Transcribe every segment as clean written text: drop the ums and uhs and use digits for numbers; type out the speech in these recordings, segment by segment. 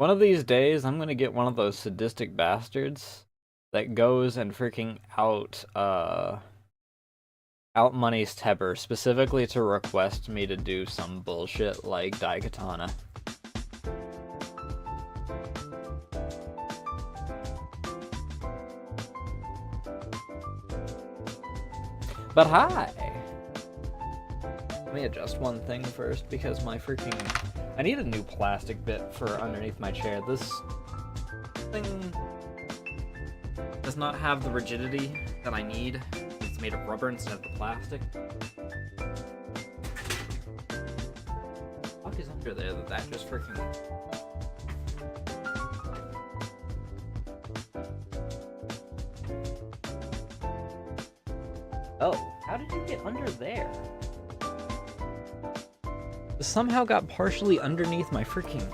One of these days, I'm gonna get one of those sadistic bastards that goes and freaking out monies Tepper specifically to request me to do some bullshit like Daikatana. But hi! Let me adjust one thing first because my freaking... I need a new plastic bit for underneath my chair. This thing does not have the rigidity that I need. It's made of rubber instead of the plastic. What is under there that just freaking... Oh, how did you get under there? It somehow got partially underneath my freaking...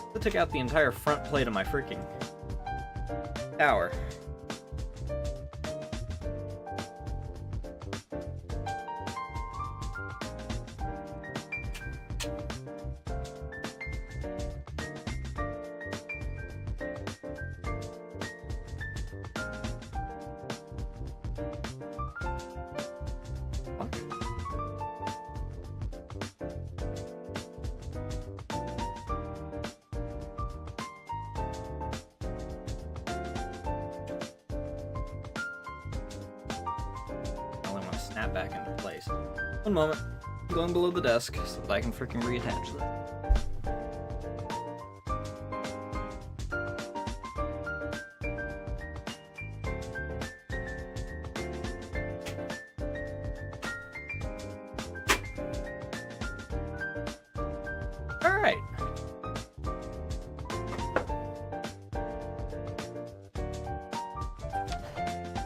I took out the entire front plate of my freaking tower. Snap back into place. One moment. I'm going below the desk so that I can freaking reattach that. Alright.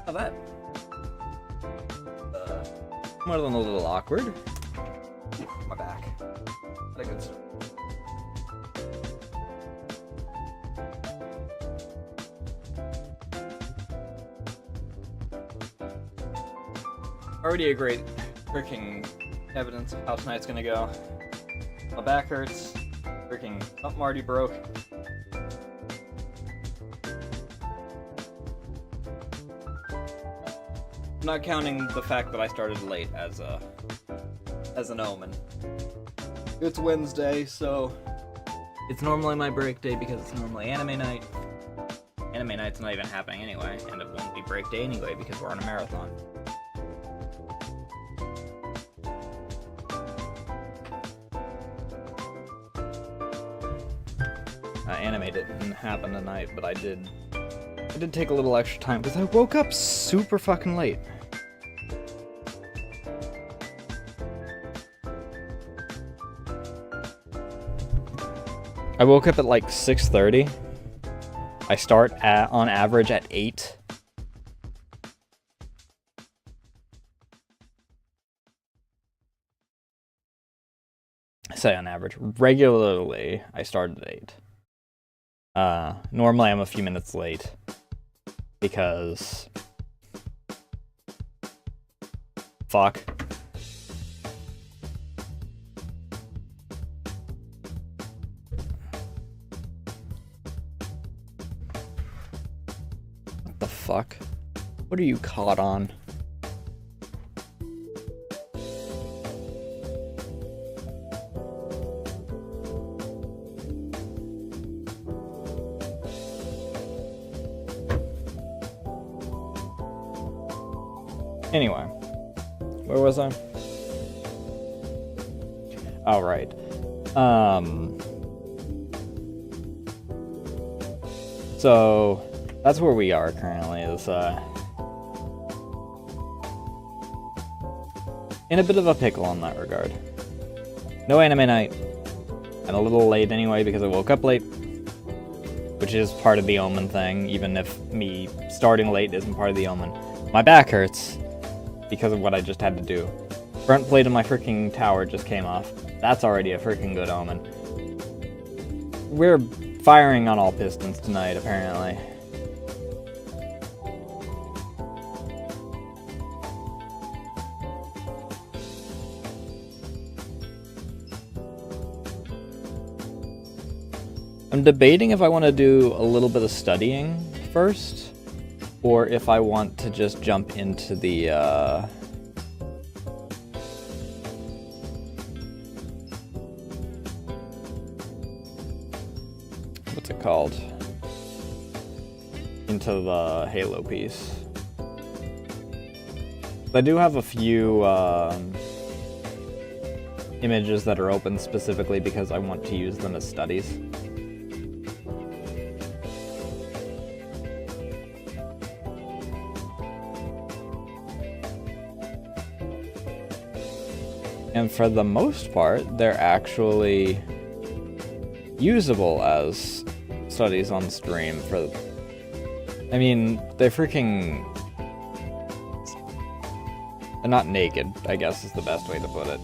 How that? More than a little awkward. My back. Not a good start. Already a great freaking evidence of how tonight's gonna go. My back hurts. Freaking something already broke. I'm not counting the fact that I started late as an omen. It's Wednesday, so it's normally my break day because it's normally anime night. Anime night's not even happening anyway, and it won't be break day anyway because we're on a marathon. Anime didn't happen tonight, but I did take a little extra time because I woke up super fucking late. I woke up at like 6:30. I start on average at 8. I say on average. Regularly, I start at 8. Normally I'm a few minutes late because fuck. What the fuck? What are you caught on? Anyway, where was I? Oh, right. So that's where we are currently, is in a bit of a pickle in that regard. No anime night, and a little late anyway because I woke up late, which is part of the Omen thing, even if me starting late isn't part of the Omen. My back hurts because of what I just had to do. Front plate of my freaking tower just came off. That's already a freaking good omen. We're firing on all pistons tonight, apparently. I'm debating if I want to do a little bit of studying first, or if I want to just jump into the, what's it called? Into the Halo piece. I do have a few, images that are open specifically because I want to use them as studies. And for the most part, they're actually usable as studies on stream for... I mean, they're freaking... They're not naked, I guess is the best way to put it.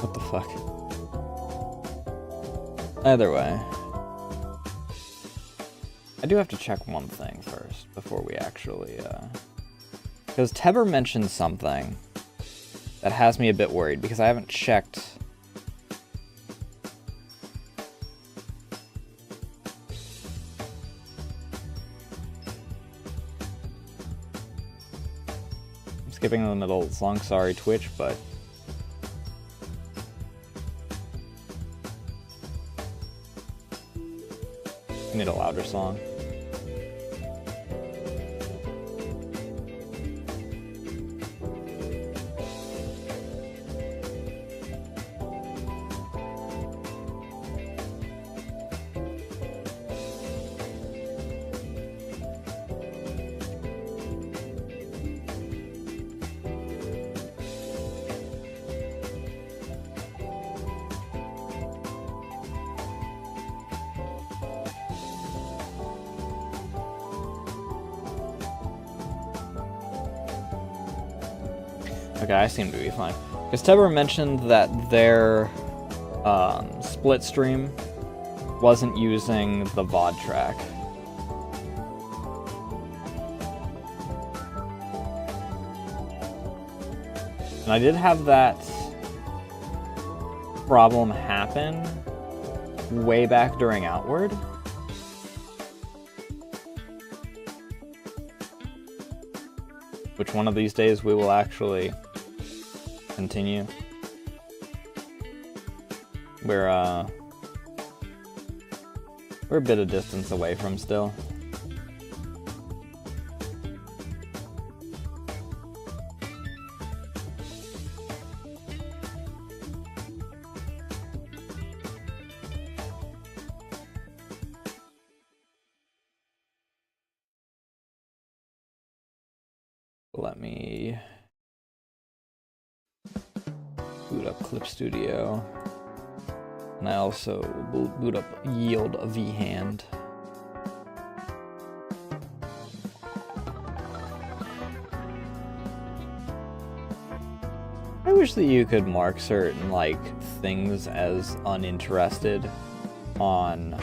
What the fuck? Either way. I do have to check one thing first before we actually, because Teber mentioned something that has me a bit worried because I haven't checked. I'm skipping the middle song, sorry Twitch, but I need a louder song. Okay, I seem to be fine. Because Teber mentioned that their split stream wasn't using the VOD track. And I did have that problem happen way back during Outward. Which one of these days we will actually continue. We're a bit of distance away from still. Let me boot up Clip Studio, and I also boot up Yield vHand. I wish that you could mark certain like things as uninterested on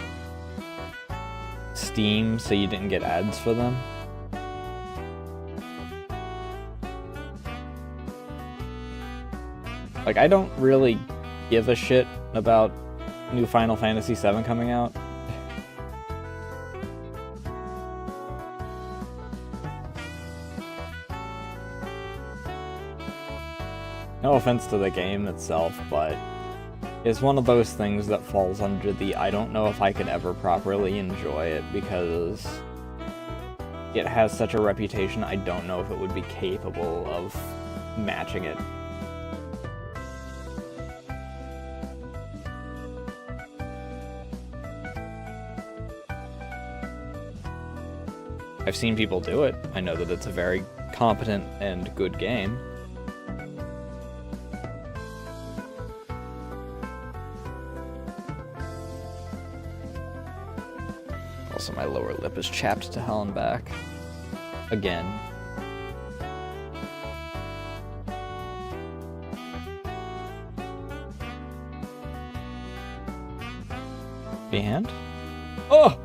Steam so you didn't get ads for them. Like, I don't really give a shit about new Final Fantasy VII coming out. No offense to the game itself, but it's one of those things that falls under the I don't know if I could ever properly enjoy it because it has such a reputation. I don't know if it would be capable of matching it. I've seen people do it. I know that it's a very competent and good game. Also, my lower lip is chapped to hell and back. Again. V-hand? Oh!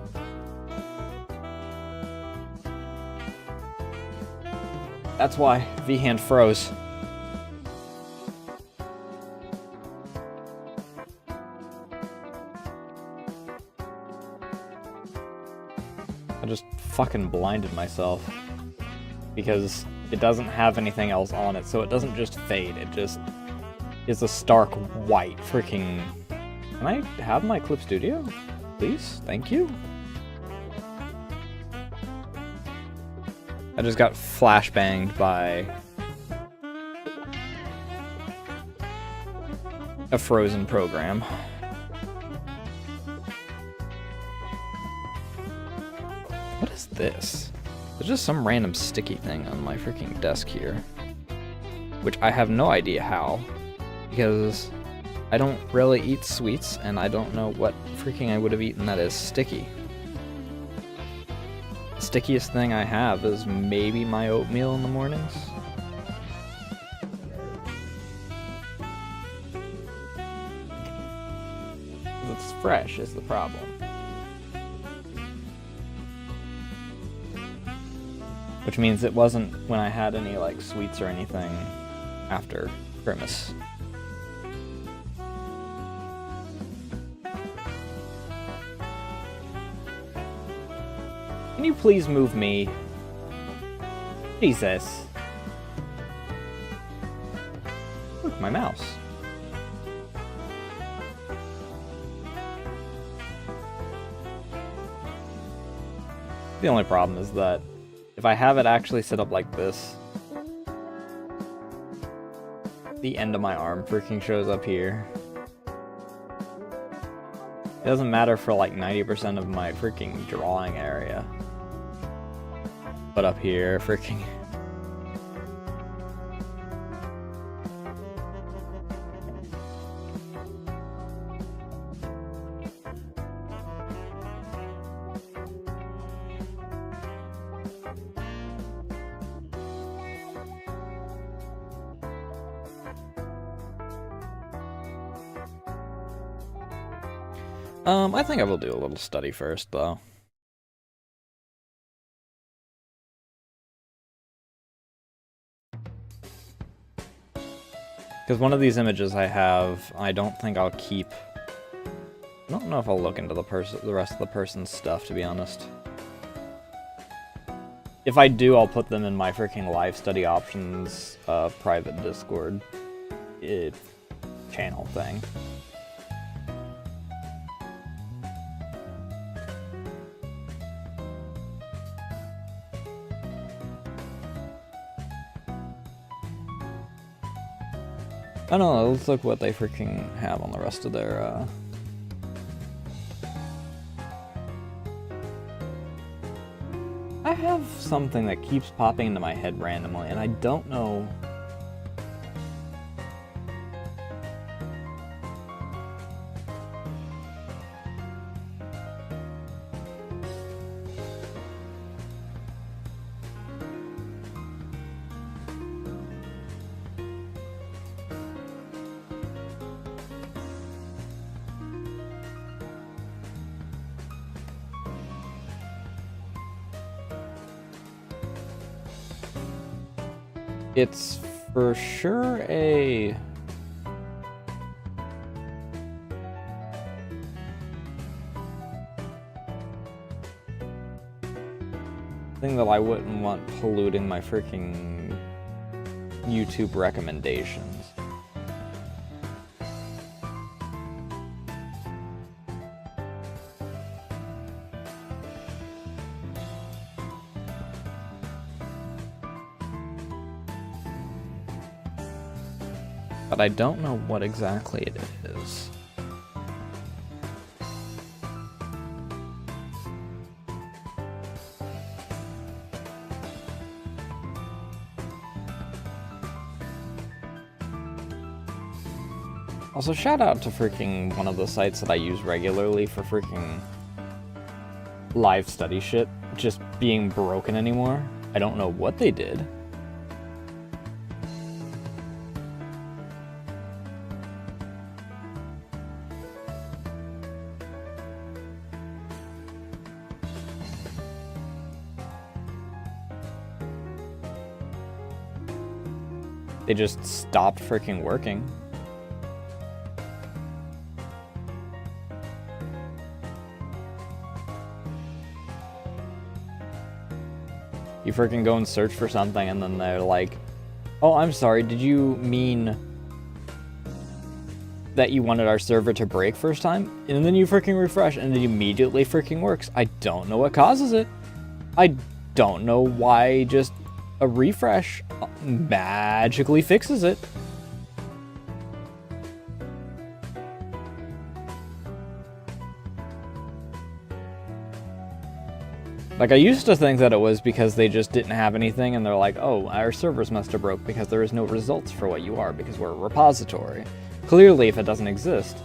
That's why V-hand froze. I just fucking blinded myself. Because it doesn't have anything else on it, so it doesn't just fade, it just is a stark white freaking... Can I have my Clip Studio? Please? Thank you? I just got flashbanged by a frozen program. What is this? There's just some random sticky thing on my freaking desk here. Which I have no idea how. Because I don't really eat sweets, and I don't know what freaking I would have eaten that is sticky. The stickiest thing I have is maybe my oatmeal in the mornings. It's fresh is the problem. Which means it wasn't when I had any like sweets or anything after Christmas. Can you please move me? Jesus. Look, my mouse. The only problem is that if I have it actually set up like this, the end of my arm freaking shows up here. It doesn't matter for like 90% of my freaking drawing area. But up here, freaking... I think I will do a little study first, though. Because one of these images I have, I don't think I'll keep. I don't know if I'll look into the rest of the person's stuff, to be honest. If I do, I'll put them in my freaking live study options private Discord channel thing. I don't know, let's look what they freaking have on the rest of their, I have something that keeps popping into my head randomly, and I don't know... It's for sure a... thing that I wouldn't want polluting my freaking YouTube recommendations. But I don't know what exactly it is. Also, shout out to freaking one of the sites that I use regularly for freaking live study shit just being broken anymore. I don't know what they did. They just stopped freaking working. You freaking go and search for something and then they're like, oh, I'm sorry, did you mean that you wanted our server to break first time? And then you freaking refresh and it immediately freaking works. I don't know what causes it. I don't know why just a refresh magically fixes it. Like, I used to think that it was because they just didn't have anything and they're like, oh, our servers must have broke because there is no results for what you are because we're a repository. Clearly, if it doesn't exist.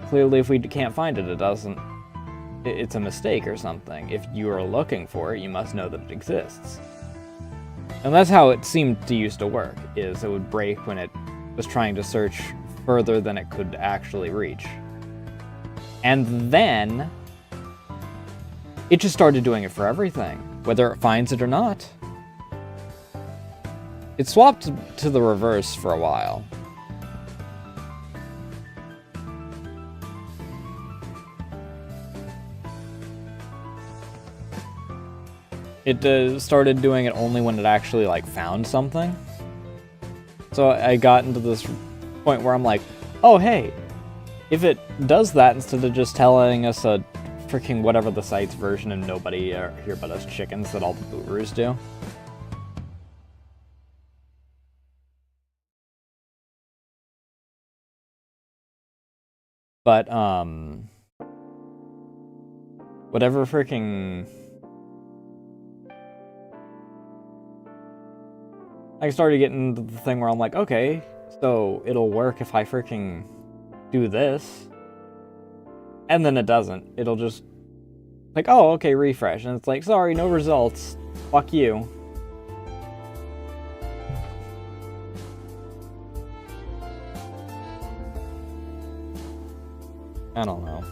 Clearly, if we can't find it, it doesn't. It's a mistake or something. If you are looking for it, you must know that it exists. And that's how it seemed to used to work, is it would break when it was trying to search further than it could actually reach. And then it just started doing it for everything, whether it finds it or not. It swapped to the reverse for a while. It started doing it only when it actually, like, found something. So I got into this point where I'm like, oh, hey, if it does that instead of just telling us a freaking whatever the site's version and nobody here but us chickens that all the booters do. But, whatever freaking... I started getting to the thing where I'm like, okay, so it'll work if I freaking do this. And then it doesn't. It'll just, like, oh, okay, refresh. And it's like, sorry, no results. Fuck you. I don't know.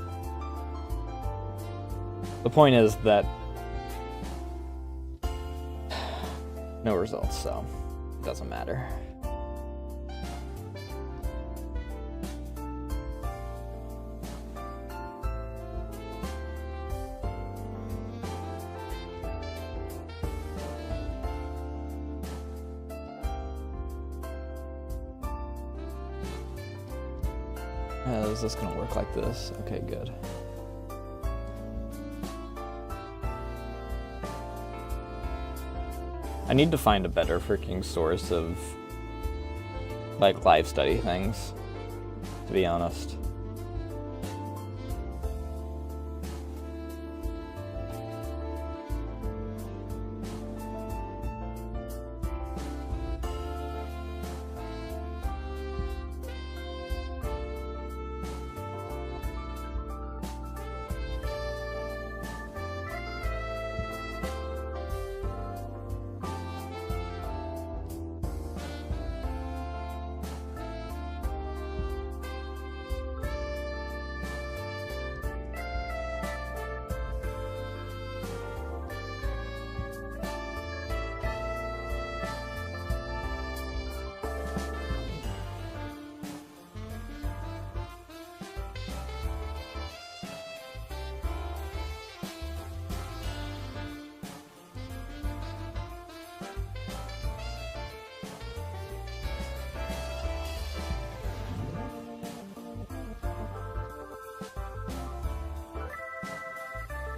The point is that no results, so it doesn't matter. Is this gonna work like this? Okay, good. I need to find a better freaking source of, like, live study things, to be honest.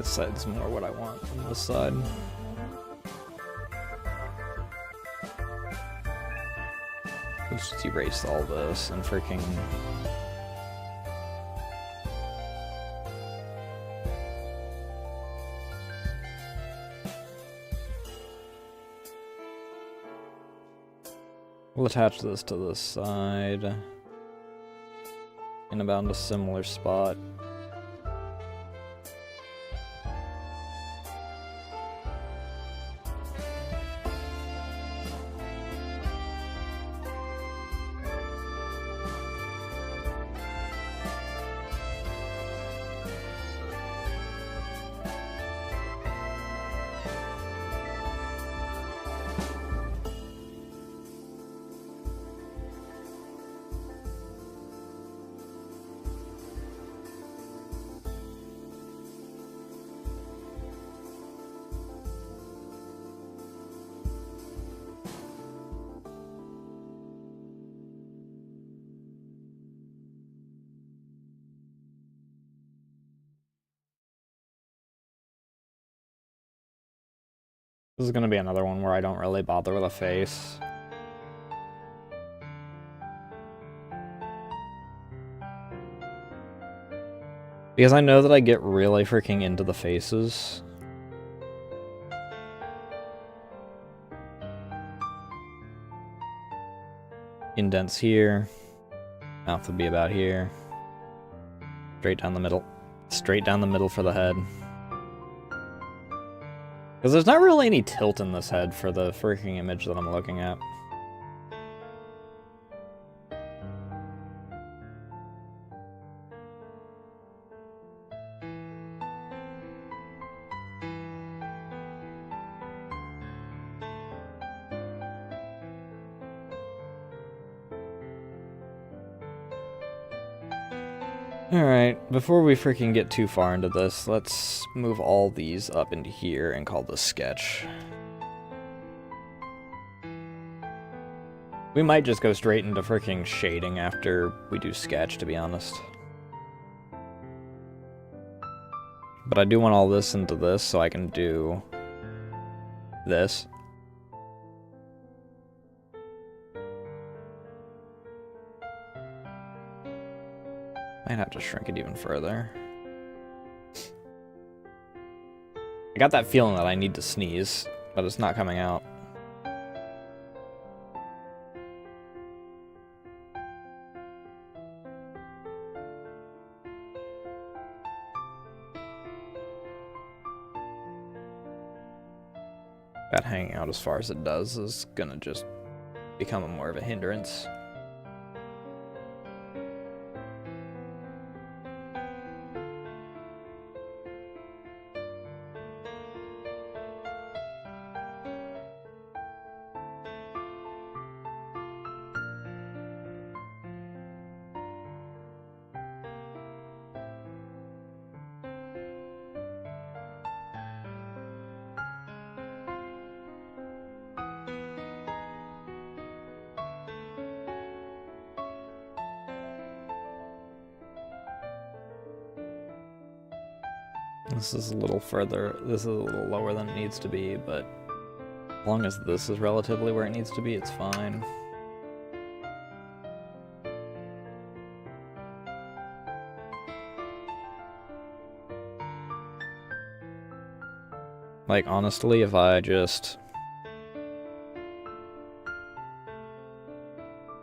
This side's more what I want on this side. Let's just erase all this and freaking... We'll attach this to this side. In about a similar spot. This is gonna be another one where I don't really bother with a face. Because I know that I get really freaking into the faces. Indents here. Mouth would be about here. Straight down the middle. Straight down the middle for the head. Because there's not really any tilt in this head for the freaking image that I'm looking at. Alright, before we freaking get too far into this, let's move all these up into here and call this sketch. We might just go straight into freaking shading after we do sketch, to be honest. But I do want all this into this so I can do this. Might have to shrink it even further. I got that feeling that I need to sneeze, but it's not coming out. That hanging out as far as it does is gonna just become more of a hindrance. This is a little further, this is a little lower than it needs to be, but as long as this is relatively where it needs to be, it's fine. Like, honestly, if I just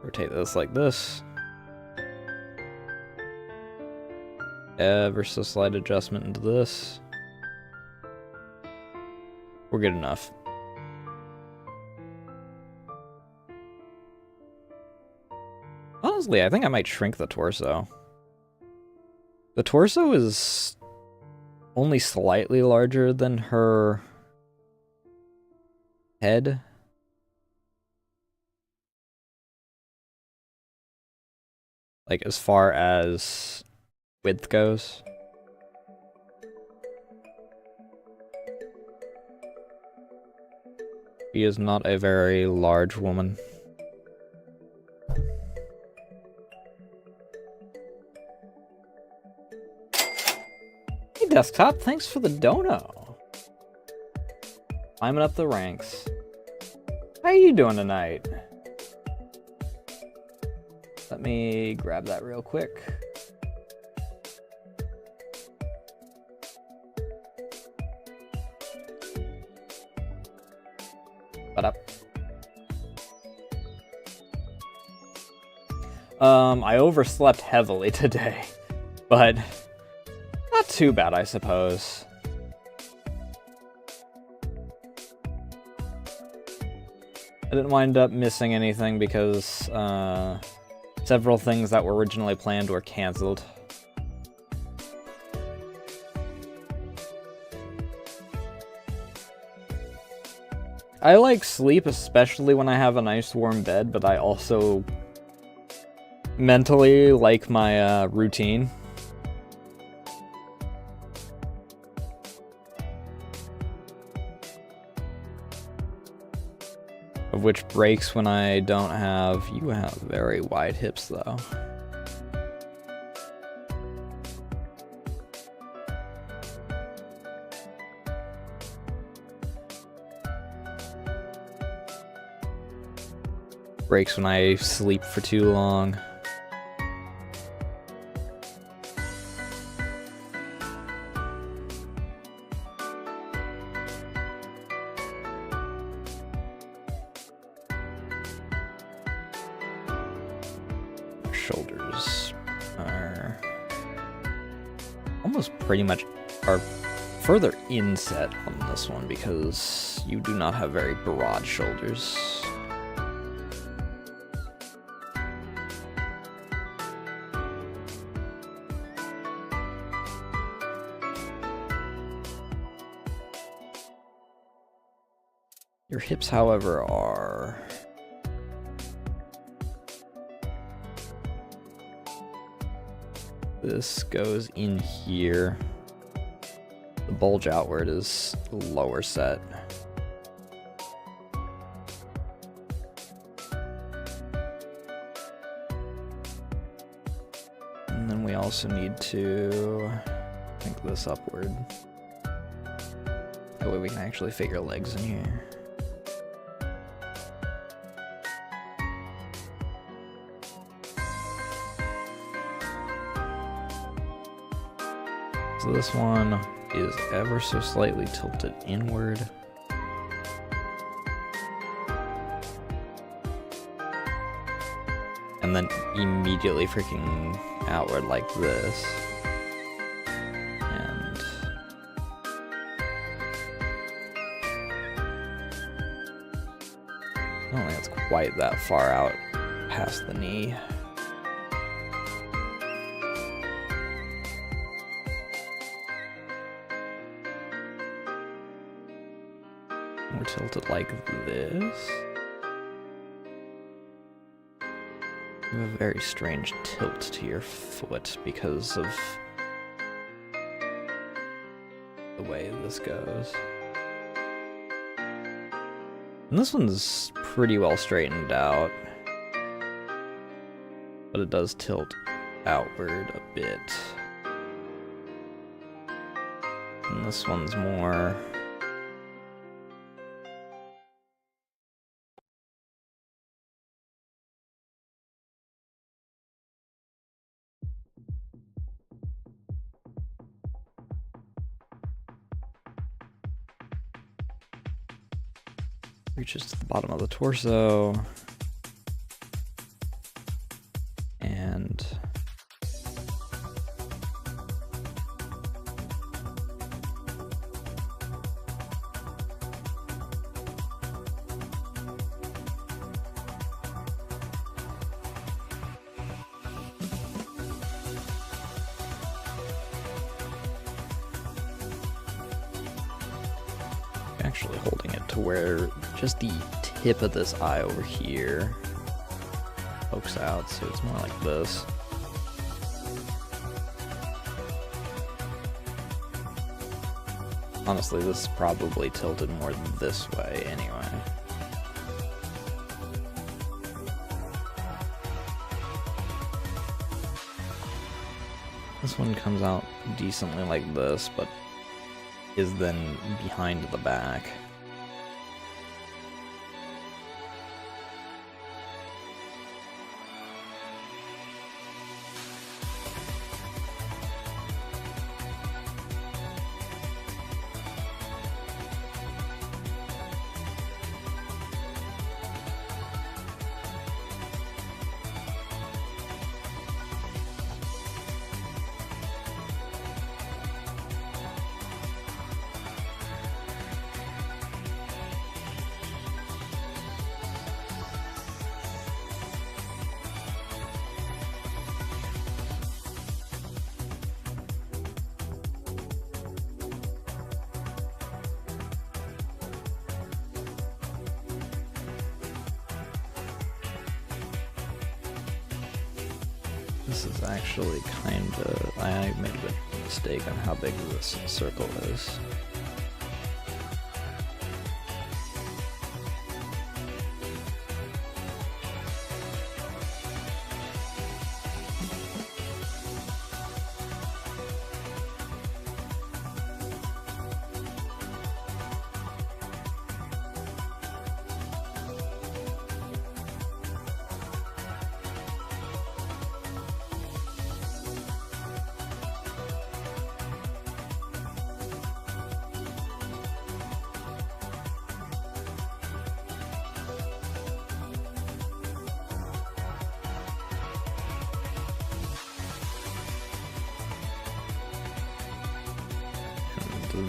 rotate this like this, ever so slight adjustment into this, we're good enough. Honestly, I think I might shrink the torso. The torso is only slightly larger than her head. Like, as far as width goes. She is not a very large woman. Desktop, thanks for the dono. Climbing up the ranks. How you doing tonight? Let me grab that real quick. I overslept heavily today, but not too bad, I suppose. I didn't wind up missing anything because several things that were originally planned were canceled. I like sleep, especially when I have a nice warm bed, but I also mentally like my routine. Of which breaks when I don't have... You have very wide hips, though. Breaks when I sleep for too long. Shoulders are almost pretty much are further inset on this one because you do not have very broad shoulders. Your hips, however, are... This goes in here. The bulge outward is lower set. And then we also need to link this upward. That way we can actually fit your legs in here. So this one is ever so slightly tilted inward. And then immediately freaking outward like this. And I don't think it's quite that far out past the knee. We're tilted like this. You have a very strange tilt to your foot because of the way this goes. And this one's pretty well straightened out, but it does tilt outward a bit. And this one's more... reaches to the bottom of the torso, and actually holding it to where just the tip of this eye over here pokes out, so it's more like this. Honestly, this is probably tilted more this way anyway. This one comes out decently like this, but is then behind the back. This is actually kinda... I made a mistake on how big this circle is.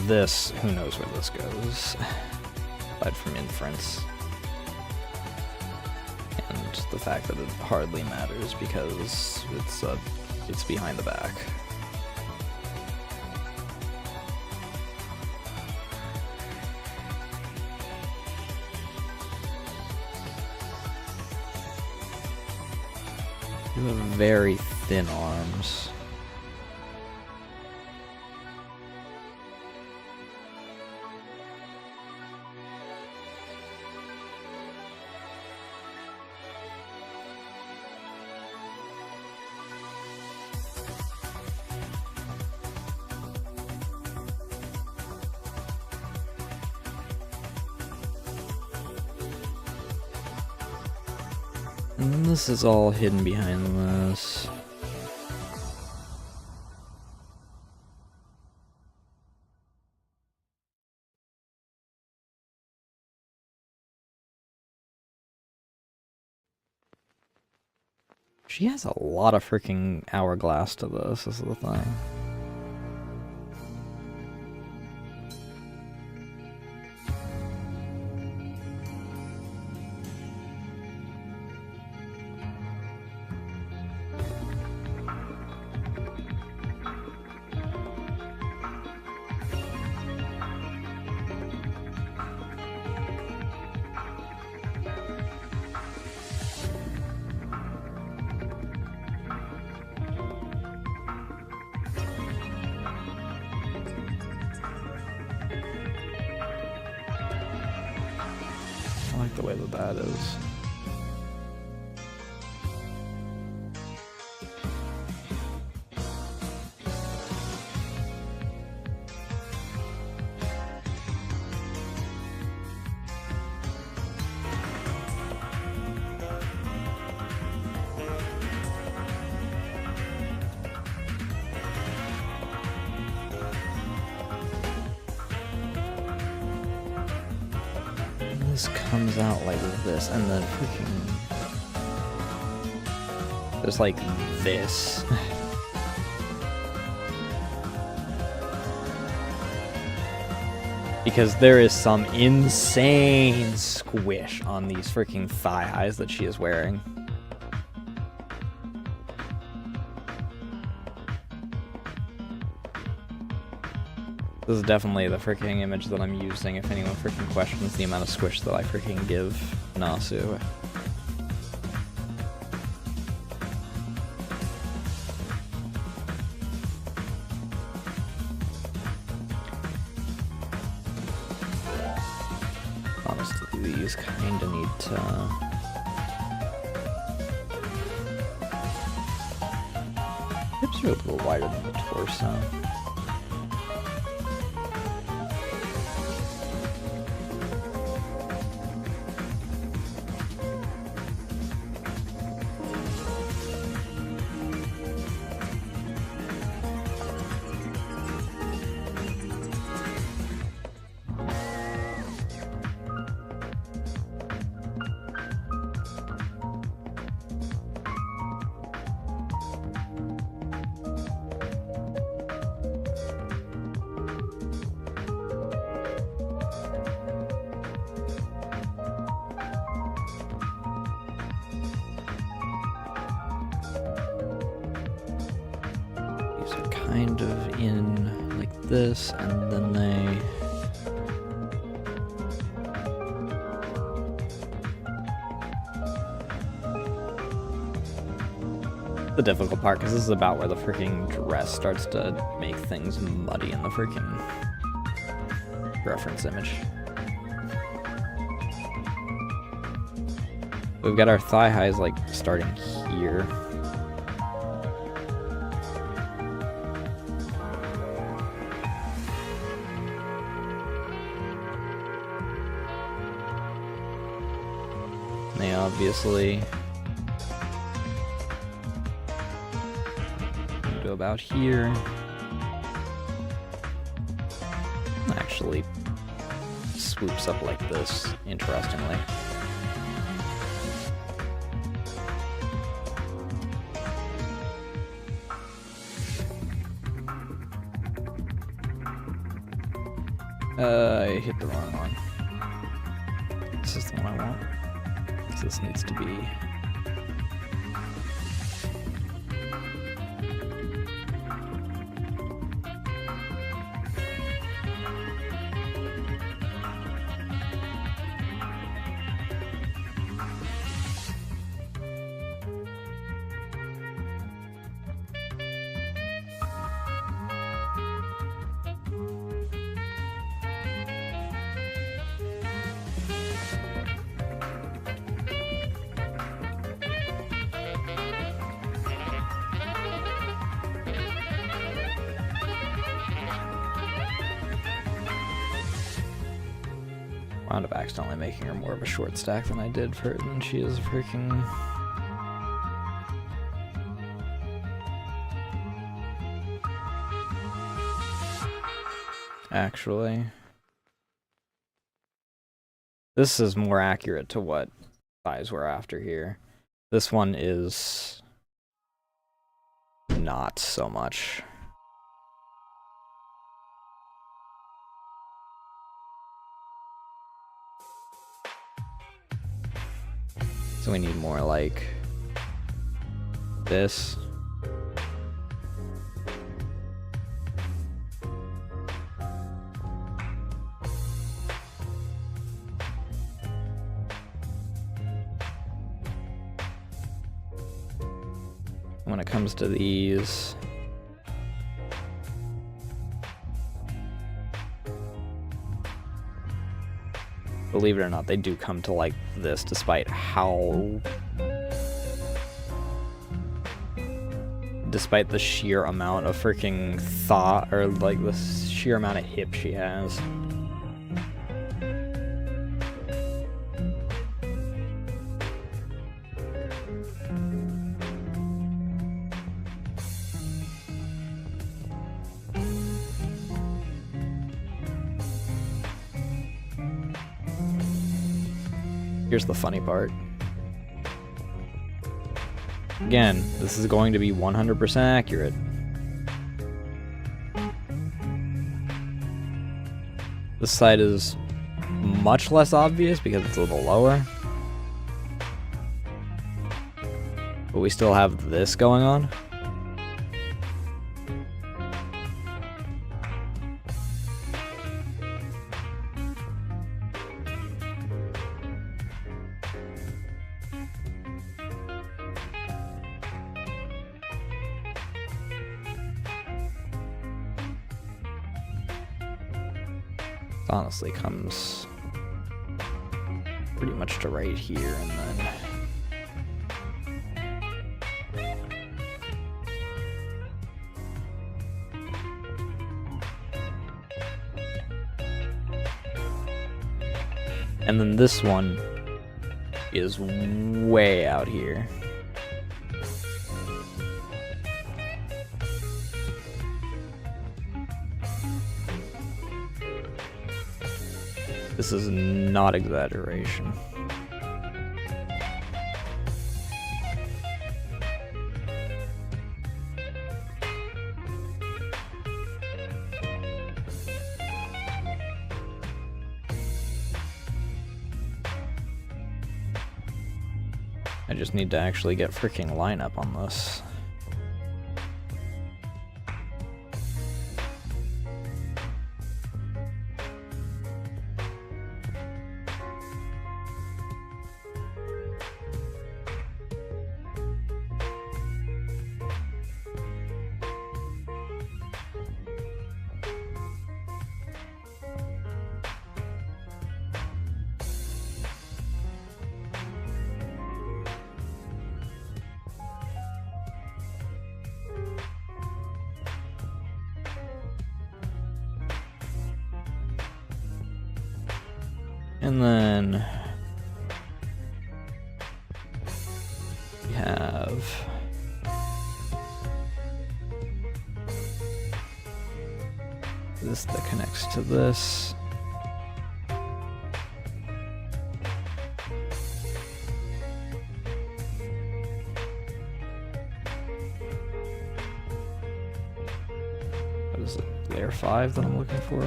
This, who knows where this goes, aside from inference. And the fact that it hardly matters because it's behind the back. You have very thin arms. And this is all hidden behind this. She has a lot of freaking hourglass to this is the thing. I like the way that that is. This comes out like this, and then freaking... there's like this. Because there is some insane squish on these freaking thigh highs that she is wearing. This is definitely the freaking image that I'm using if anyone freaking questions the amount of squish that I freaking give Nasu. Honestly, these kinda need to... Hips are a little wider than the torso. Kind of in like this, and then they the difficult part, because this is about where the freaking dress starts to make things muddy in the freaking reference image. We've got our thigh highs like starting here. They obviously go about here. Actually swoops up like this, interestingly. I hit the wrong one. This is the one I want. This needs to be wound up accidentally making her more of a short stack than I did for her, than she is freaking. Actually, this is more accurate to what thighs we're after here. This one is not so much. So we need more like this. When it comes to these, believe it or not, they do come to like this, despite the sheer amount of freaking thought, or like the sheer amount of hip she has. Here's the funny part. Again, this is going to be 100% accurate. This side is much less obvious because it's a little lower. But we still have this going on. Honestly comes pretty much to right here, and then And then this one is way out here. This is not exaggeration. I just need to actually get freaking lineup on this. And then we have this that connects to this. What is it? Layer 5 that I'm looking for?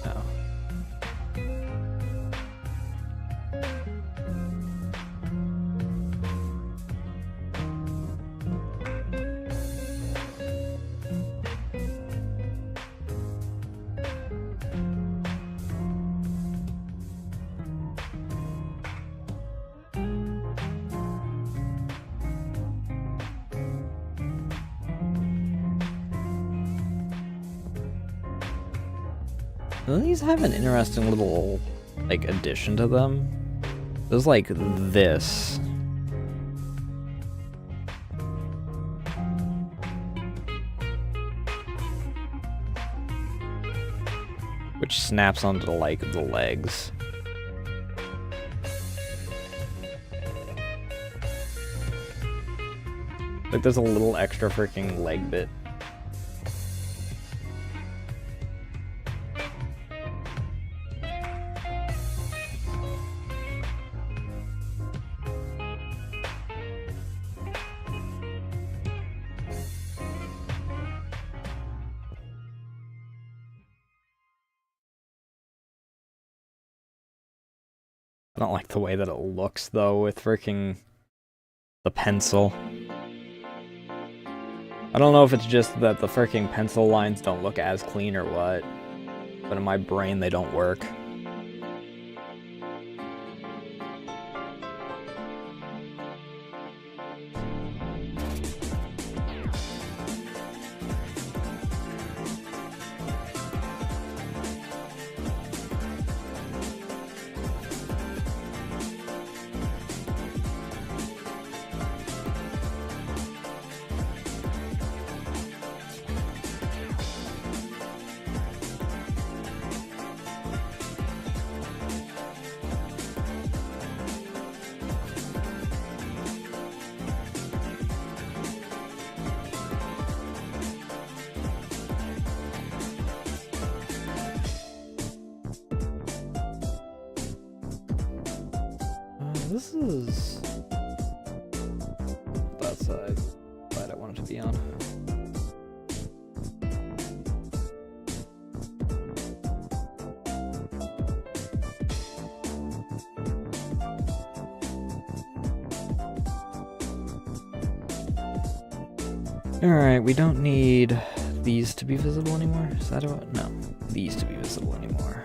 No. These have an interesting little, like, addition to them. There's, like, this. Which snaps onto, like, the legs. Like, there's a little extra freaking leg bit. I don't like the way that it looks, though, with freaking the pencil. I don't know if it's just that the freaking pencil lines don't look as clean or what, but in my brain they don't work. This is that side I want it to be on. Alright, we don't need these to be visible anymore. Is that what? No, these to be visible anymore.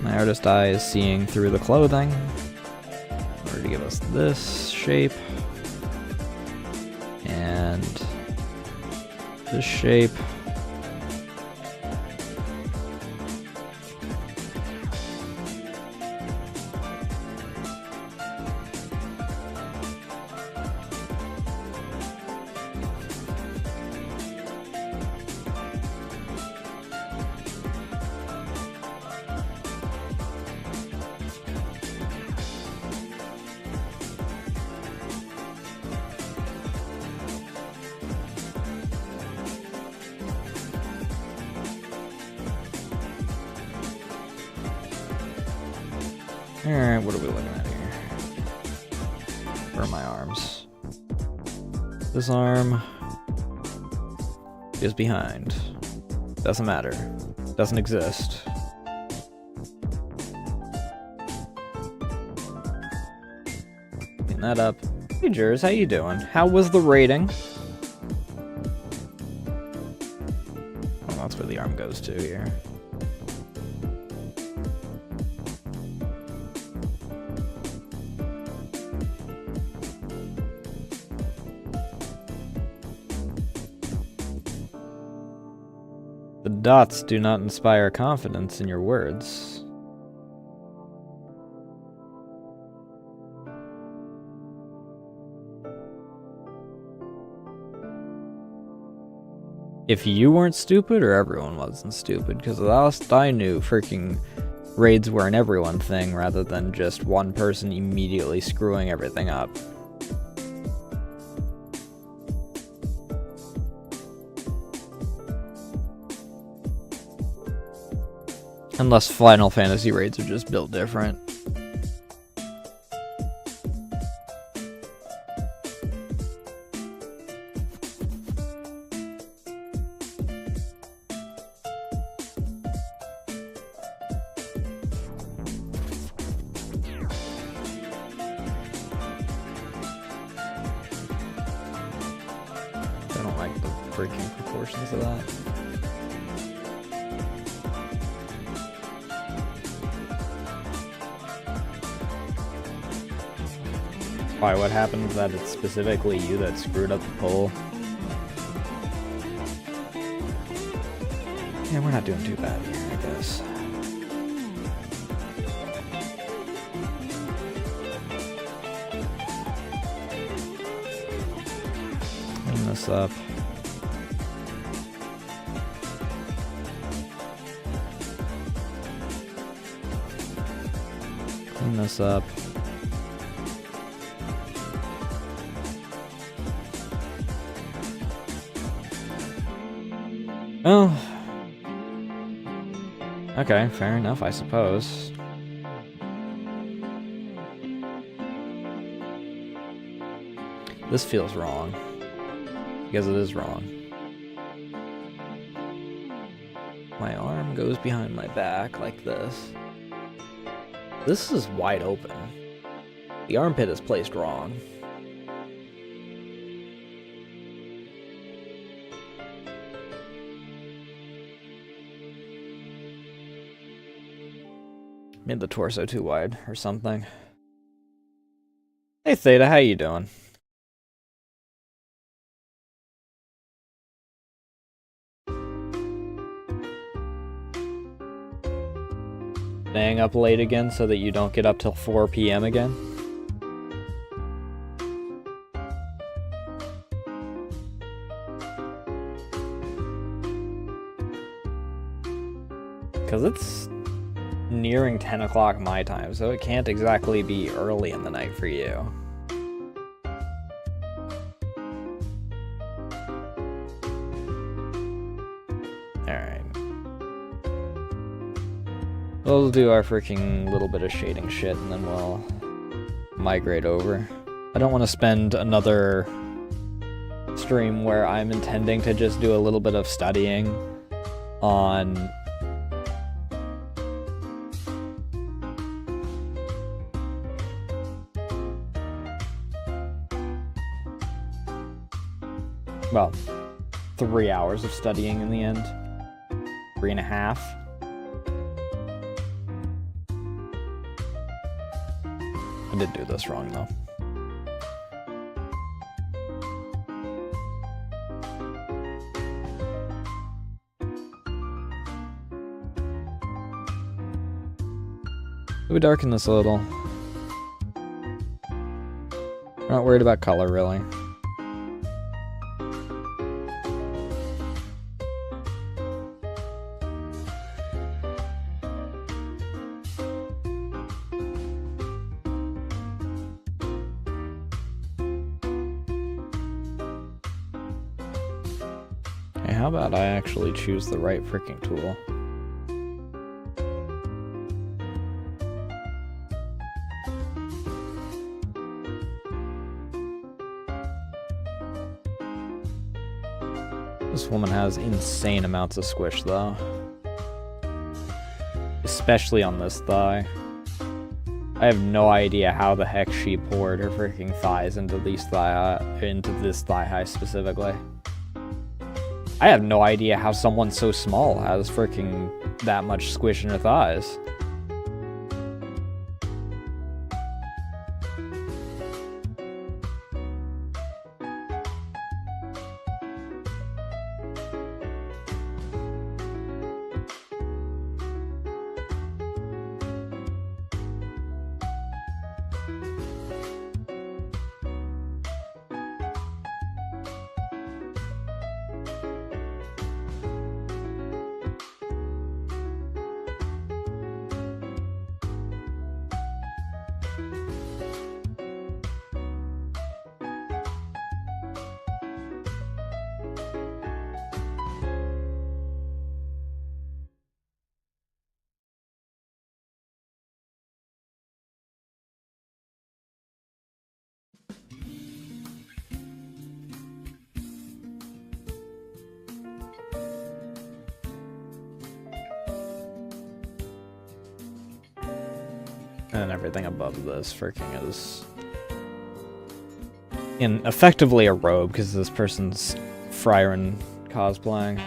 My artist eye is seeing through the clothing in order to give us this shape. And this shape. Alright, what are we looking at here? Where are my arms? This arm is behind. Doesn't matter. Doesn't exist. Clean that up. Hey Jers, how you doing? How was the rating? Oh, that's where the arm goes to here. The dots do not inspire confidence in your words. If you weren't stupid, or everyone wasn't stupid, because the last I knew, freaking raids were an everyone thing rather than just one person immediately screwing everything up. Unless Final Fantasy raids are just built different. I don't like the freaking proportions of that. Why, what happened? That it's specifically you that screwed up the poll? Yeah, we're not doing too bad here, I guess. Clean this up. Clean this up. Oh. Okay, fair enough, I suppose. This feels wrong. Because it is wrong. My arm goes behind my back like this. This is wide open. The armpit is placed wrong. Made the torso too wide or something. Hey Theta, how you doing? Staying up late again so that you don't get up till 4 PM again? Because it's nearing 10 o'clock my time, so it can't exactly be early in the night for you. Alright. We'll do our freaking little bit of shading shit and then we'll migrate over. I don't want to spend another stream where I'm intending to just do a little bit of studying on well, 3 hours of studying in the end. 3.5. I did do this wrong though. We darken this a little. We're not worried about color, really. Okay, how about I actually choose the right freaking tool? This woman has insane amounts of squish, though. Especially on this thigh. I have no idea how the heck she poured her freaking thighs into this thigh high specifically. I have no idea how someone so small has freaking that much squish in her thighs. And everything above this freaking is in effectively a robe because this person's Friaren cosplaying.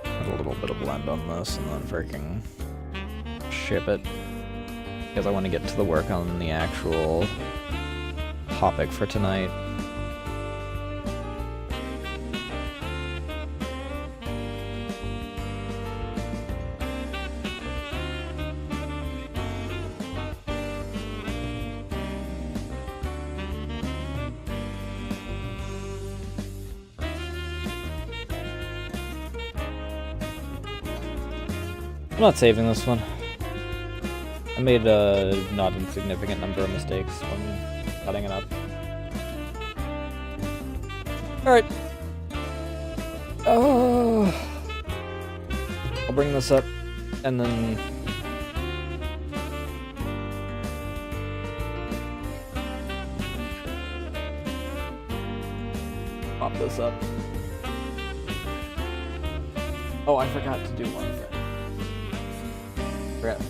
Put a little bit of blend on this and then freaking ship it. Because I want to get to the work on the actual topic for tonight. I'm not saving this one. I made a not insignificant number of mistakes when cutting it up. Alright. Oh. I'll bring this up and then pop this up. Oh, I forgot to do one thing.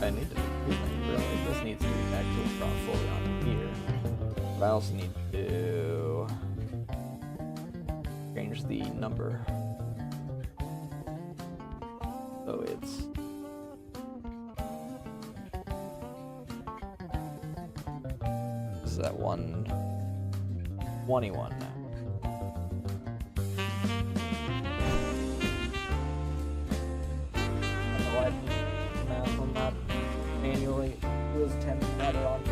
I need to do two things, really. This needs to be actually drawn fully on here. But I also need to change the number. So it's this is at 121 now. Manually, it was 10 better on me.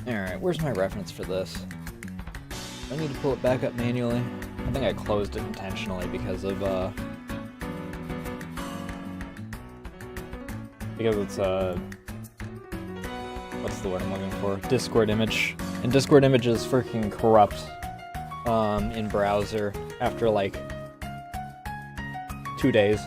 Alright, where's my reference for this? I need to pull it back up manually. I think I closed it intentionally because of, because it's, what's the word I'm looking for? Discord image. And Discord image is freaking corrupt, in browser after, like, 2 days.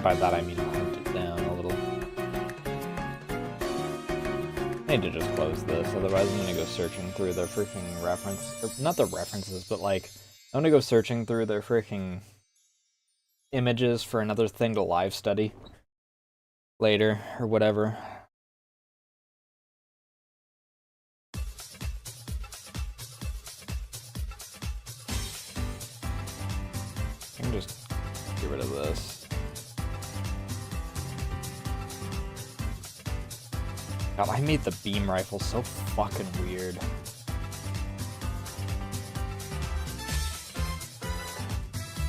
By that I mean I'll hunt it down a little. I need to just close this, otherwise I'm gonna go searching through their freaking reference, or not the references, but like, I'm gonna go searching through their freaking images for another thing to live study later, or whatever. I can just get rid of this. God, I made the beam rifle so fucking weird.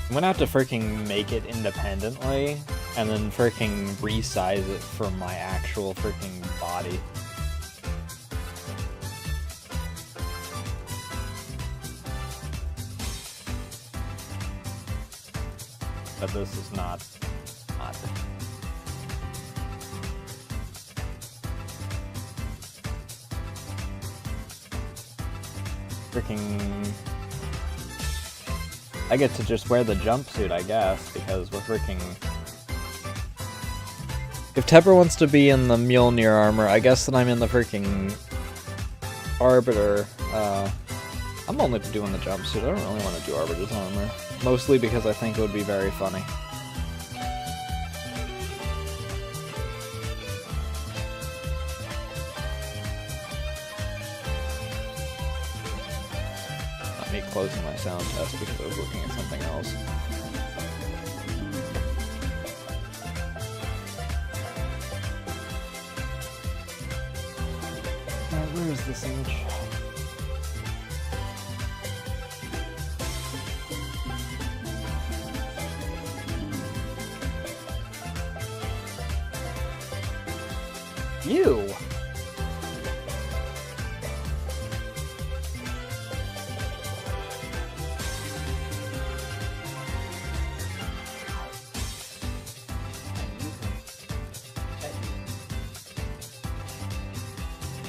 I'm gonna have to freaking make it independently, and then freaking resize it for my actual freaking body. But this is not. Freaking... I get to just wear the jumpsuit, I guess, because we're freaking... If Tepper wants to be in the Mjolnir armor, I guess that I'm in the freaking... Arbiter. I'm only doing the jumpsuit, I don't really want to do Arbiter's armor. Mostly because I think it would be very funny. Closing my sound test because I was looking at something else. Where is this image? You!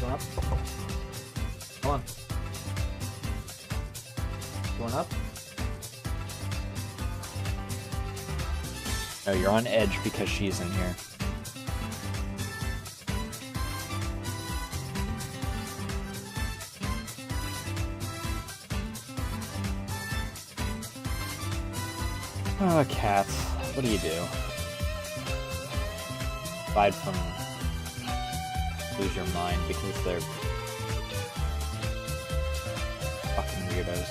Up. Come on. Going up? No, you're on edge because she's in here. Oh, cats. What do you do? Aside from lose your mind because they're fucking weirdos.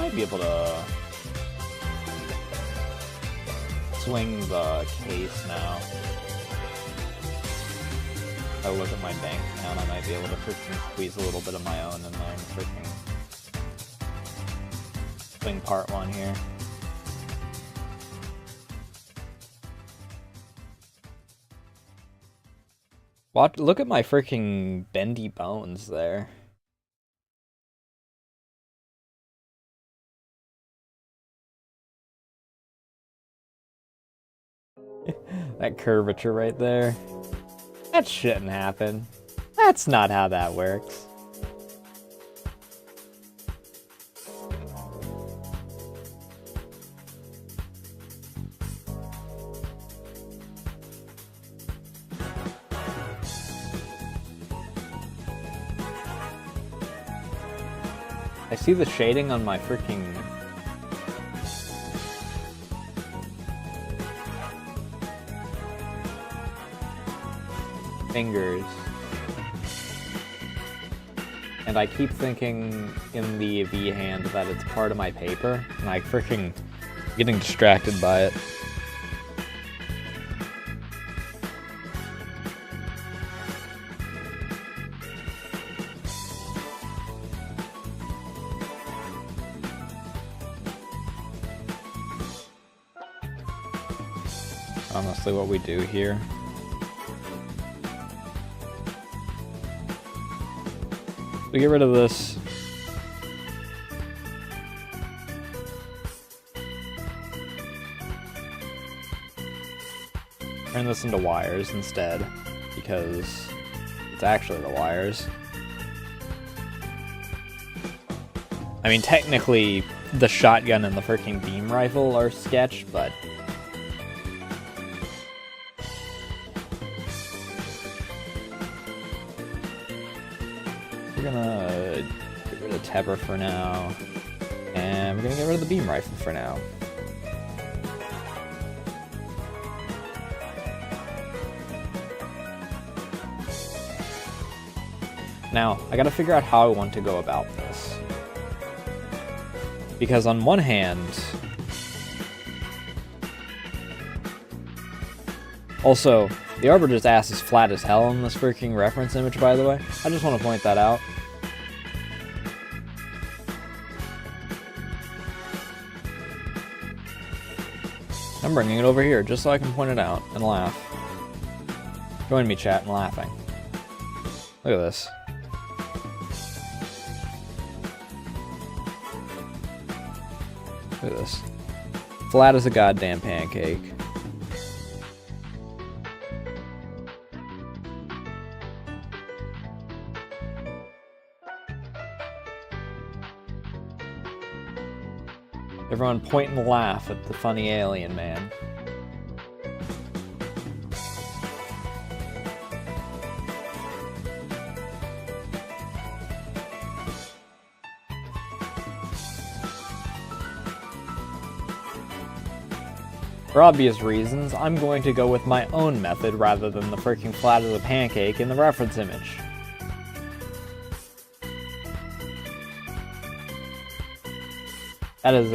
might be able to swing the case now. If I look at my bank account, I might be able to freaking squeeze a little bit of my own in there and freaking swing part one here. Look at my freaking bendy bones there. That curvature right there. That shouldn't happen. That's not how that works. I see the shading on my freaking fingers, and I keep thinking in the V hand that it's part of my paper, and I freaking getting distracted by it. Honestly, what we do here. We get rid of this. Turn this into wires instead, because it's actually the wires. I mean, technically, the shotgun and the freaking beam rifle are sketched, but we're gonna get rid of Tepper for now, and we're gonna get rid of the beam rifle for now. Now, I gotta figure out how I want to go about this. Because on one hand, also, the Arbiter's ass is flat as hell in this freaking reference image, by the way. I just want to point that out. I'm bringing it over here just so I can point it out and laugh. Join me, chat, in laughing. Look at this. Look at this. Flat as a goddamn pancake. Everyone point and laugh at the funny alien man. For obvious reasons, I'm going to go with my own method rather than the freaking flat as a pancake in the reference image. That is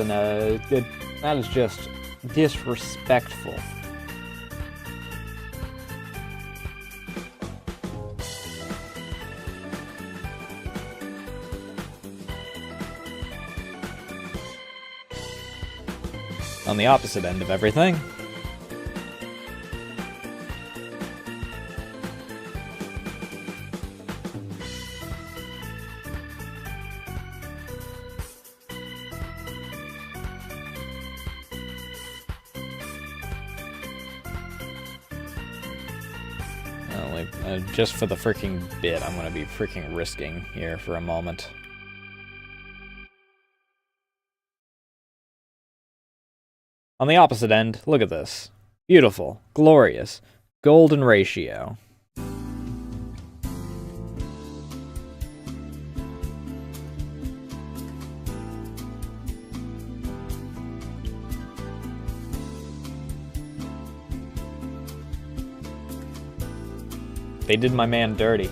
that is just disrespectful. On the opposite end of everything, just for the freaking bit, I'm gonna be freaking risking here for a moment. On the opposite end, look at this. Beautiful, glorious, golden ratio. They did my man dirty.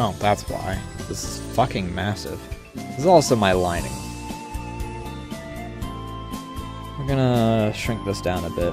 Oh, that's why. This is fucking massive. This is also my lining. We're gonna shrink this down a bit.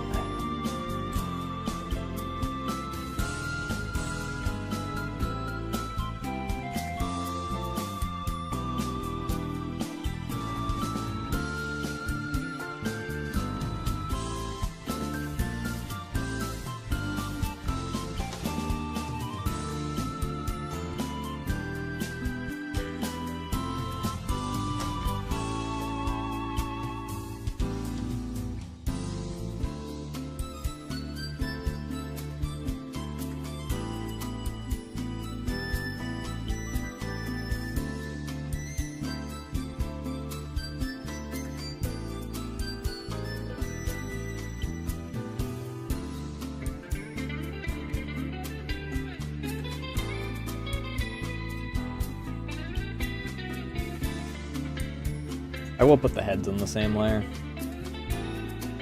I will put the heads in the same layer.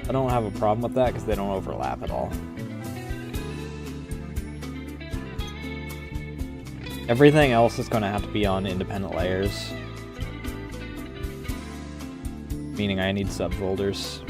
I don't have a problem with that because they don't overlap at all. Everything else is going to have to be on independent layers. Meaning I need subfolders.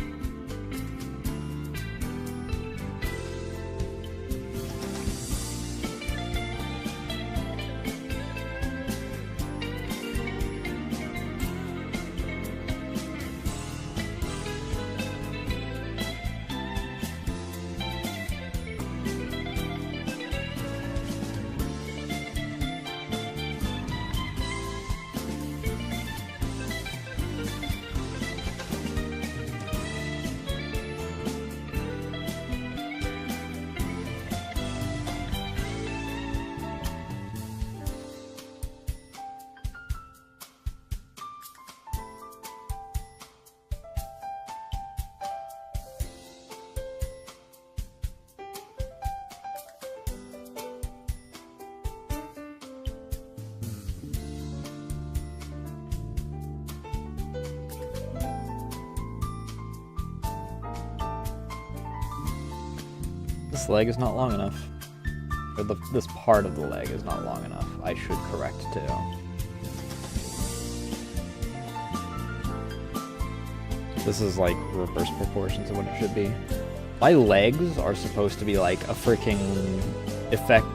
This leg is not long enough. Or this part of the leg is not long enough. I should correct too. This is like reverse proportions of what it should be. My legs are supposed to be like a freaking effect.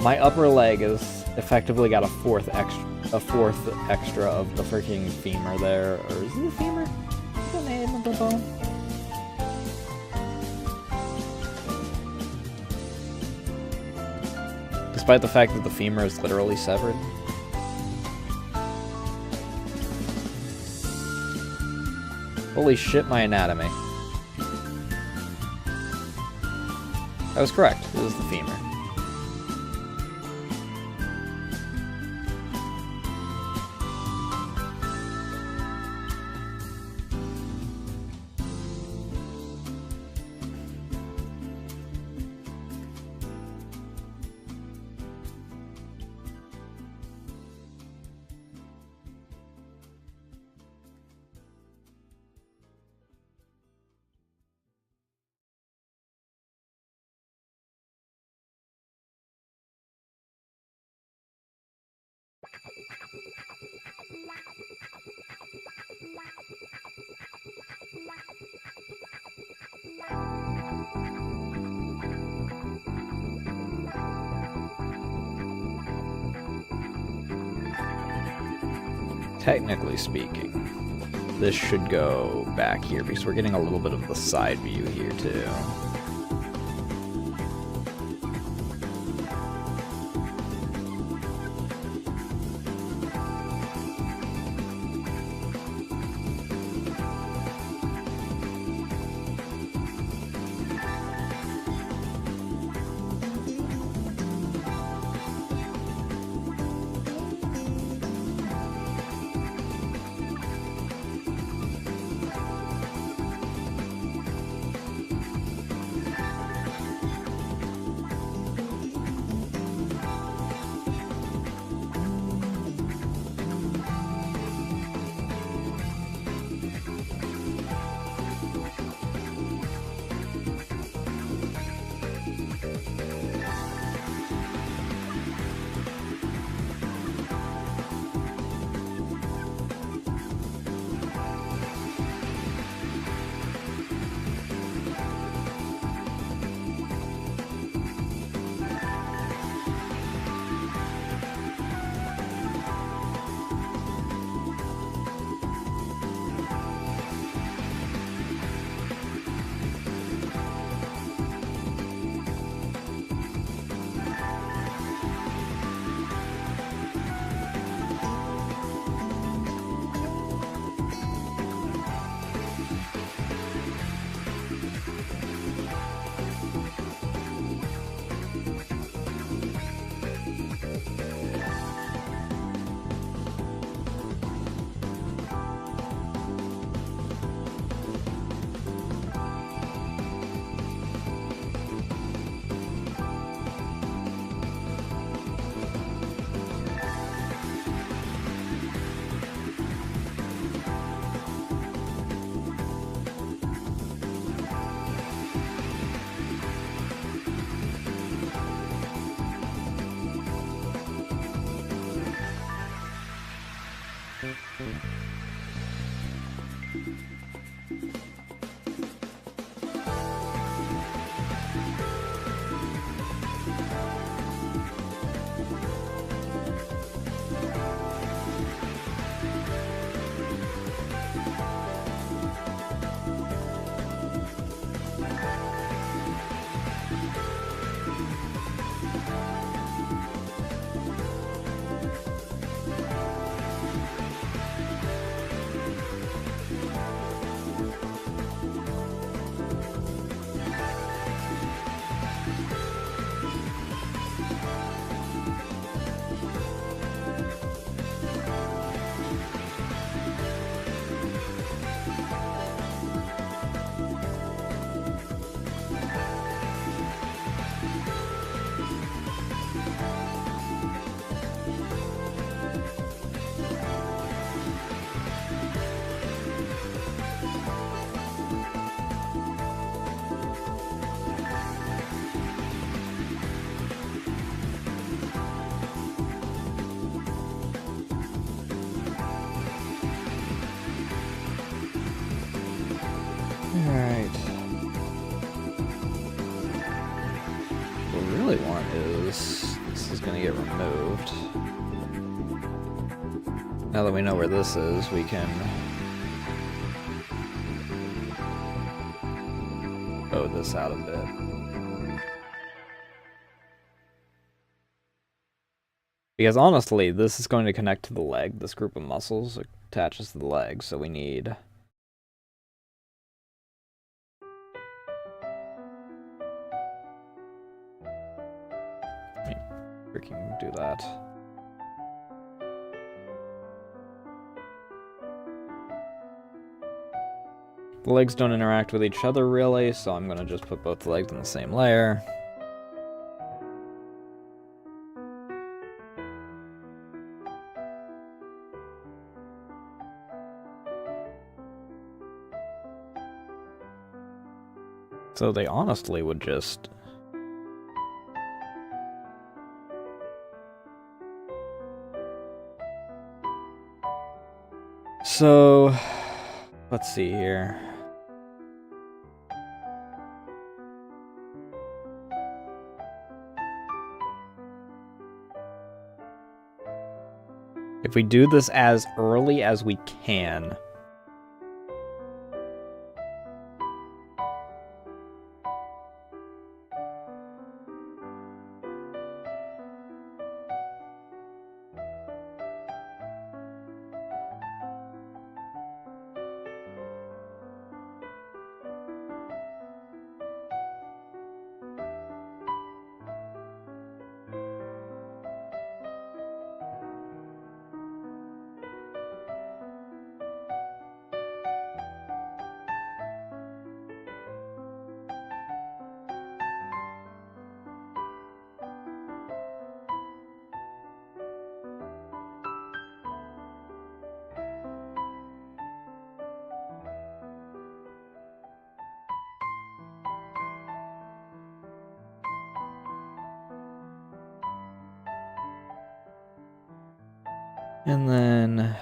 My upper leg is effectively got a fourth extra of the freaking femur there. Or is it the femur? Is that the name of the bone? Despite the fact that the femur is literally severed. Holy shit, my anatomy. I was correct. It was the femur. Technically speaking, this should go back here because we're getting a little bit of the side view here too. Alright. What we really want is... this is gonna get removed. Now that we know where this is, we can... bow this out a bit. Because honestly, this is going to connect to the leg. This group of muscles attaches to the leg, so we need... freaking do that. The legs don't interact with each other really, so I'm gonna just put both the legs on the same layer. So they honestly would just... So, let's see here. If we do this as early as we can, and then...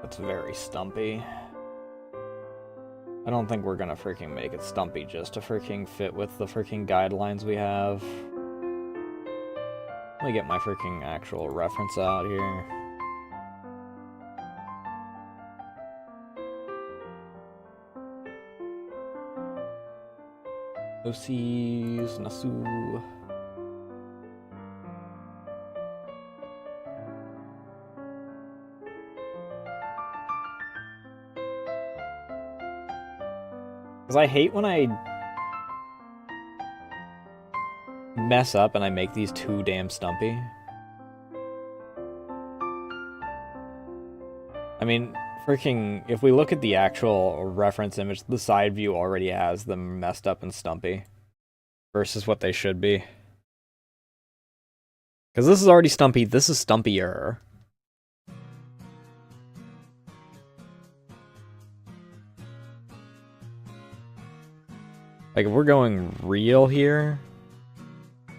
That's very stumpy. I don't think we're gonna freaking make it stumpy just to freaking fit with the freaking guidelines we have. Let me get my freaking actual reference out here. OCs, Nasu. Because I hate when I mess up and I make these too damn stumpy. I mean, freaking, if we look at the actual reference image, the side view already has them messed up and stumpy versus what they should be. Because this is already stumpy, this is stumpier. Like, if we're going real here,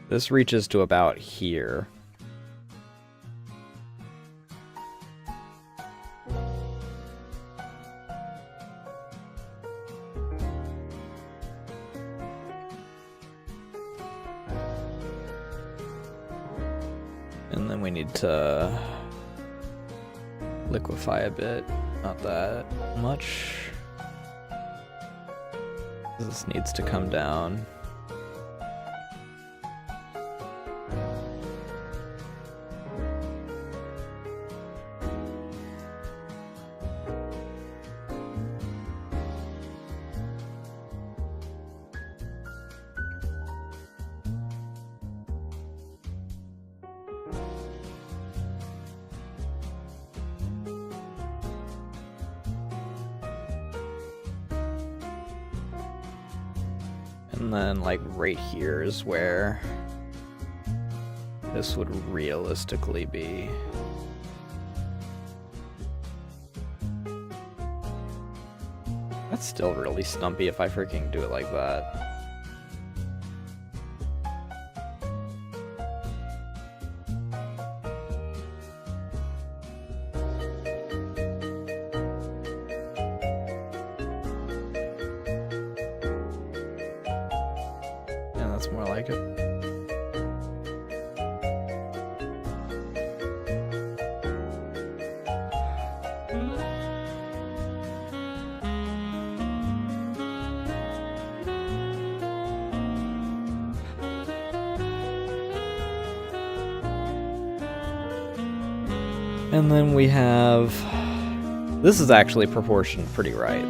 this reaches to about here. And then we need to liquefy a bit, not that much. This needs to come down. And then, like, right here is where this would realistically be. That's still really stumpy if I freaking do it like that. That's more like it. And then we have... This is actually proportioned pretty right.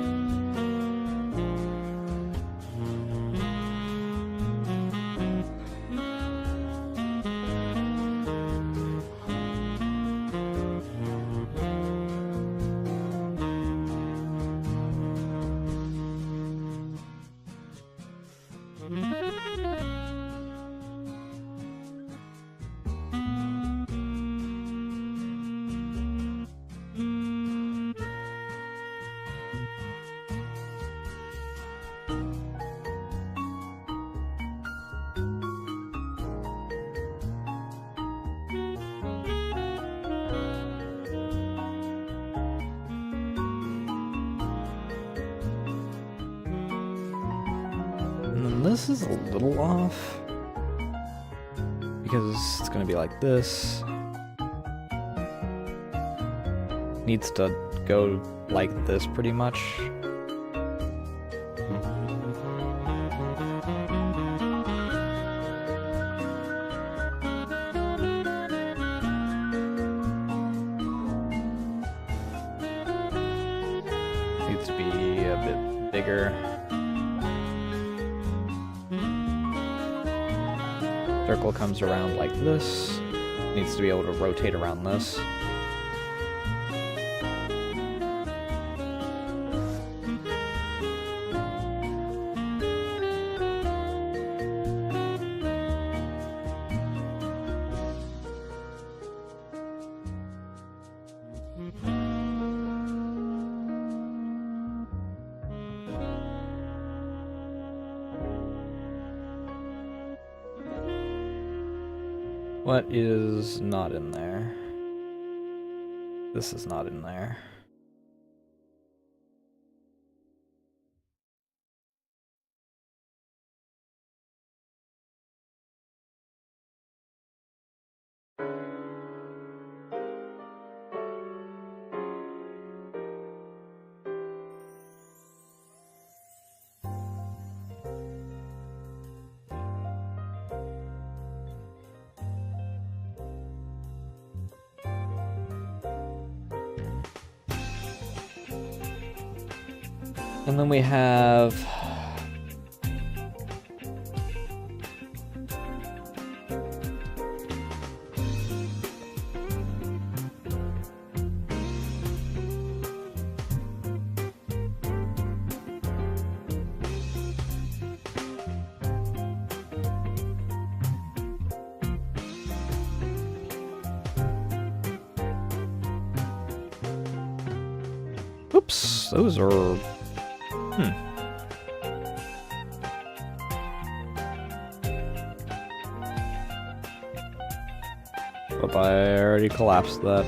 This is a little off because it's going to be like this. Needs to go like this pretty much. Needs to be a bit bigger. Circle comes around like this. Needs to be able to rotate around this. What is not in there? This is not in there. And then we have Oops, those are... But I already collapsed that.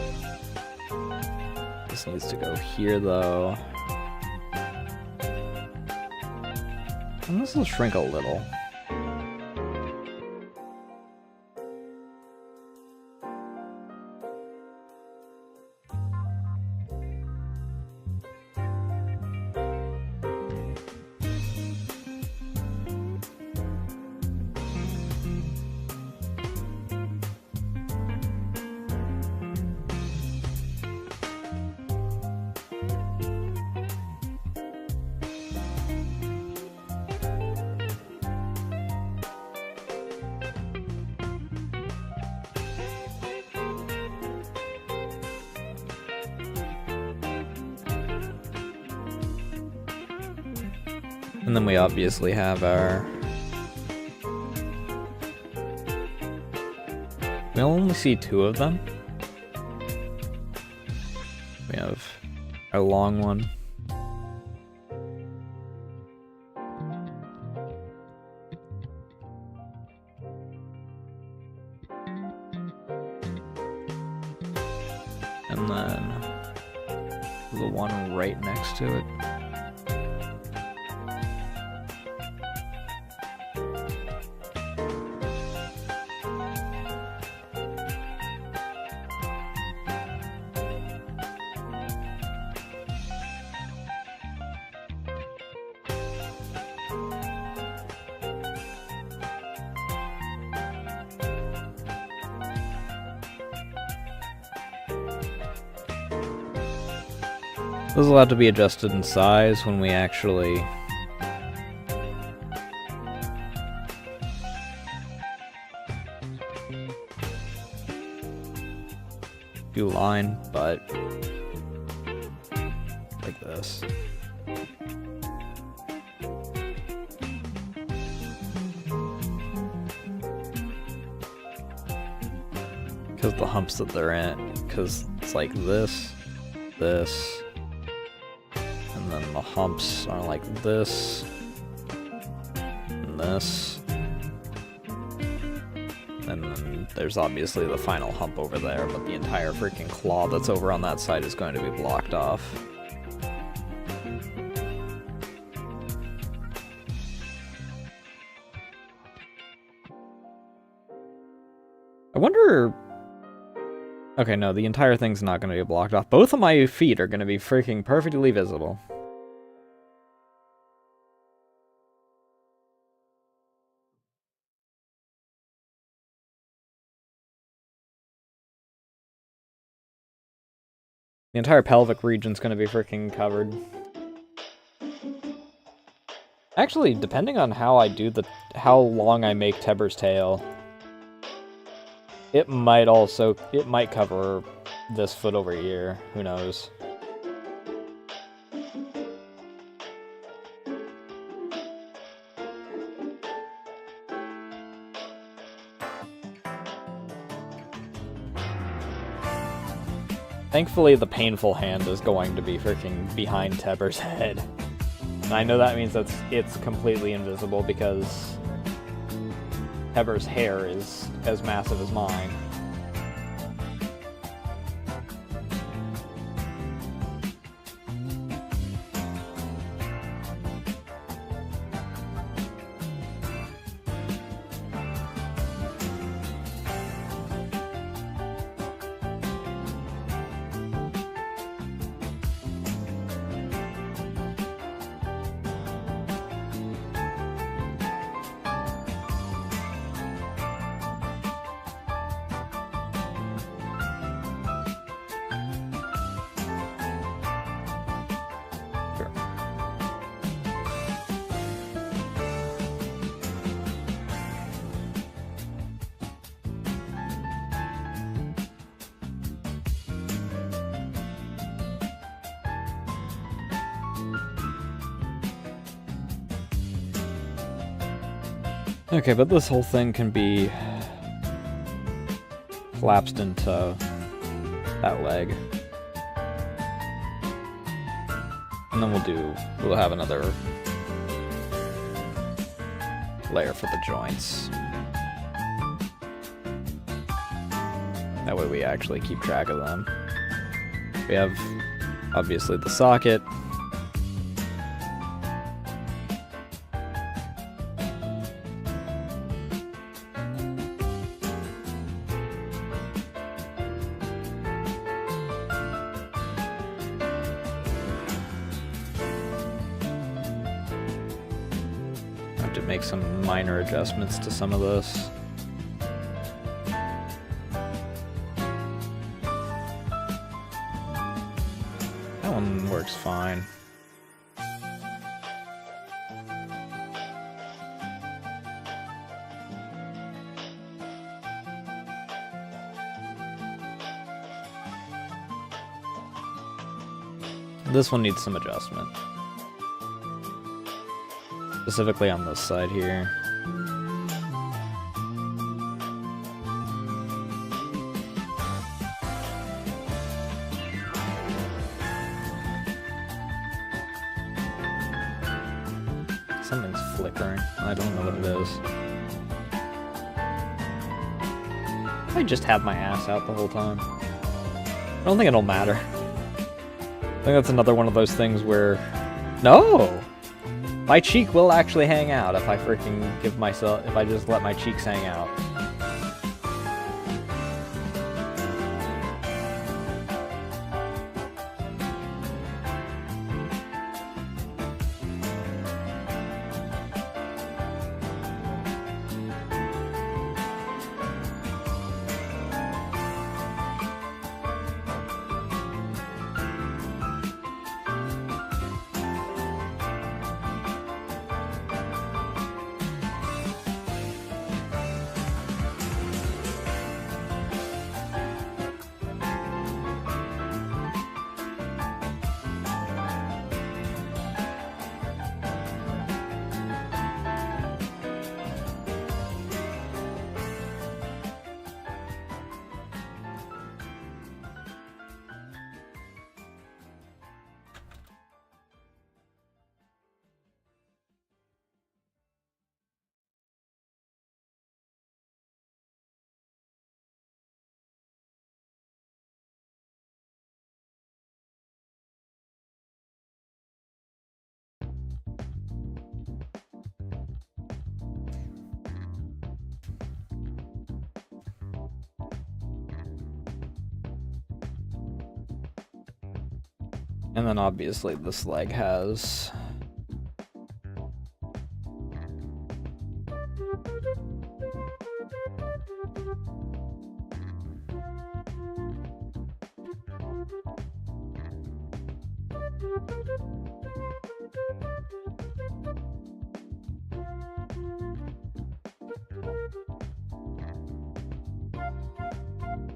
This needs to go here, though. And this will shrink a little. And then we obviously have our... We only see 2 of them. We have our long one. And then the one right next to it. Those will have to be adjusted in size when we actually do line, but like this. Because the humps that they're in, because it's like this, this, and then the humps are like this, and this, and then there's obviously the final hump over there, but the entire freaking claw that's over on that side is going to be blocked off. I wonder... Okay, no, the entire thing's not going to be blocked off. Both of my feet are going to be freaking perfectly visible. The entire pelvic region's going to be freaking covered. Actually, depending on how I do how long I make Teber's tail, it might cover this foot over here. Who knows? Thankfully, the painful hand is going to be freaking behind Teber's head. And I know that means it's completely invisible because Teber's hair is as massive as mine. Okay, but this whole thing can be collapsed into that leg. And then we'll have another layer for the joints. That way we actually keep track of them. We have, obviously, the socket. I have to make some minor adjustments to some of this. That one works fine. This one needs some adjustment. Specifically on this side here. Something's flickering. I don't know what it is. I just have my ass out the whole time. I don't think it'll matter. I think that's another one of those things where... No! My cheek will actually hang out if I freaking if I just let my cheeks hang out. And then obviously this leg has...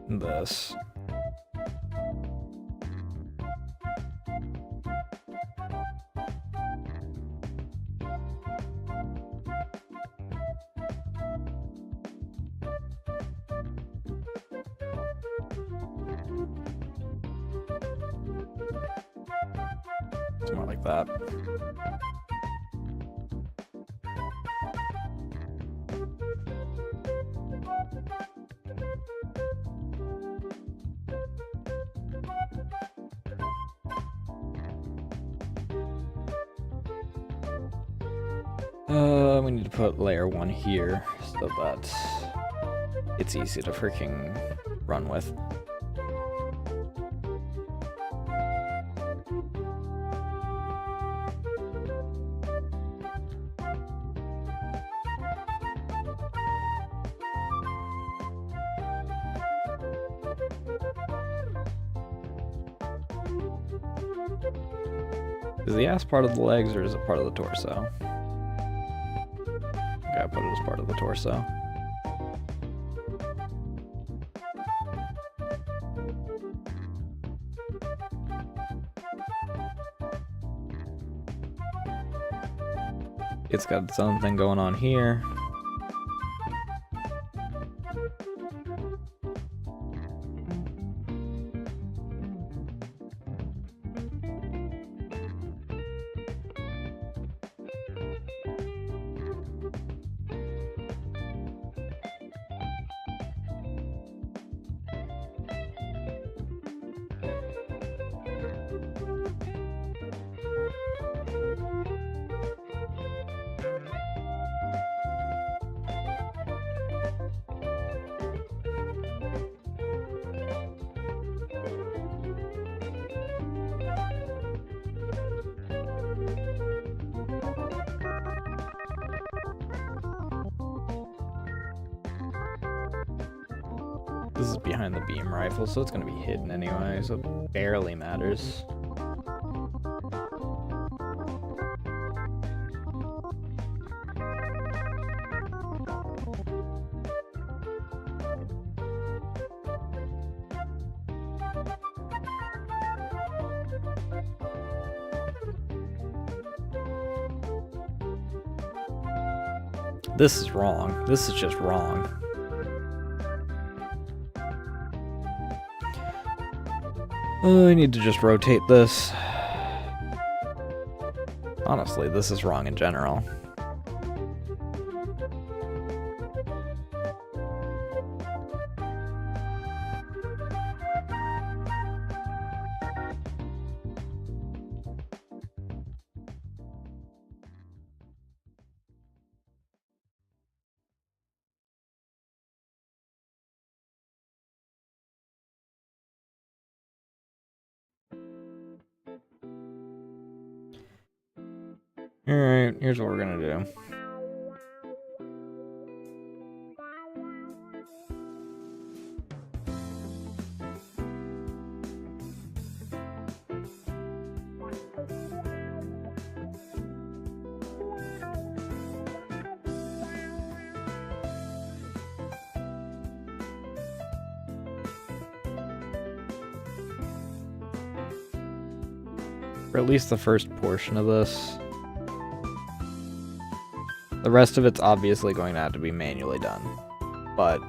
this. It's more like that. We need to put layer 1 here so that it's easy to freaking run with. Is the ass part of the legs or is it part of the torso? Okay, I put it as part of the torso. It's got its own thing going on here. This is behind the beam rifle, so it's gonna be hidden anyway, so it barely matters. This is wrong. This is just wrong. Oh, I need to just rotate this. Honestly, this is wrong in general. Alright, here's what we're gonna do. For at least the first portion of this. The rest of it's obviously going to have to be manually done, but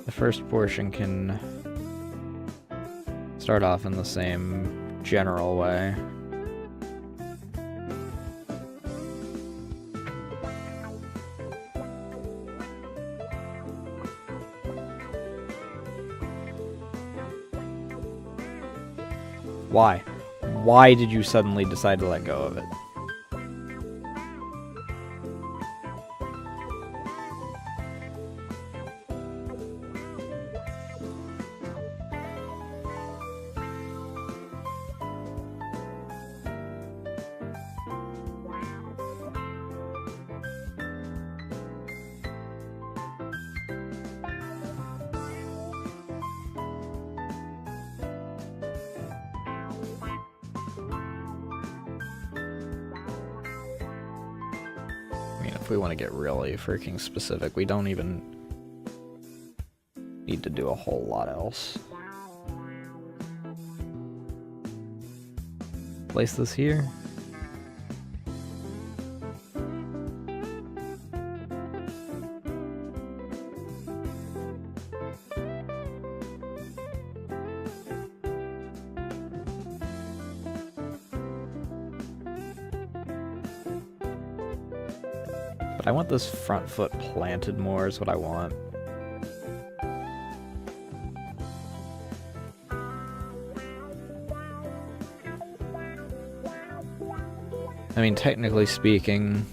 the first portion can start off in the same general way. Why? Why did you suddenly decide to let go of it? If we want to get really freaking specific, we don't even need to do a whole lot else. Place this here. I want this front foot planted more is what I want. I mean, technically speaking,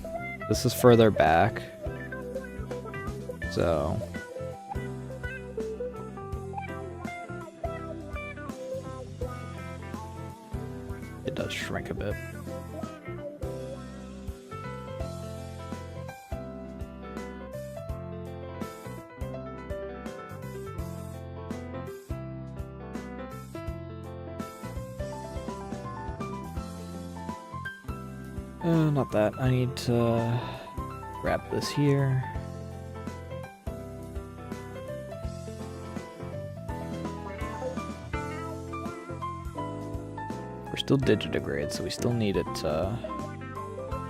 this is further back, so... it does shrink a bit. Not that. I need to grab this here. We're still digitigrade, so we still need it to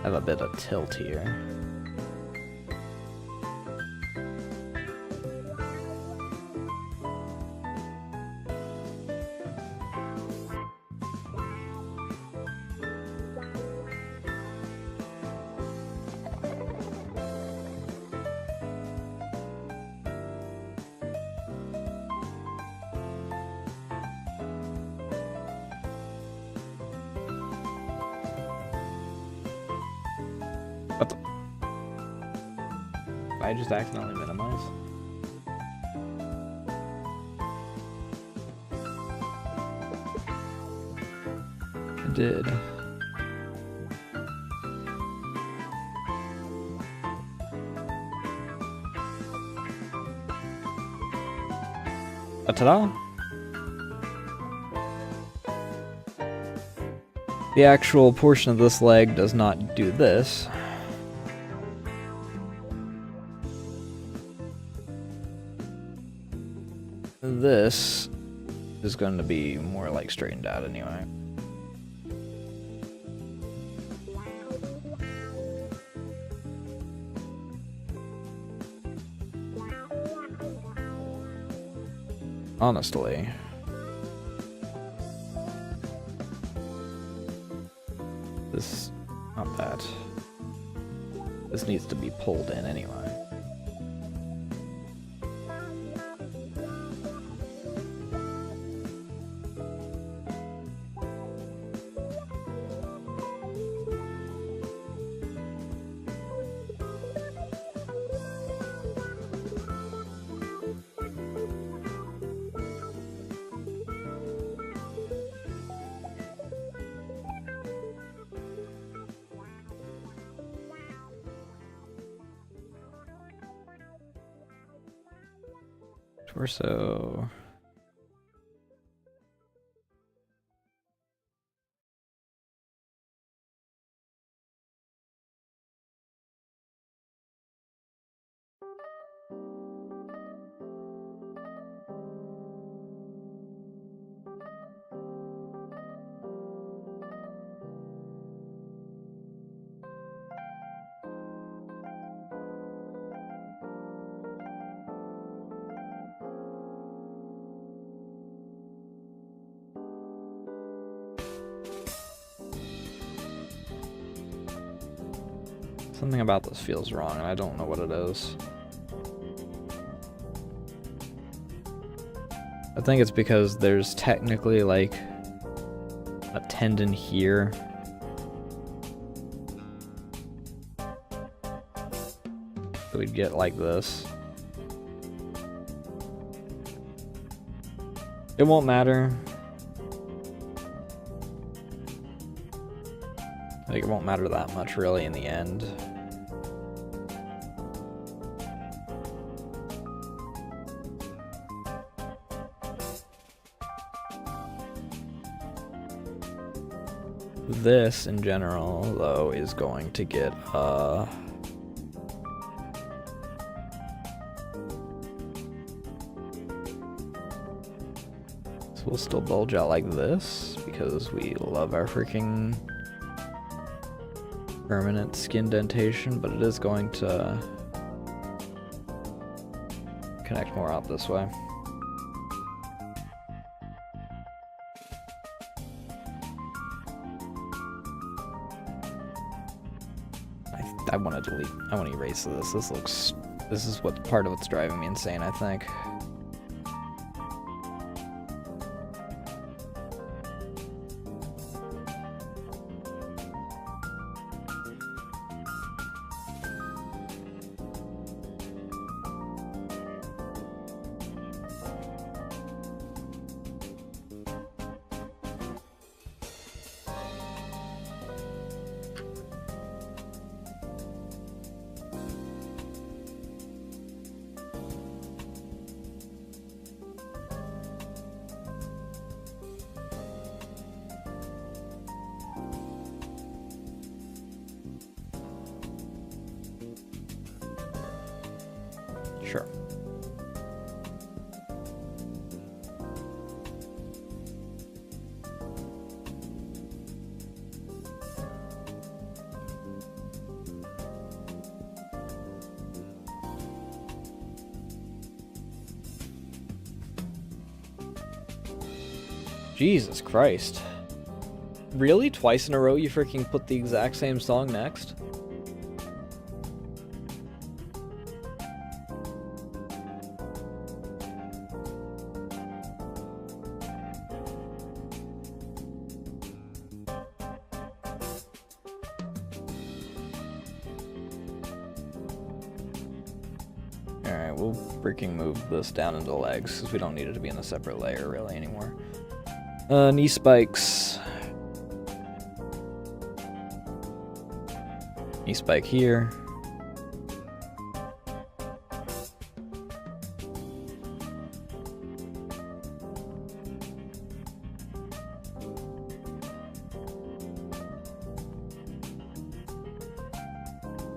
have a bit of tilt here. What the? I just accidentally minimize? I did. Ta-da! The actual portion of this leg does not do this. This is going to be more like straightened out anyway. Honestly. This, not that. This needs to be pulled in anyway. Torso. Something about this feels wrong, and I don't know what it is. I think it's because there's technically, like, a tendon here. So we'd get like this. It won't matter. I think it won't matter that much, really, in the end. This, in general, though, is going to get, so we'll still bulge out like this, because we love our freaking permanent skin dentation, but it is going to connect more out this way. I want to delete, I want to erase this. This is what part of what's driving me insane, I think. Sure. Jesus Christ. Really? Twice in a row you freaking put the exact same song next? Alright, we'll freaking move this down into legs, because we don't need it to be in a separate layer really anymore. Knee spikes. Knee spike here.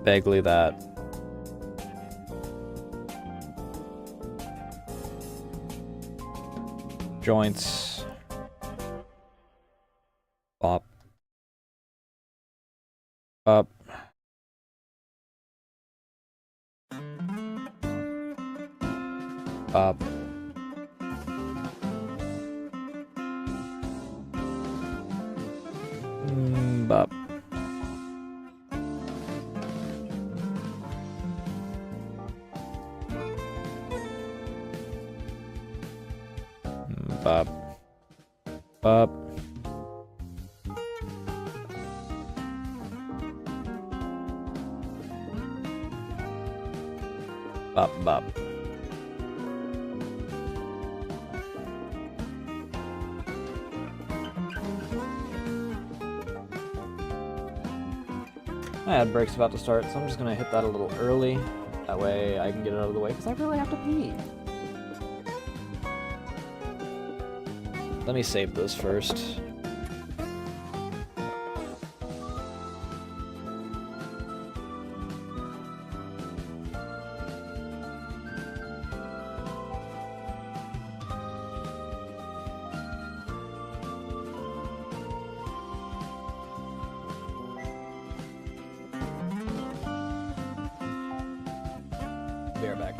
Vaguely that. Joints. Bop. Up. Bop. Bop. Bop. Bop. Bop, bop. My ad break's about to start, so I'm just gonna hit that a little early. That way I can get it out of the way, because I really have to pee. Let me save this first. Be right back.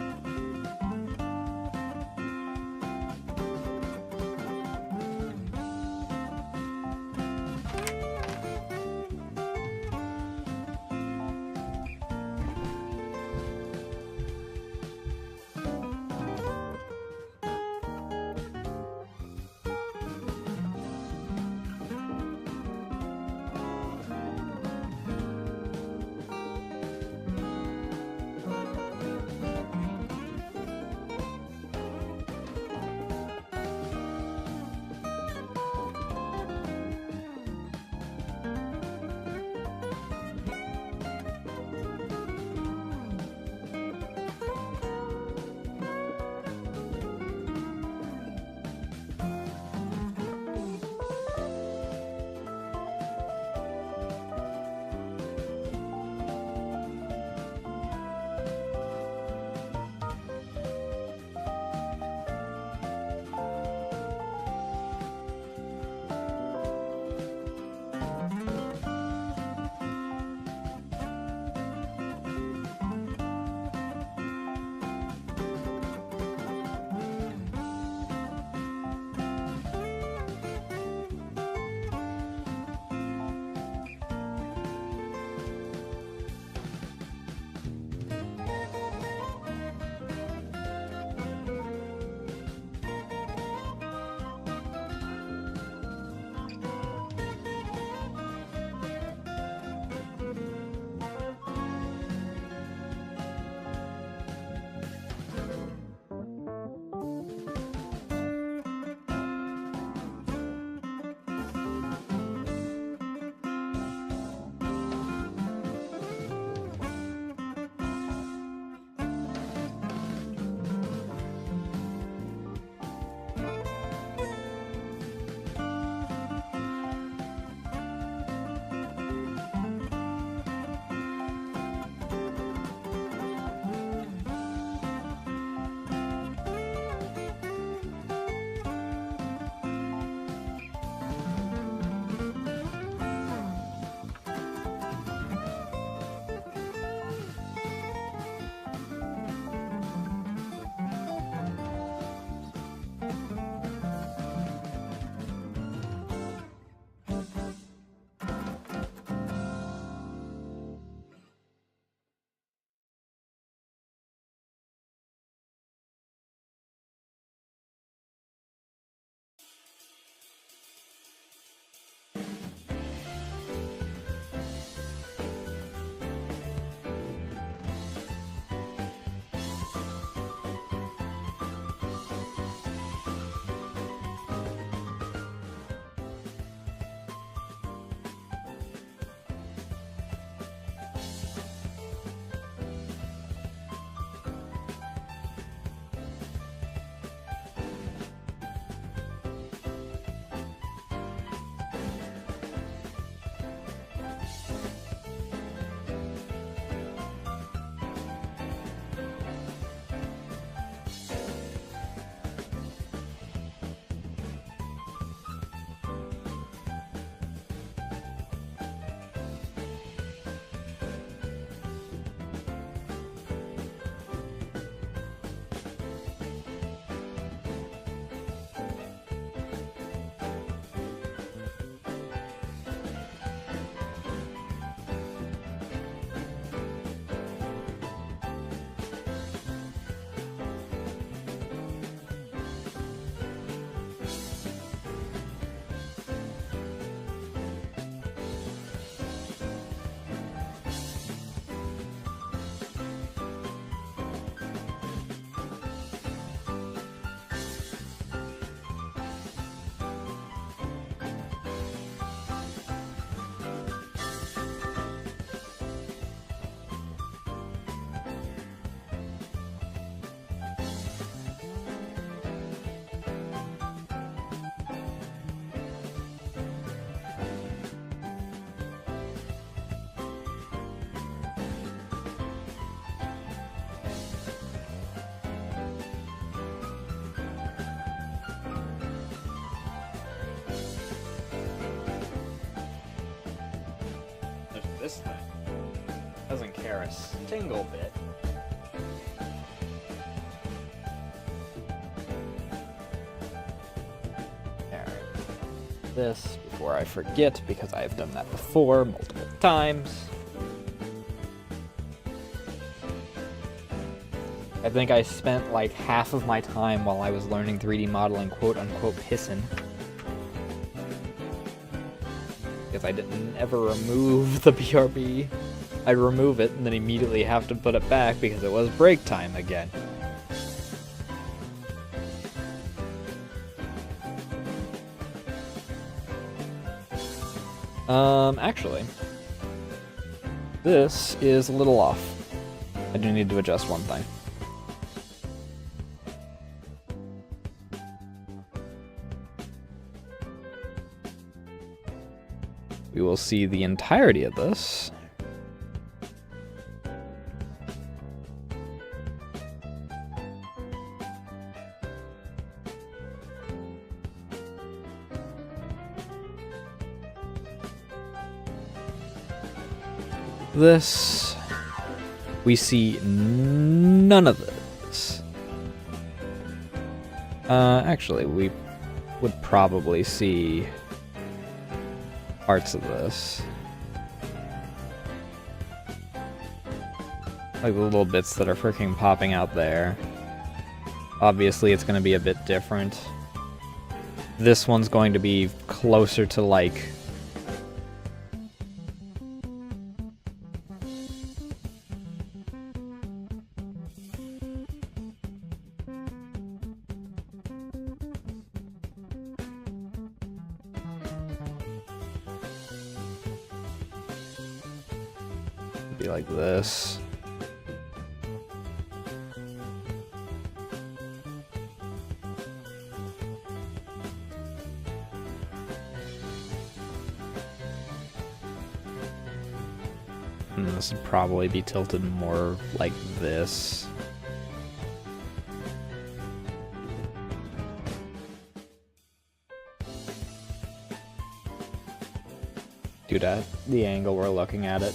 this thing doesn't care a single bit. Alright. This before I forget, because I have done that before multiple times. I think I spent like half of my time while I was learning 3D modeling quote-unquote pissin'. Because I didn't ever remove the BRB. I'd remove it and then immediately have to put it back because it was break time again. Actually, this is a little off. I do need to adjust one thing. We will see the entirety of this. This, we see none of this. Actually, we would probably see parts of this. Like the little bits that are freaking popping out there. Obviously, it's going to be a bit different. This one's going to be closer to like... be like this. And this would probably be tilted more like this. Due to the angle we're looking at it.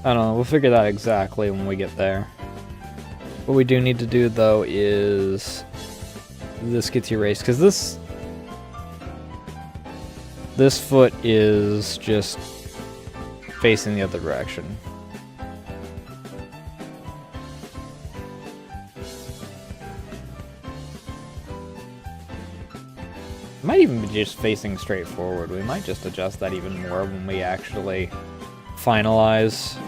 I don't know, we'll figure that exactly when we get there. What we do need to do, though, is... this gets erased, because this foot is just facing the other direction. It might even be just facing straight forward. We might just adjust that even more when we actually finalize.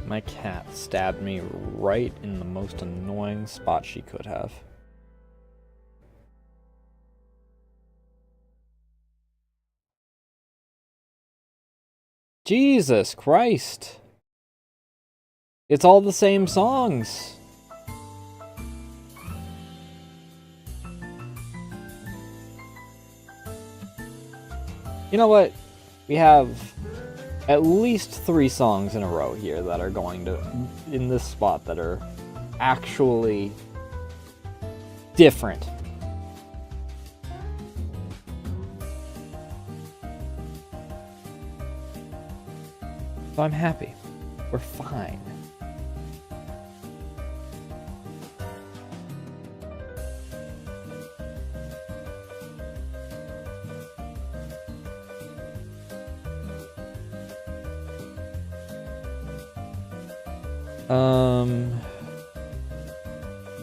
My cat stabbed me right in the most annoying spot she could have. Jesus Christ! It's all the same songs! You know what? We have at least 3 songs in a row here that are going to, in this spot, that are actually different. So I'm happy. We're fine.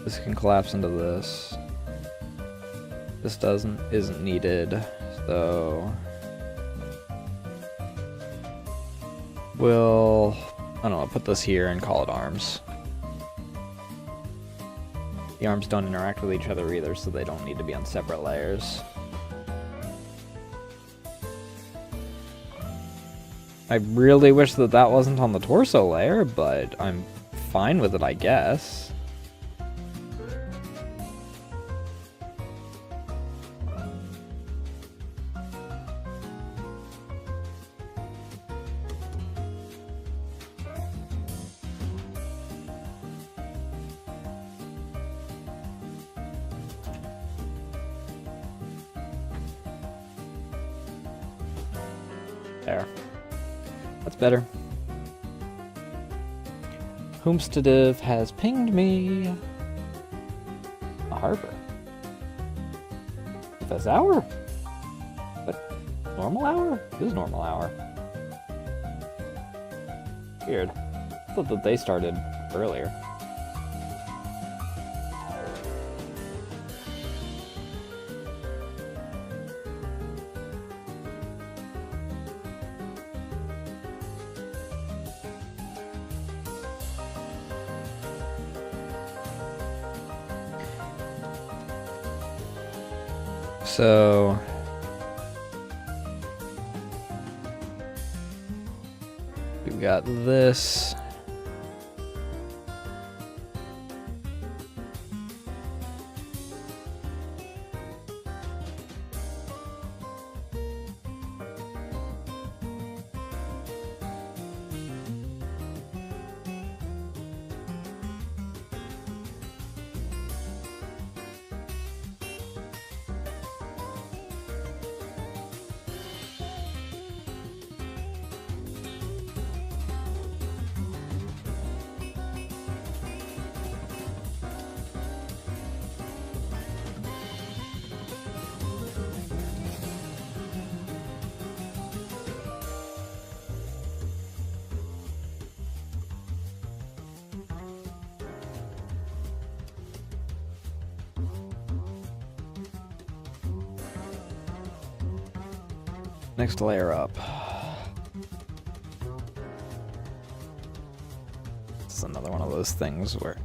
This can collapse into this. This isn't needed, so we'll, I don't know, put this here and call it arms. The arms don't interact with each other either, so they don't need to be on separate layers. I really wish that that wasn't on the torso layer, but I'm fine with it, I guess. There. That's better. Whomstediv has pinged me. A harbor. That's hour? What? Normal hour? This is normal hour. Weird. I thought that they started earlier. So we've got this. Next layer up. It's another one of those things where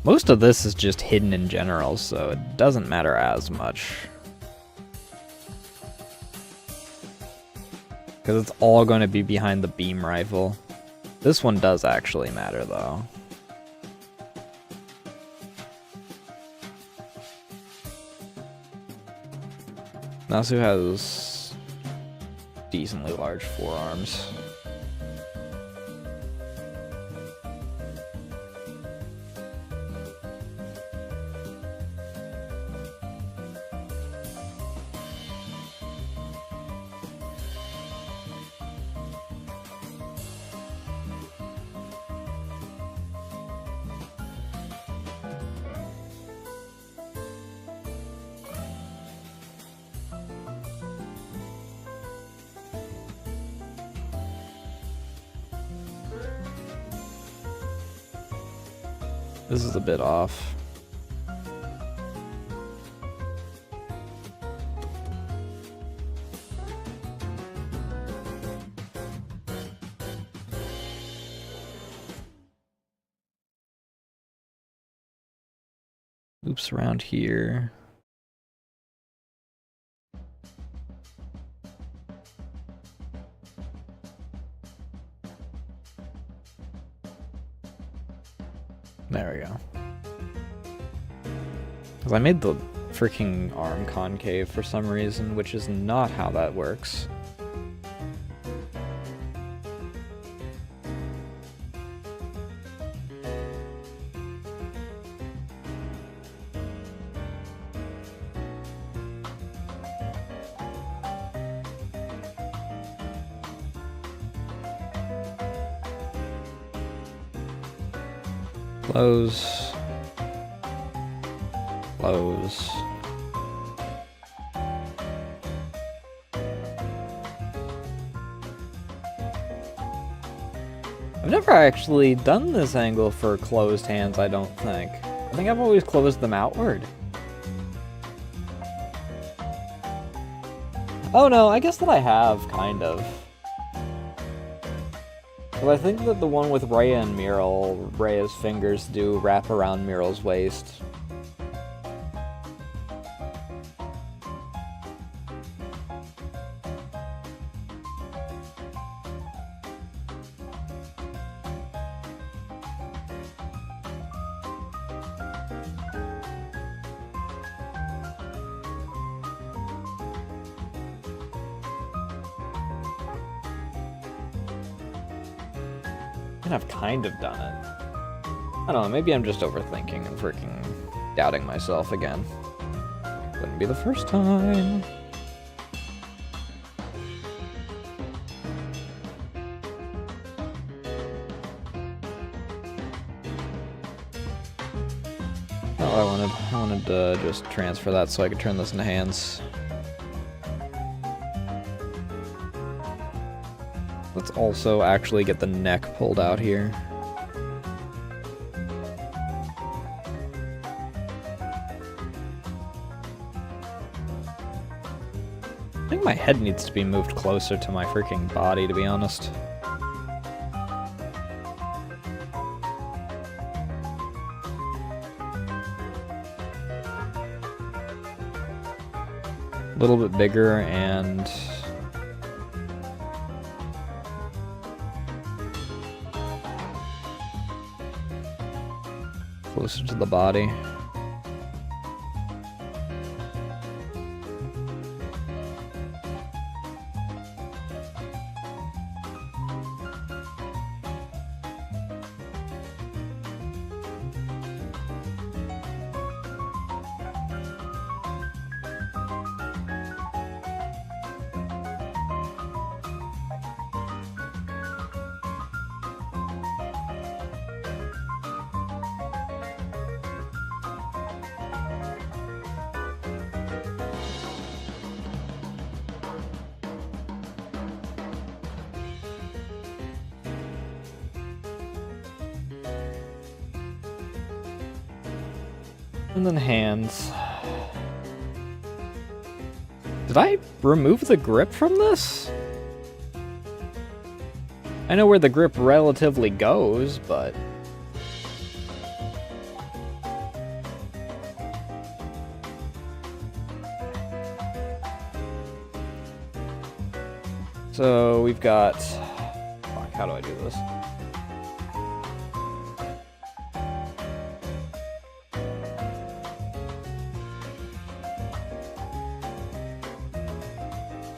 most of this is just hidden in general, so it doesn't matter as much. Because it's all going to be behind the beam rifle. This one does actually matter, though. Nasu has decently large forearms. This is a bit off. Loops around here. There we go. Because I made the freaking arm concave for some reason, which is not how that works. Close. Close. I've never actually done this angle for closed hands, I don't think. I think I've always closed them outward. Oh no, I guess that I have, kind of. Well, I think that the one with Rhea and Mural, Rhea's fingers do wrap around Mural's waist. can have kind of done it. I don't know, maybe I'm just overthinking and freaking doubting myself again. Wouldn't be the first time. Oh, I wanted to just transfer that so I could turn this into hands. Let's also actually get the neck pulled out here. I think my head needs to be moved closer to my freaking body, to be honest. A little bit bigger and closer to the body. And then hands. Did I remove the grip from this? I know where the grip relatively goes, but... So we've got... Fuck, how do I do this?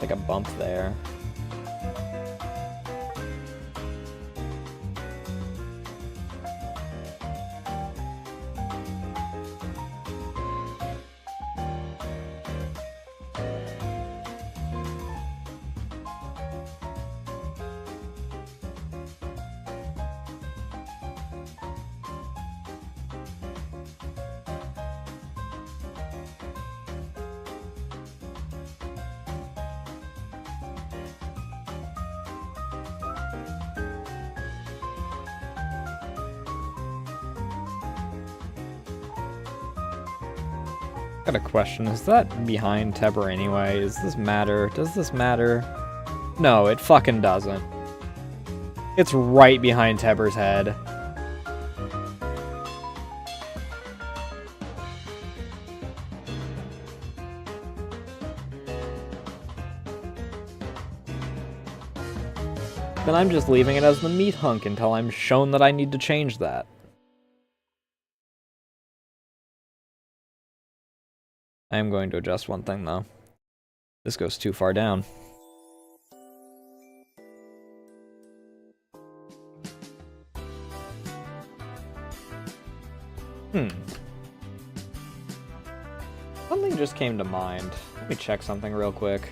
Like a bump there. Got a question, is that behind Tebber anyway? Does this matter? Does this matter? No, it fucking doesn't. It's right behind Tebber's head. Then I'm just leaving it as the meat hunk until I'm shown that I need to change that. I am going to adjust one thing, though. This goes too far down. Something just came to mind. Let me check something real quick.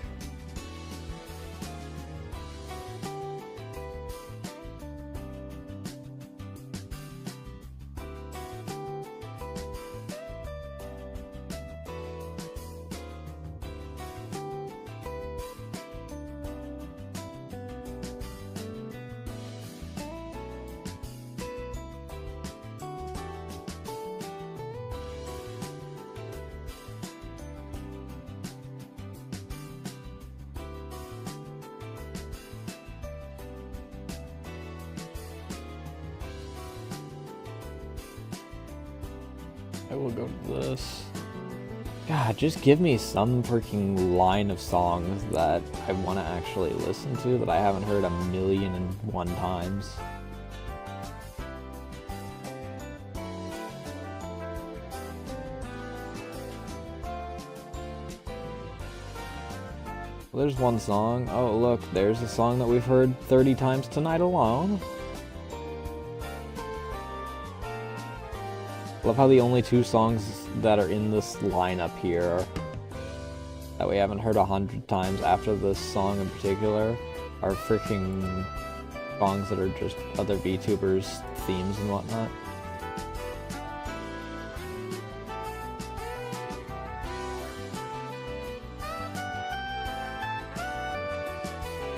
I will go to this. God, just give me some freaking line of songs that I want to actually listen to that I haven't heard 1,000,001 times. Well, there's one song. Oh, look, there's a song that we've heard 30 times tonight alone. Love how the only two songs that are in this lineup here that we haven't heard 100 times after this song in particular are freaking songs that are just other VTubers' themes and whatnot.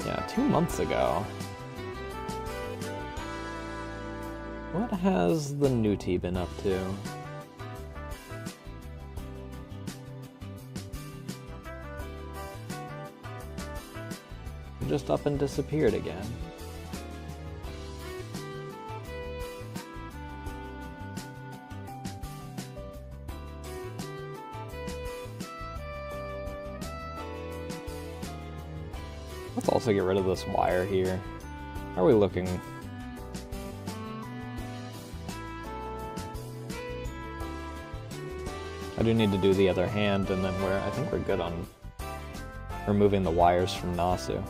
Yeah, 2 months ago. What has the Newty been up to? Just up and disappeared again. Let's also get rid of this wire here. How are we looking? I do need to do the other hand, and then I think we're good on removing the wires from Nasu.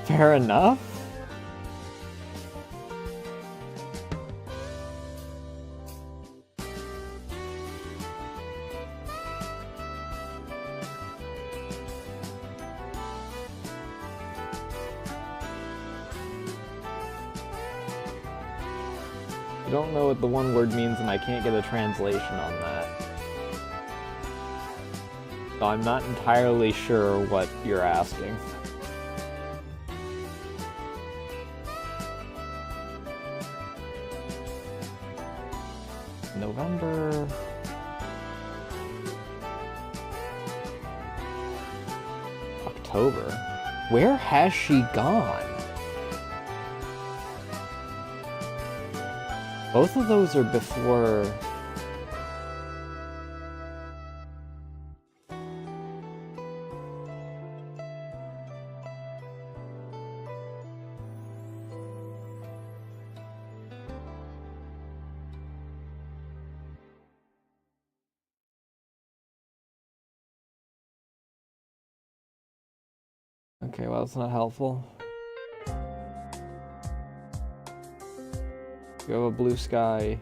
Fair enough? I don't know what the one word means and I can't get a translation on that. So I'm not entirely sure what you're asking. November... October? Where has she gone? Both of those are before... Okay, well, that's not helpful. You have a blue sky.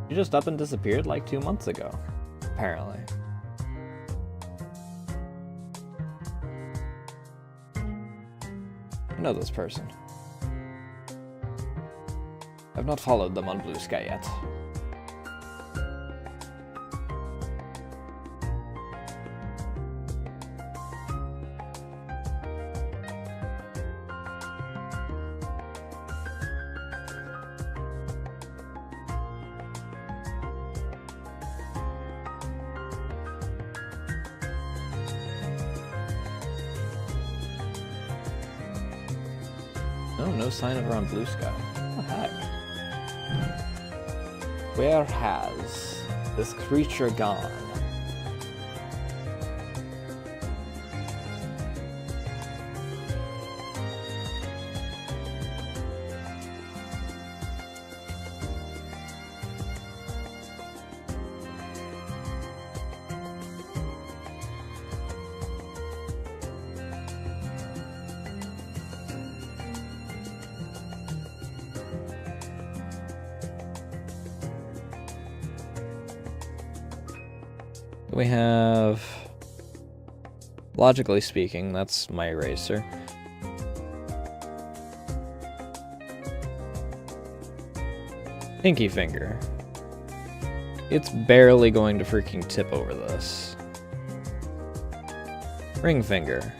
You just up and disappeared like 2 months ago, apparently. I know this person. I've not followed them on Blue Sky yet. No sign of her on Blue Sky. What the heck? Where has this creature gone? We have, logically speaking, that's my eraser. Pinky finger. It's barely going to freaking tip over this. Ring finger.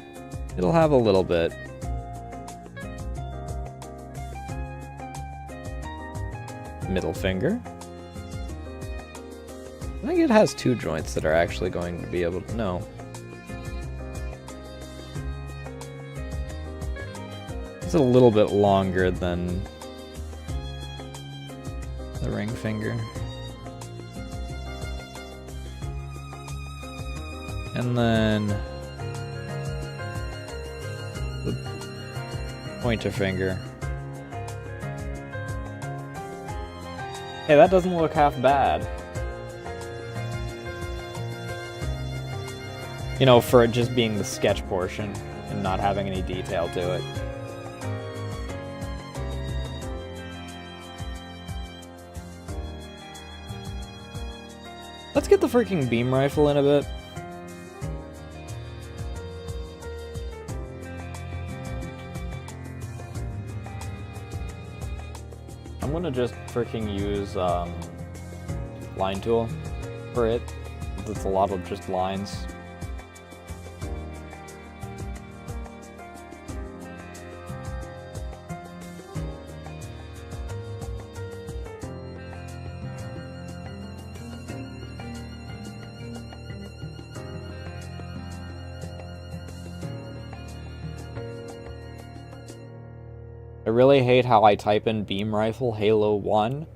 It'll have a little bit. Middle finger. I think it has 2 joints that are actually going to be able to... No. It's a little bit longer than the ring finger. And then the pointer finger. Hey, that doesn't look half bad. You know, for it just being the sketch portion and not having any detail to it. Let's get the freaking beam rifle in a bit. I'm gonna just freaking use line tool for it. It's a lot of just lines. I really hate how I type in beam rifle Halo 1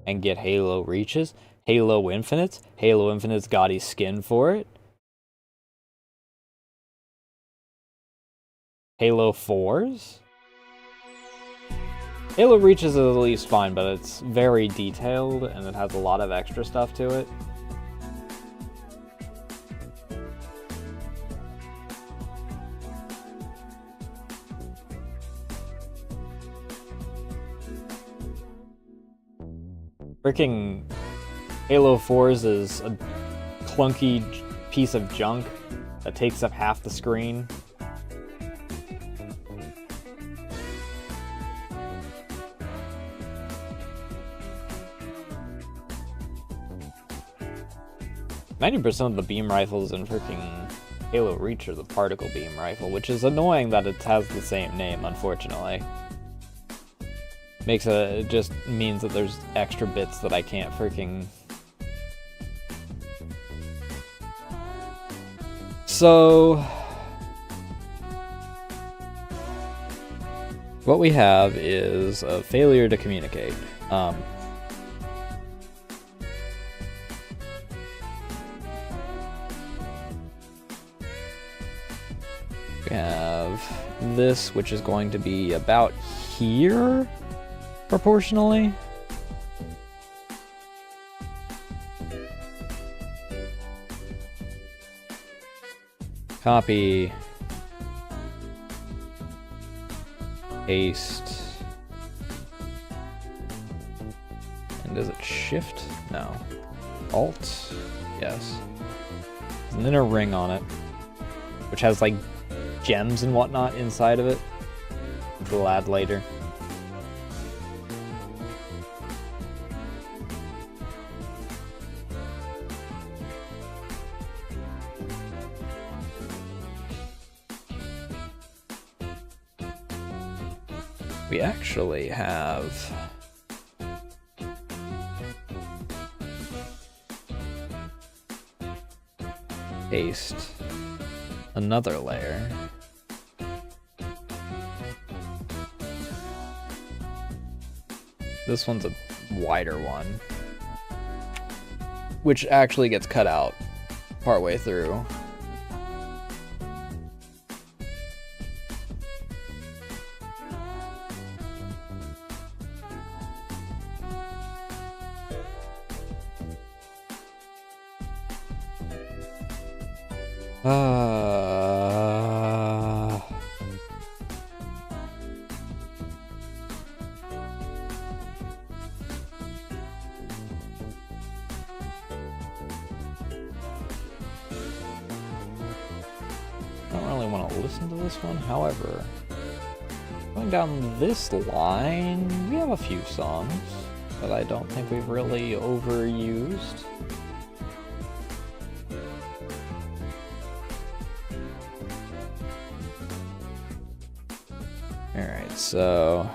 and get Halo Reaches, Halo Infinite, Halo Infinite's gaudy skin for it, Halo 4s? Halo Reaches is at least fine, but it's very detailed and it has a lot of extra stuff to it. Freaking Halo 4's is a clunky piece of junk that takes up half the screen. %90 of the beam rifles in freaking Halo Reach are the particle beam rifle, which is annoying that it has the same name, unfortunately. It just means that there's extra bits that I can't freaking... So... what we have is a failure to communicate. We have this, which is going to be about here? Proportionally. Copy. Paste. And does it shift? No. Alt? Yes. There's an inner ring on it, which has like gems and whatnot inside of it, which we'll add later. We actually have paste another layer. This one's a wider one, which actually gets cut out partway through. I don't really want to listen to this one, however, going down this line, we have a few songs that I don't think we've really overused. Alright, so...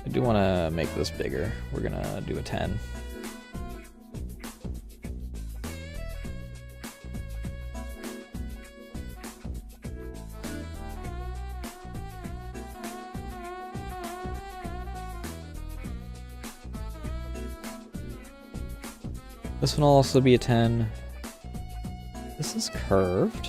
I do want to make this bigger. We're gonna do a 10. This one will also be a 10. This is curved.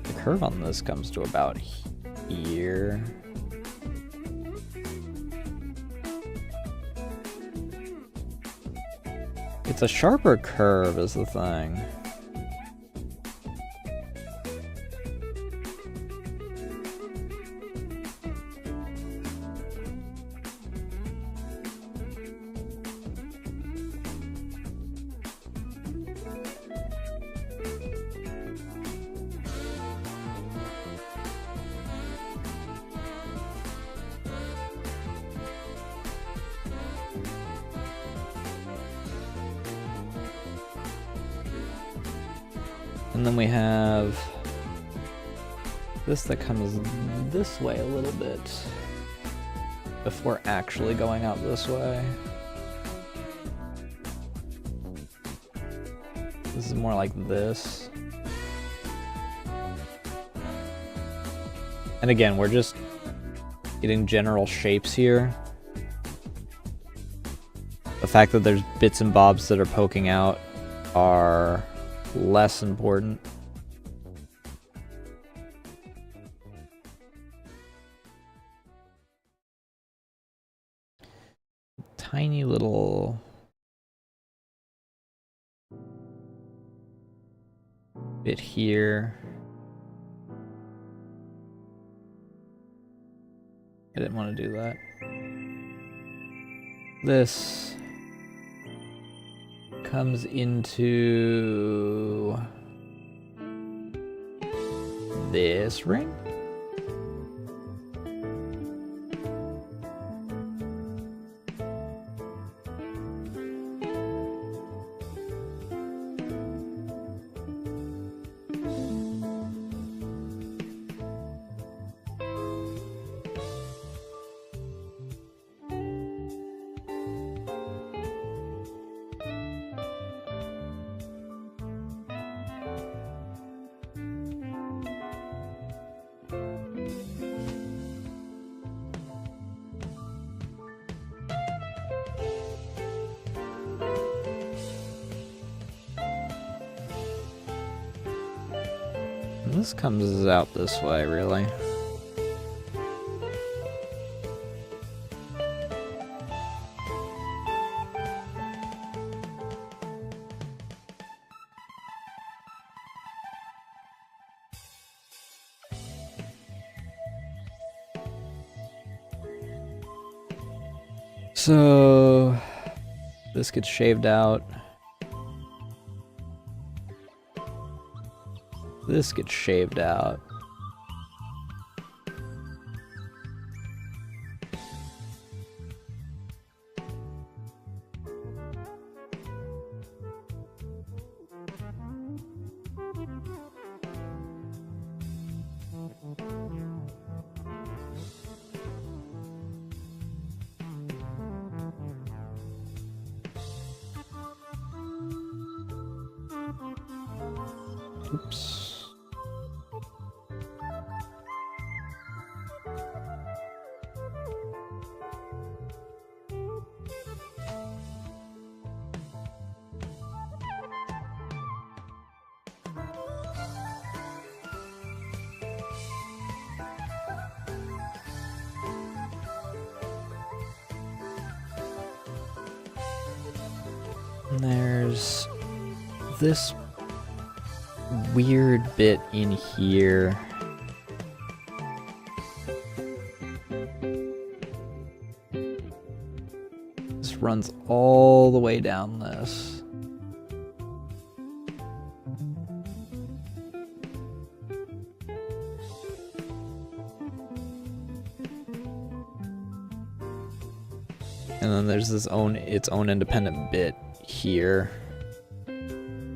The curve on this comes to about here. It's a sharper curve is the thing. And then we have this that comes this way a little bit before actually going out this way. This is more like this. And again, we're just getting general shapes here. The fact that there's bits and bobs that are poking out are less important. Tiny little bit here. I didn't want to do that. This comes into this ring. This comes out this way, really. So this gets shaved out. This gets shaved out. Oops. And there's this weird bit in here. This runs all the way down this. And then there's its own independent bit here.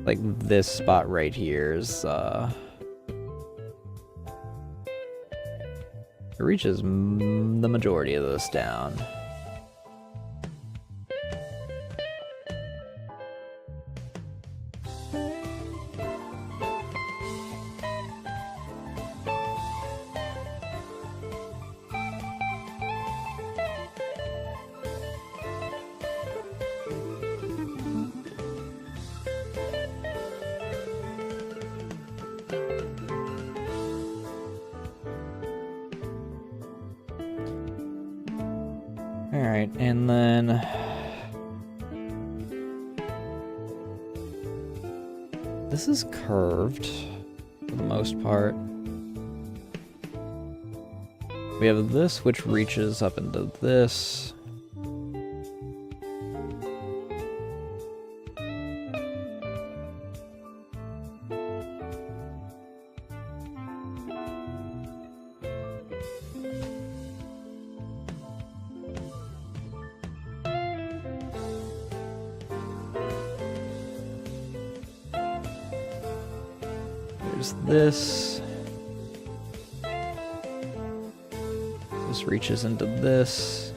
Like this spot right here is, it reaches the majority of this down. Alright, and then... this is curved, for the most part. We have this, which reaches up into this. There's this. This reaches into this.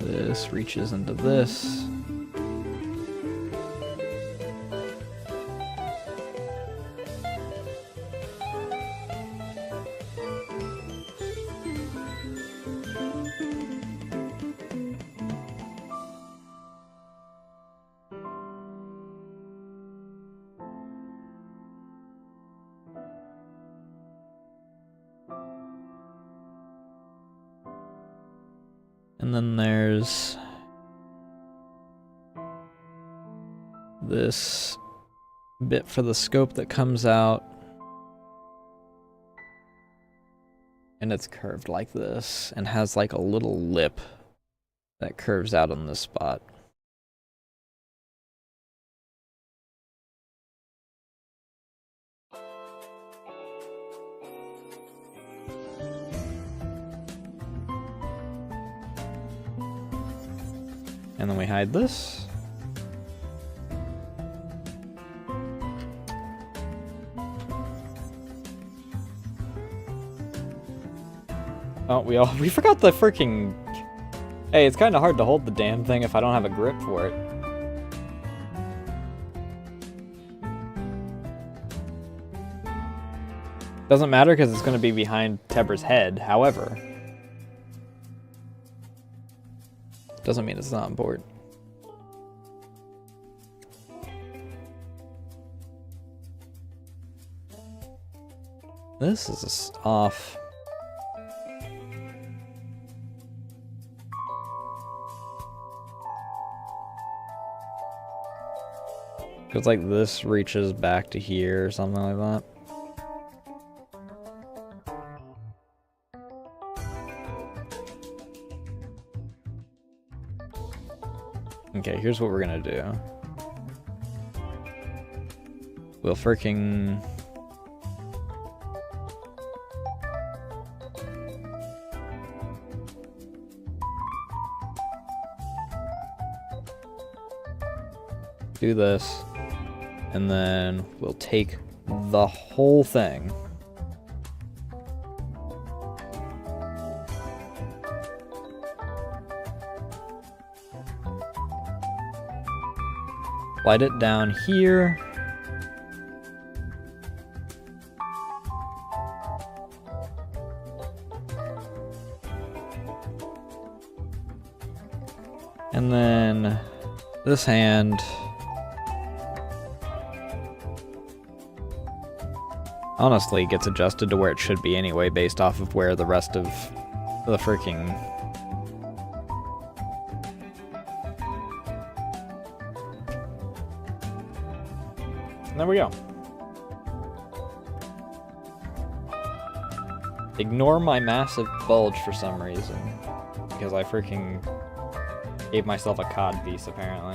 This reaches into this. And then there's this bit for the scope that comes out. And it's curved like this and has like a little lip that curves out on this spot. And then we hide this. Oh, we forgot the freaking... Hey, it's kind of hard to hold the damn thing if I don't have a grip for it. Doesn't matter because it's going to be behind Tebra's head, however. Doesn't mean it's not important. This is off. Because like this reaches back to here or something like that. Okay, here's what we're gonna do. We'll freaking... do this, and then we'll take the whole thing. Slide it down here. And then this hand honestly gets adjusted to where it should be anyway based off of where the rest of the freaking and there we go. Ignore my massive bulge for some reason. Because I freaking gave myself a cod piece, apparently.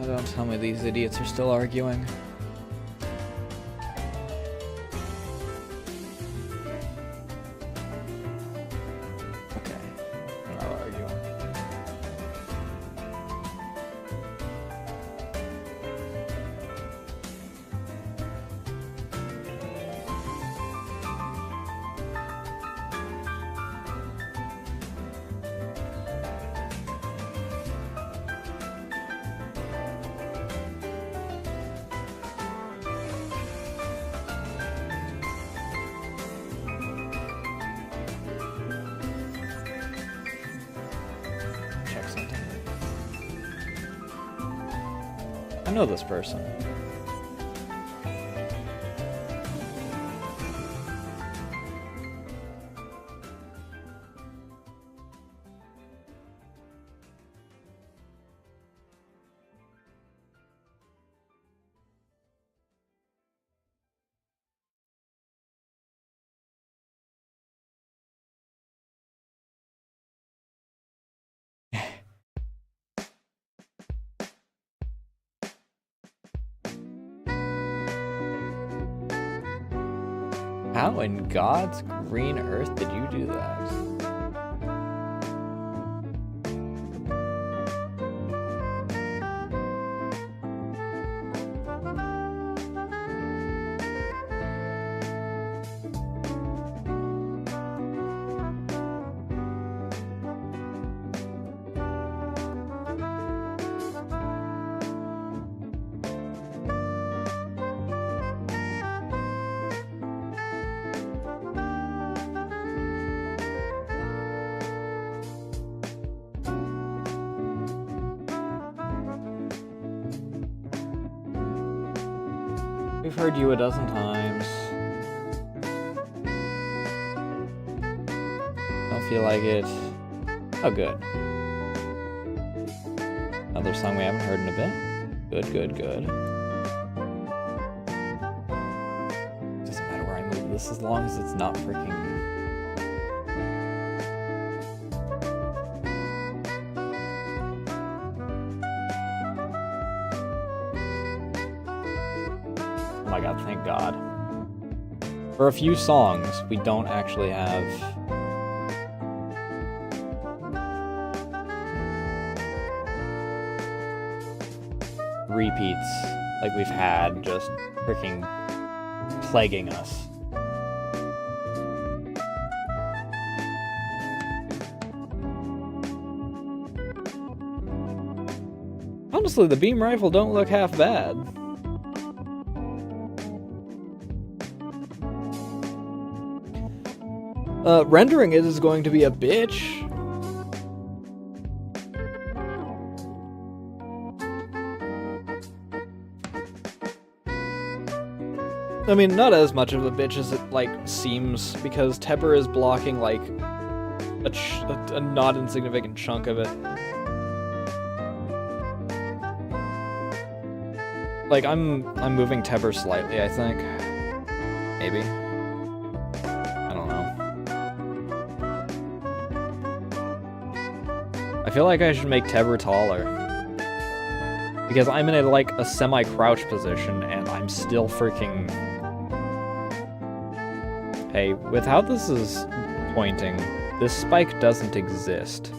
Don't tell me these idiots are still arguing. Okay, I'm not arguing. I know this person. How in God's green earth did you do that? We've heard you a dozen times. Don't feel like it. Oh, good. Another song we haven't heard in a bit. Good, good, good. Doesn't matter where I move this as long as it's not freaking... Oh my god, thank god. For a few songs, we don't actually have... repeats like we've had just freaking plaguing us. Honestly, the beam rifle don't look half bad. Rendering it is going to be a bitch. I mean, not as much of a bitch as it, like, seems, because Tepper is blocking, like, a not insignificant chunk of it. Like, I'm moving Tepper slightly, I think. Maybe. I don't know. I feel like I should make Tepper taller. Because I'm in like a semi-crouch position, and I'm still freaking... Hey, with how this is pointing, this spike doesn't exist.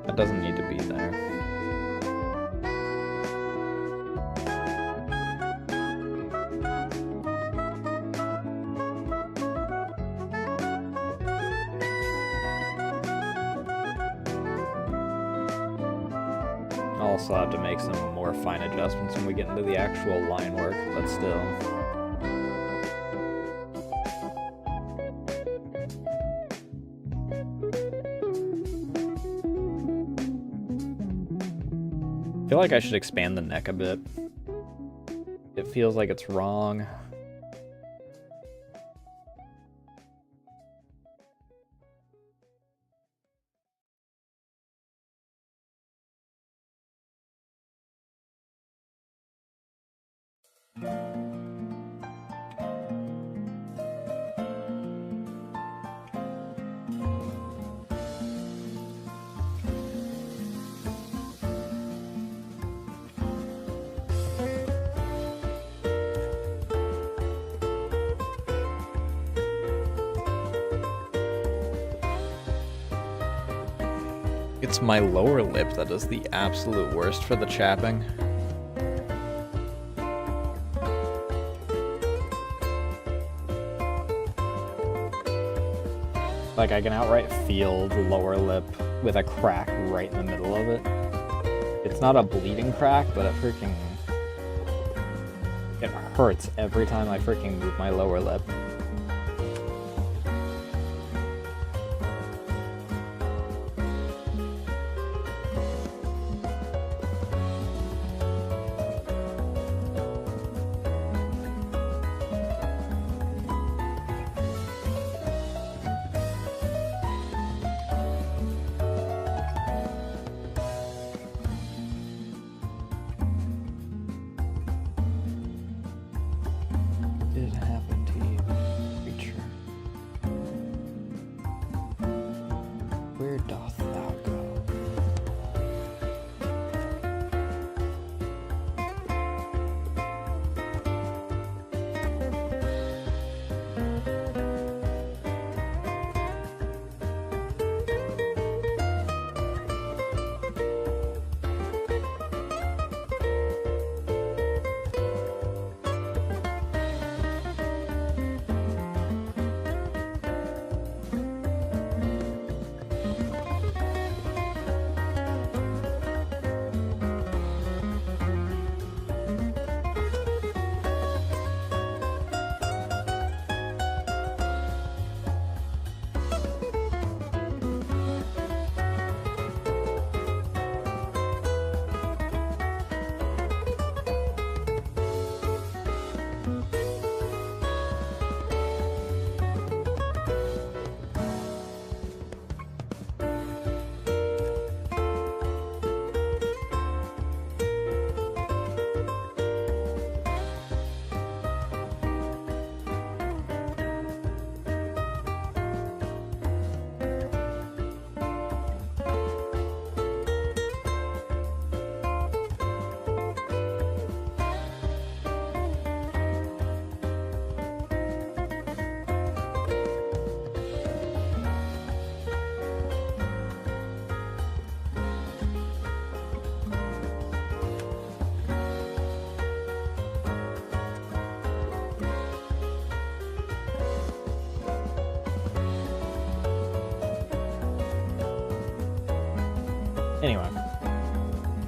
That doesn't need to be there. I'll also have to make some more fine adjustments when we get into the actual line work, but still. I feel like I should expand the neck a bit. It feels like it's wrong. It's my lower lip that is the absolute worst for the chapping. Like, I can outright feel the lower lip with a crack right in the middle of it. It's not a bleeding crack, but it freaking... It hurts every time I freaking move my lower lip. Did it happen to you, creature? Where doth thou go? Anyway.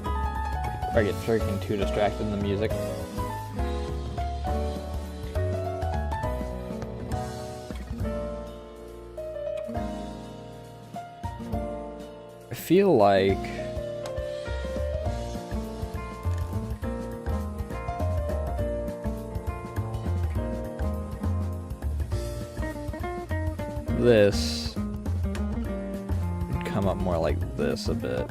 Or I get freaking too distracted in the music. I feel like this would come up more like this a bit.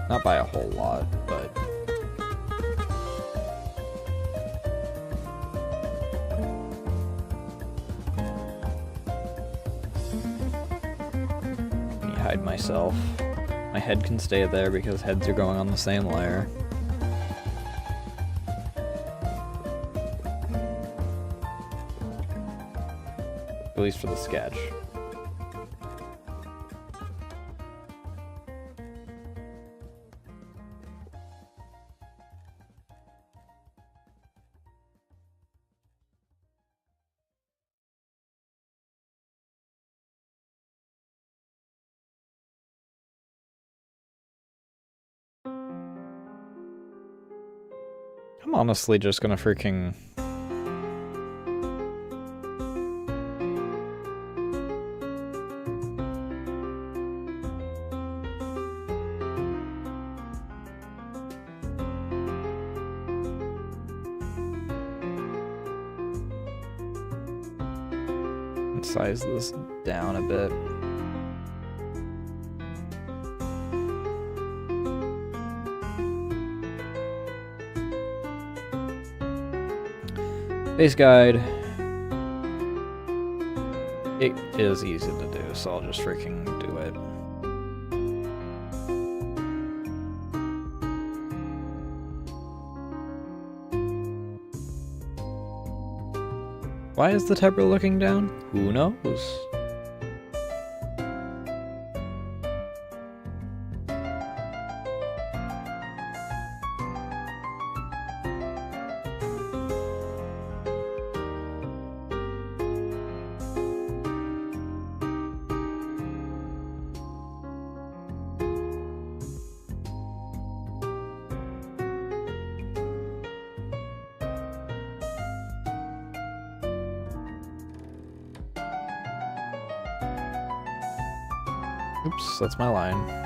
Not by a whole lot, but let me hide myself. My head can stay there because heads are going on the same layer. At least for the sketch. I'm honestly just gonna freaking... size this down a bit. Base guide. It is easy to do, so I'll just freaking do it. Why is the Tebra looking down? Who knows? Oops, that's my line.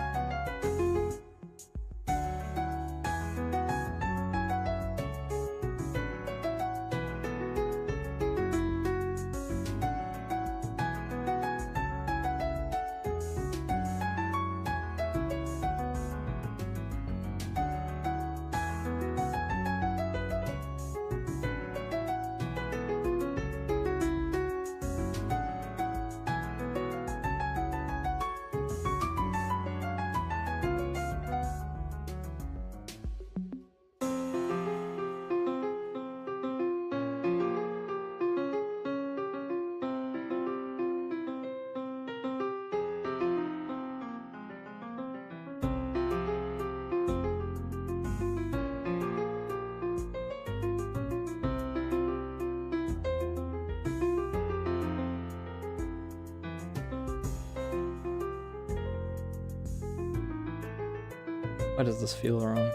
Why does this feel wrong?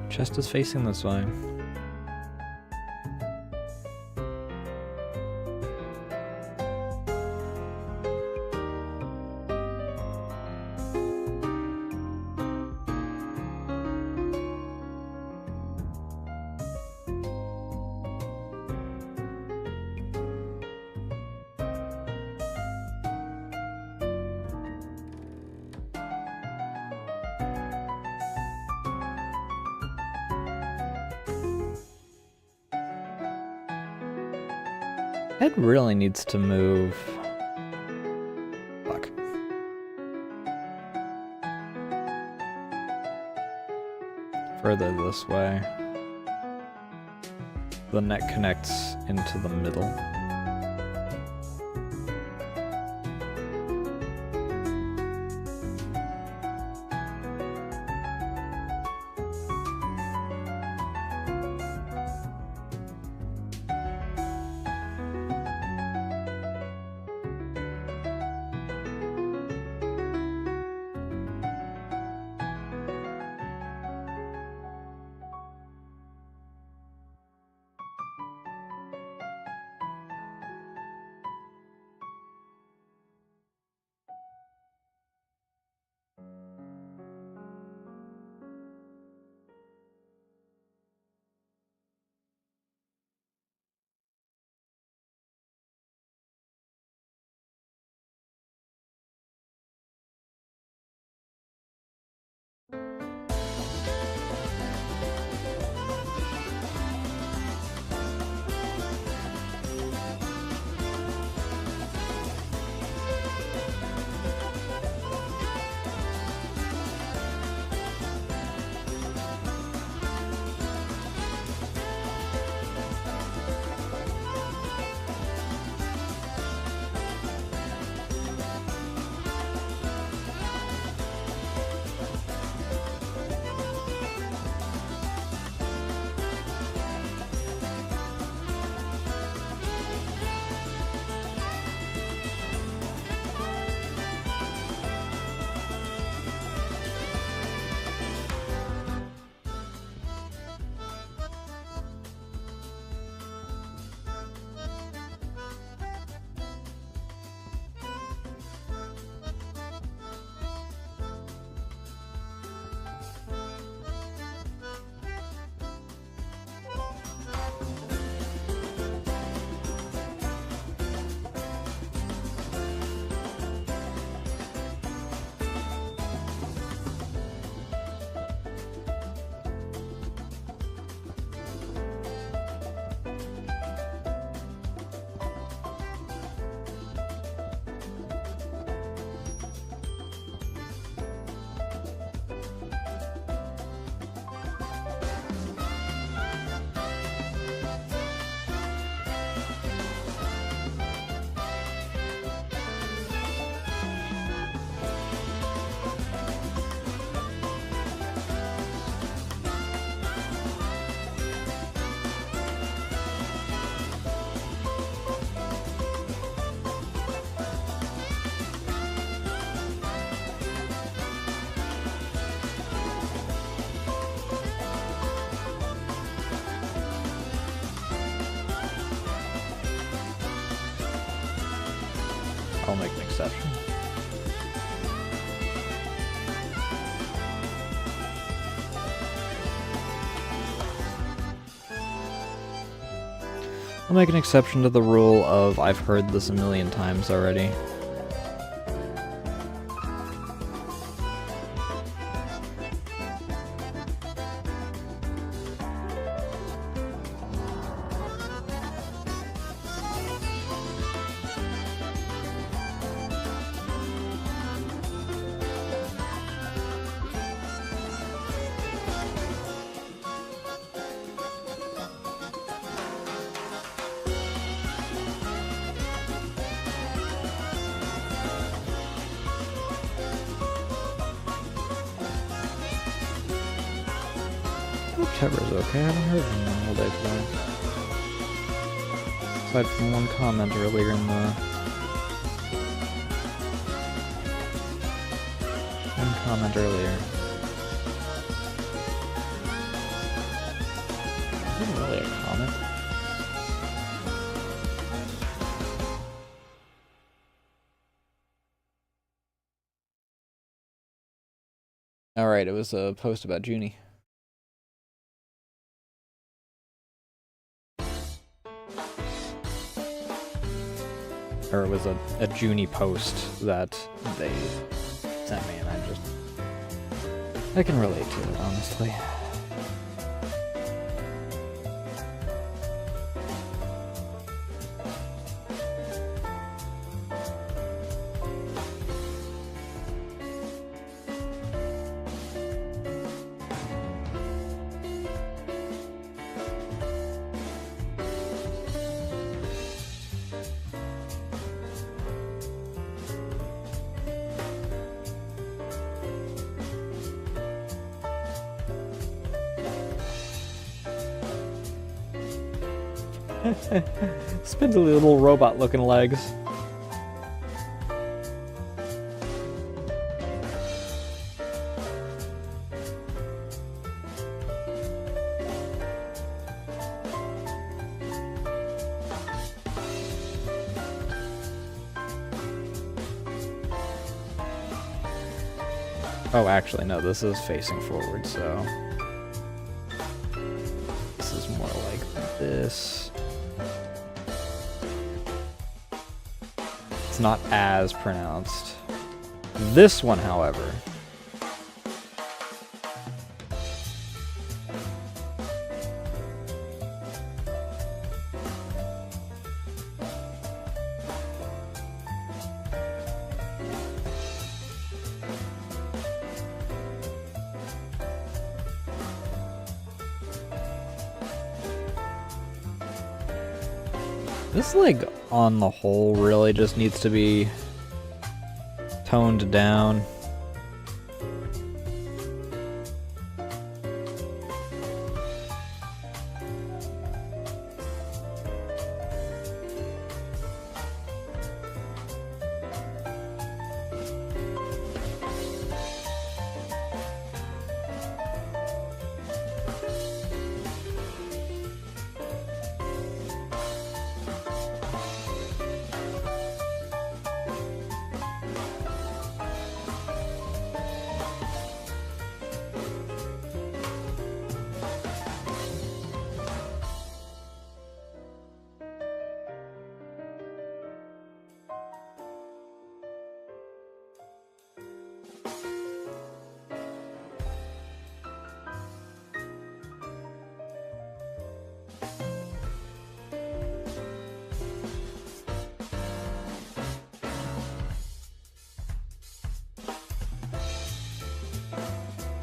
Chest is facing this way. Head really needs to move. Fuck. Further this way. The neck connects into the middle. I'll make an exception. I'll make an exception to the rule of I've heard this a million times already. Trevor's okay, I haven't heard from him all day today. Aside from one comment earlier in the... One comment earlier. Wasn't really a comment. Alright, it was a post about Junie. Or it was a Junie post that they sent me, and I can relate to it, honestly. Spindly little robot-looking legs. Oh, actually, no, this is facing forward, so... This is more like this. It's not as pronounced. This one, however... This leg, on the whole, really just needs to be toned down.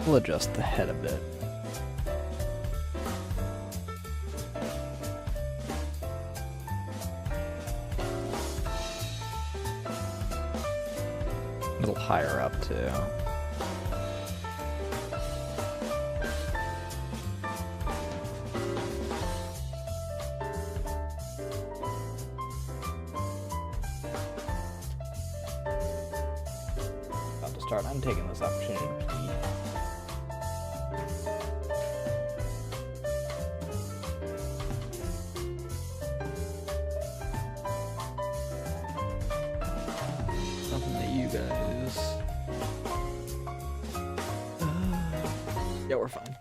We'll adjust the head a bit. A little higher up, too. About to start. I'm taking this opportunity to pee. guys. Yeah, we're fine.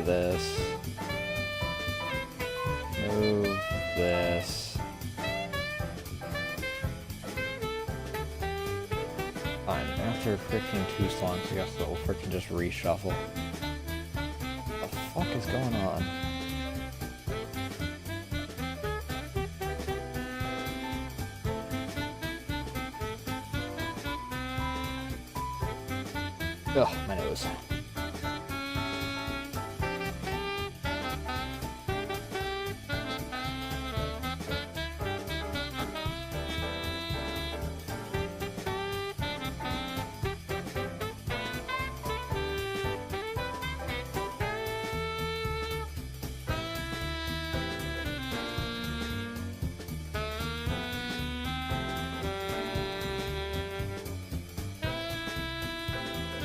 this. Move this. Fine, after freaking 2 songs, I guess we'll freaking just reshuffle. What the fuck is going on? Ugh, my nose.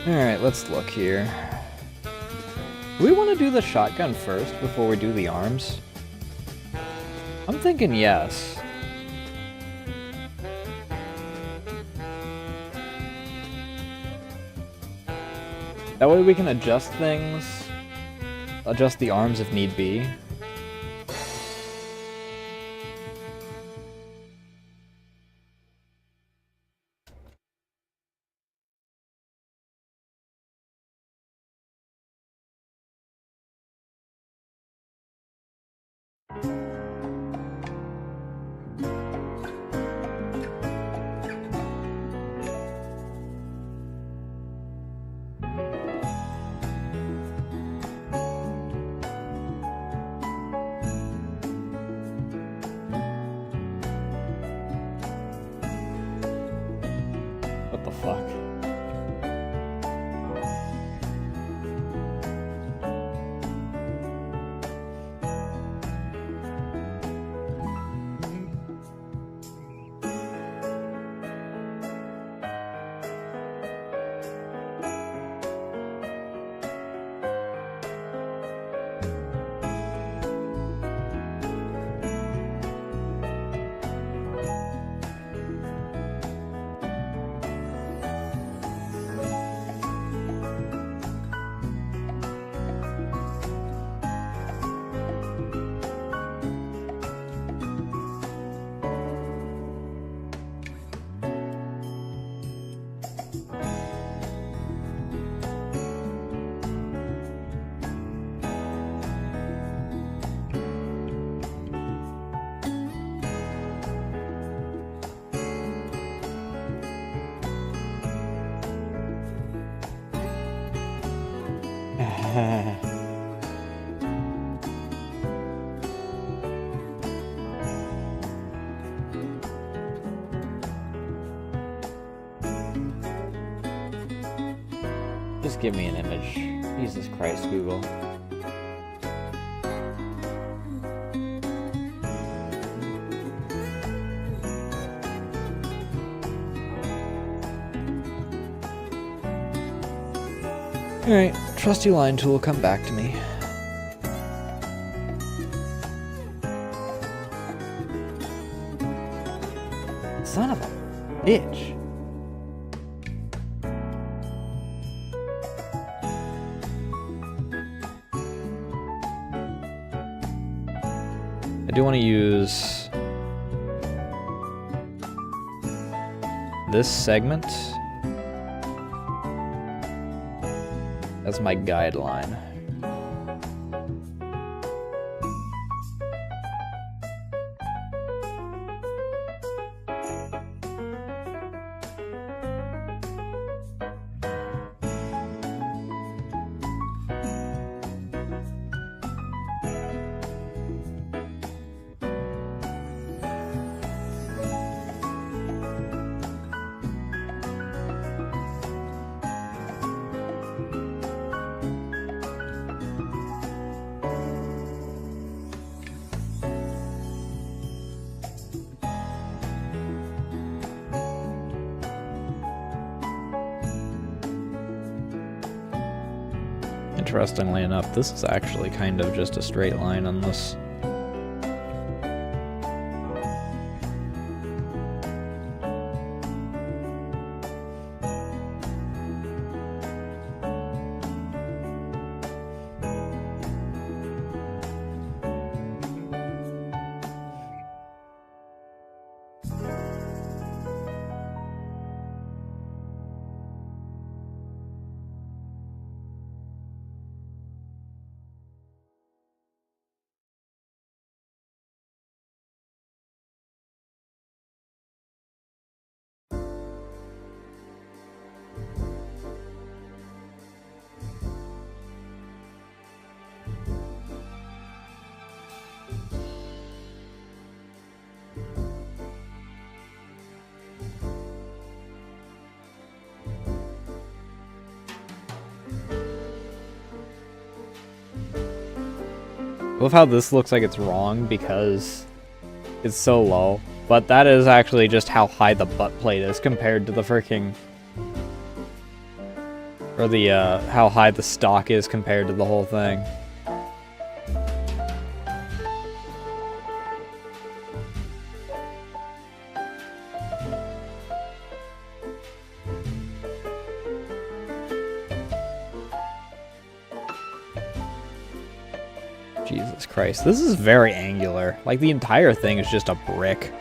Alright, let's look here. Do we want to do the shotgun first before we do the arms? I'm thinking yes. That way we can adjust things, adjust the arms if need be. What the fuck? Just give me an image. Jesus Christ, Google. Alright, trusty line tool, come back to me. Son of a bitch. I do want to use this segment as my guideline. Interestingly enough, this is actually kind of just a straight line on this. I love how this looks like it's wrong because it's so low, but that is actually just how high the butt plate is compared to the freaking... Or the, how high the stock is compared to the whole thing. Jesus Christ, this is very angular. Like, the entire thing is just a brick.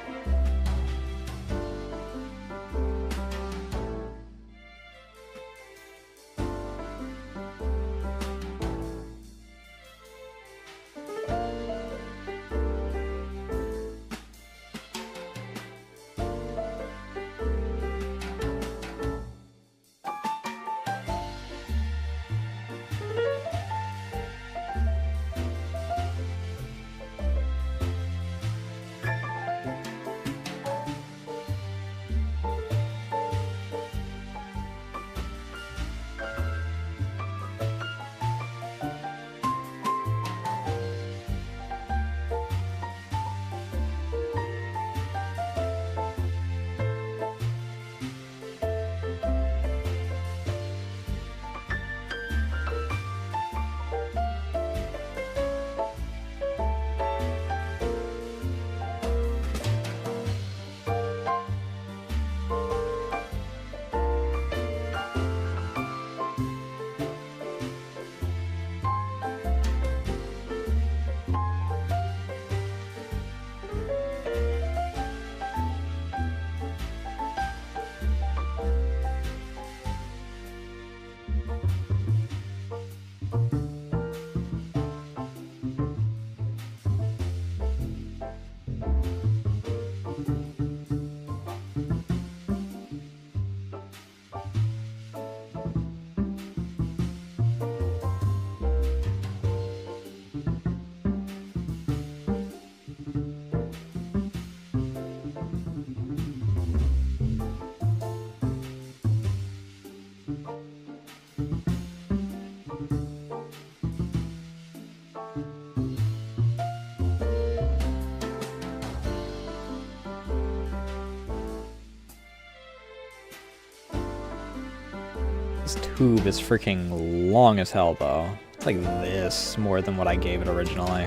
This tube is freaking long as hell, though. It's like this more than what I gave it originally.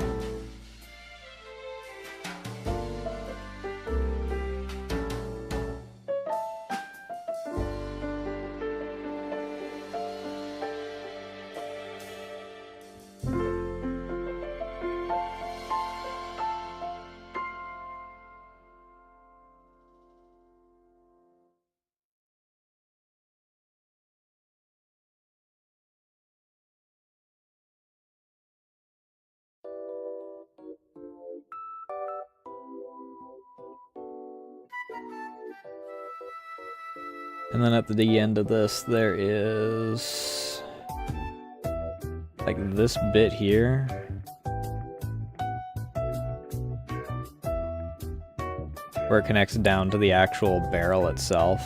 And then at the end of this, there is like this bit here. Where it connects down to the actual barrel itself.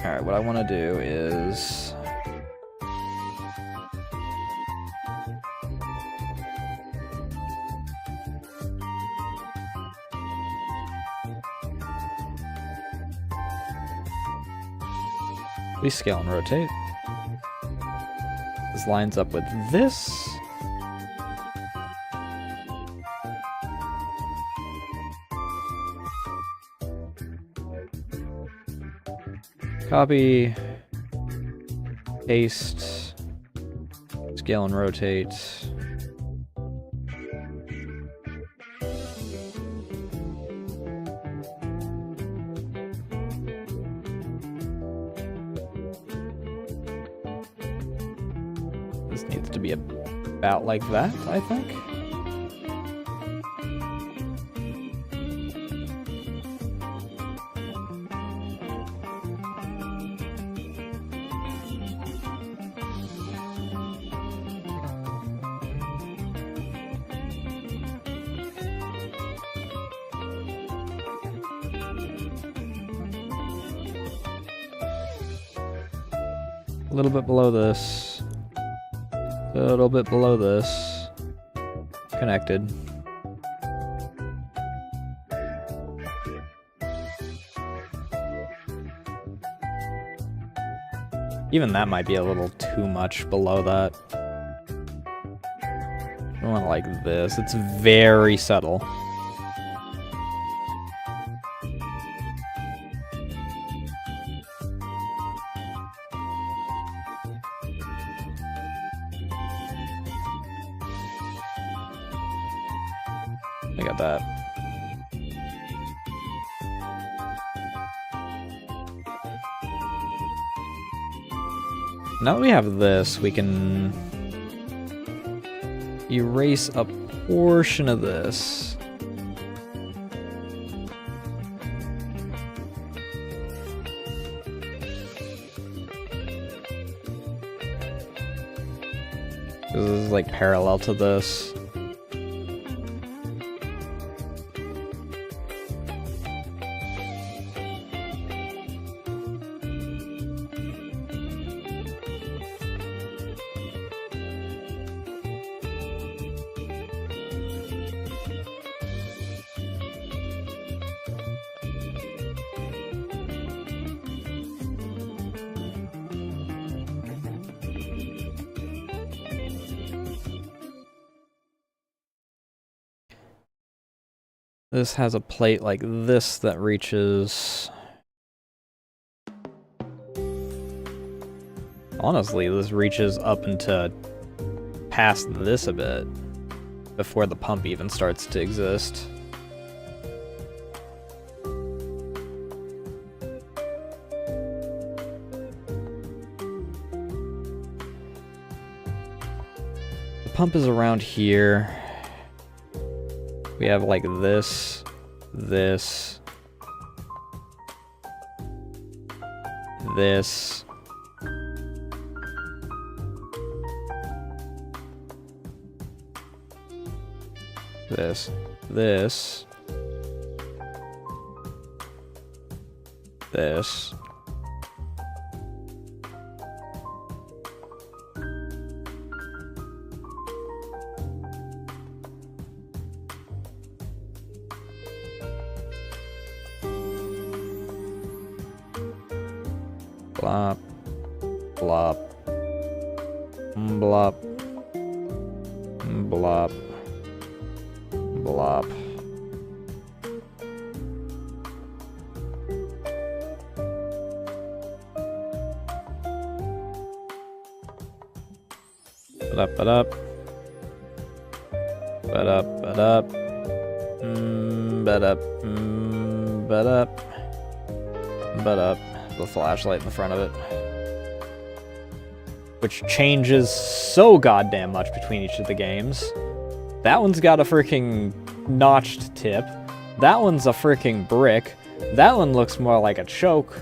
Alright, what I want to do is... we scale and rotate. This lines up with this. Copy, paste, scale and rotate. This needs to be about like that, I think. A little bit below this. A little bit below this. connected. Even that might be a little too much below that. I want it like this. It's very subtle. I got that. Now that we have this, we can erase a portion of this. This is like parallel to this. This has a plate like this that reaches... Honestly, this reaches up into past this a bit before the pump even starts to exist. The pump is around here. We have like this, this, this, this, this, this, blop, blop, blop, blop, blop. Ba-da-ba-da. Ba-da-ba-da. Ba-da. Ba-da. Ba-da. The flashlight in the front of it, which changes so goddamn much between each of the games. That one's got a freaking notched tip. That one's a freaking brick. That one looks more like a choke,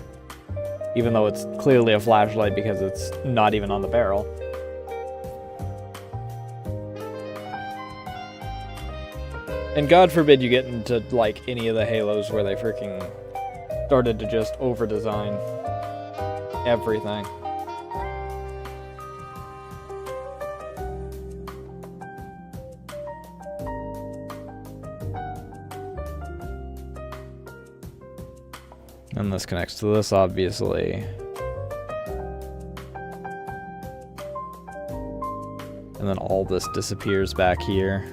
even though it's clearly a flashlight because it's not even on the barrel. And God forbid you get into like any of the Halos where they freaking started to just over-design everything. And this connects to this, obviously. And then all this disappears back here.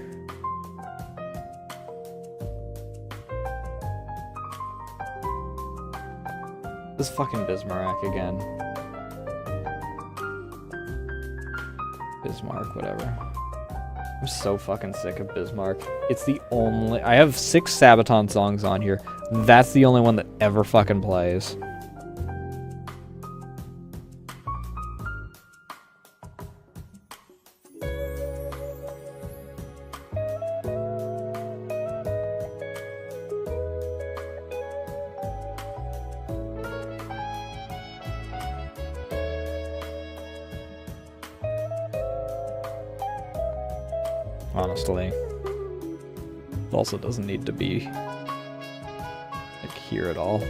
This fucking Bismarck again. Bismarck, whatever. I'm so fucking sick of Bismarck. It's the only... I have 6 Sabaton songs on here. That's the only one that ever fucking plays. Honestly. It also doesn't need to be like here at all.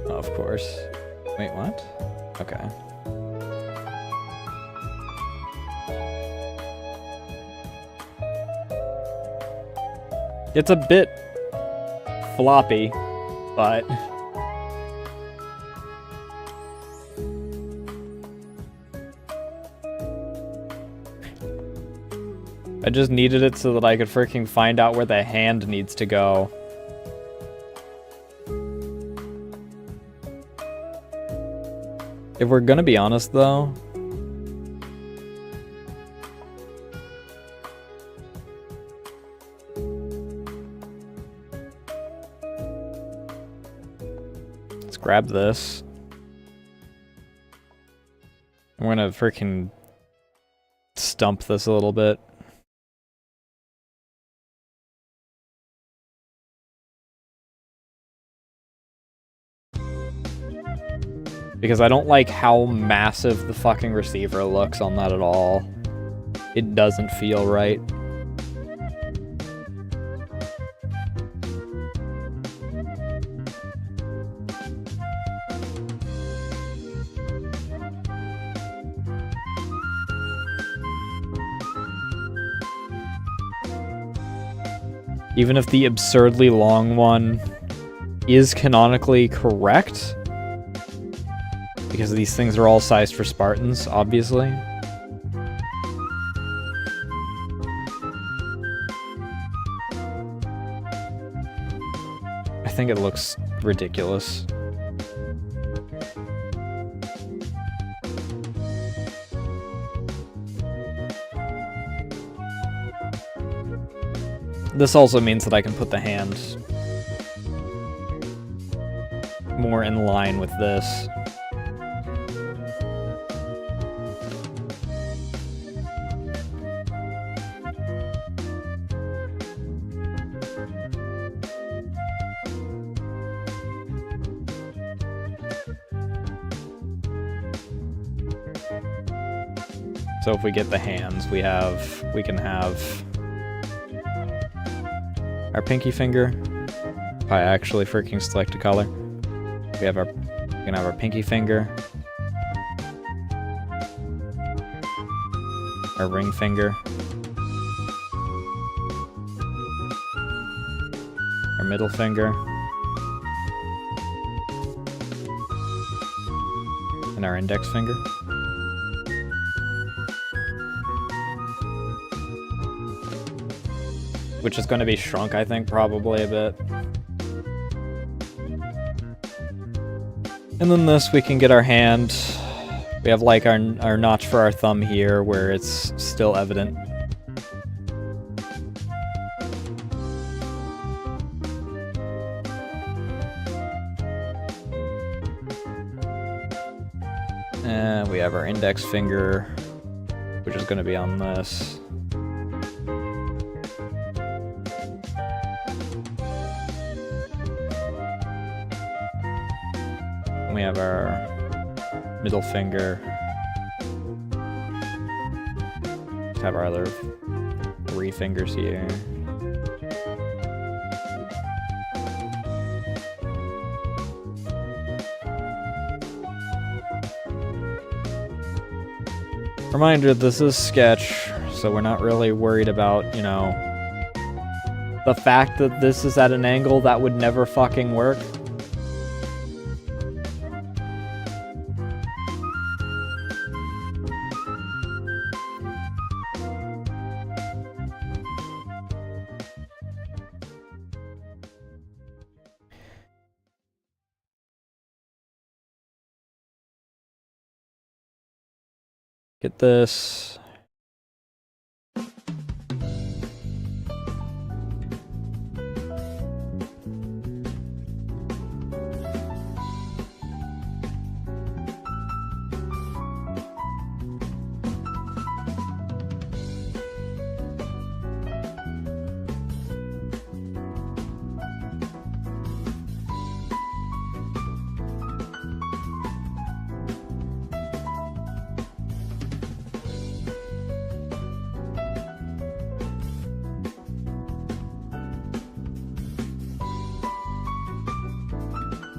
Oh, of course. Wait, what? Okay. It's a bit floppy, but I just needed it so that I could freaking find out where the hand needs to go. If we're gonna be honest, though, let's grab this. I'm gonna freaking stump this a little bit. Because I don't like how massive the fucking receiver looks on that at all. It doesn't feel right. Even if the absurdly long one is canonically correct, because these things are all sized for Spartans, obviously. I think it looks ridiculous. This also means that I can put the hand more in line with this. So if we get the hands, we can have our pinky finger. If I actually freaking select a color, we can have our pinky finger, our ring finger, our middle finger, and our index finger. Which is going to be shrunk, I think, probably a bit. And then this, we can get our hand. We have like our notch for our thumb here, where it's still evident. And we have our index finger, which is going to be on this. We have our middle finger. Just have our other 3 fingers here. Reminder, this is sketch, so we're not really worried about, you know, the fact that this is at an angle that would never fucking work. Get this.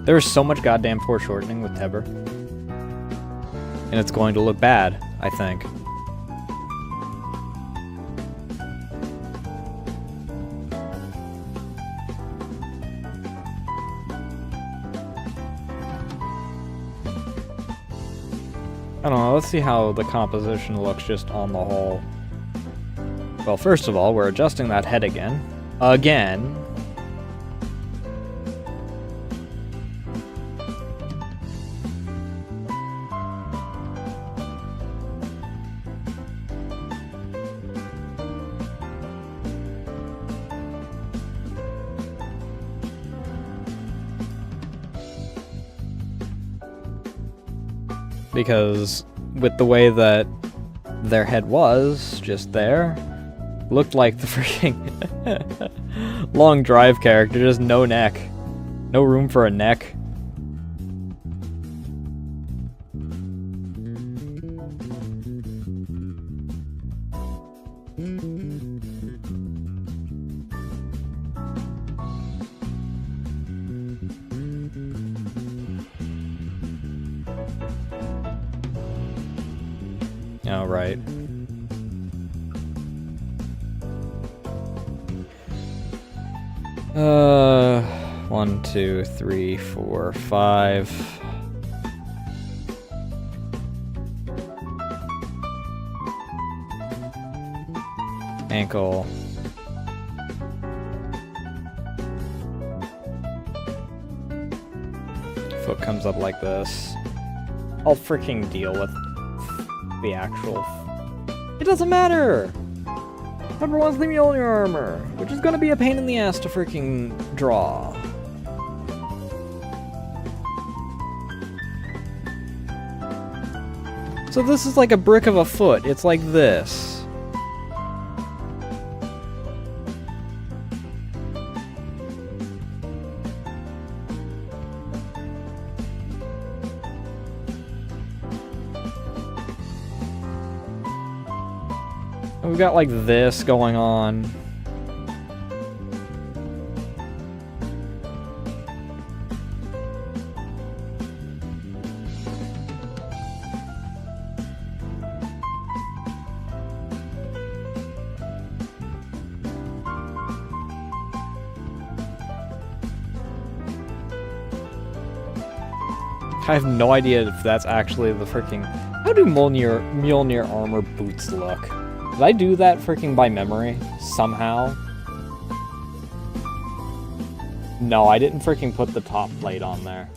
There's so much goddamn foreshortening with Teber. And it's going to look bad, I think. I don't know, let's see how the composition looks just on the whole. Well, first of all, we're adjusting that head again. Again. Because with the way that their head was just there, looked like the freaking long drive character, just no neck. No room for a neck. Oh, right. One, two, three, four, five. Ankle. Foot comes up like this. I'll freaking deal with the actual... It doesn't matter! Number one's the Mjolnir armor, which is gonna be a pain in the ass to freaking draw. So this is like a brick of a foot. It's like this. We've got like this going on. I have no idea if that's actually the freaking... How do Mjolnir armor boots look? Did I do that freaking by memory? Somehow? No, I didn't freaking put the top plate on there.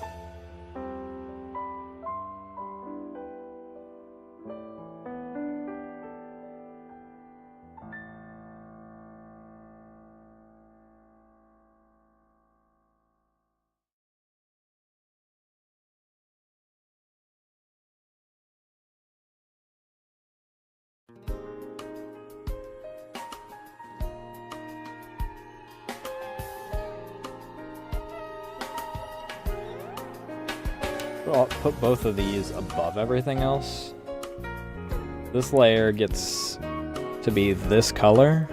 I'll put both of these above everything else. This layer gets to be this color.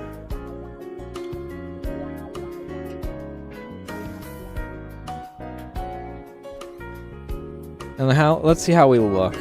And let's see how we look.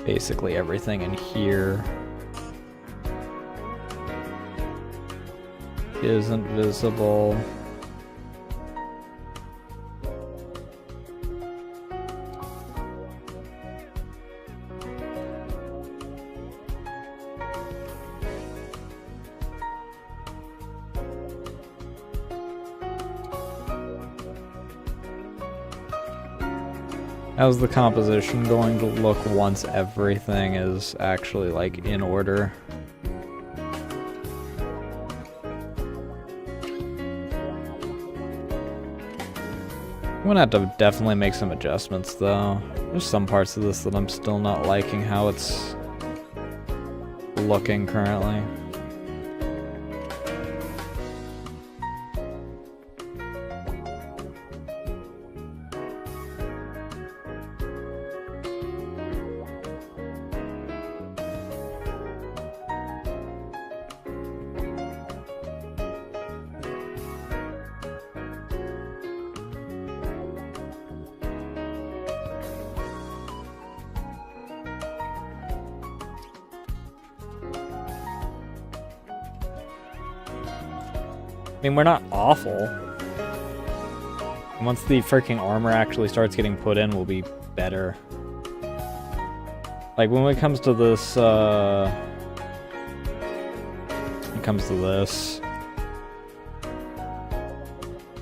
Basically everything in here isn't visible. How's the composition going to look once everything is actually, like, in order? I'm gonna have to definitely make some adjustments, though. There's some parts of this that I'm still not liking how it's looking currently. mean, we're not awful. Once the freaking armor actually starts getting put in, we'll be better. Like, when it comes to this, when it comes to this...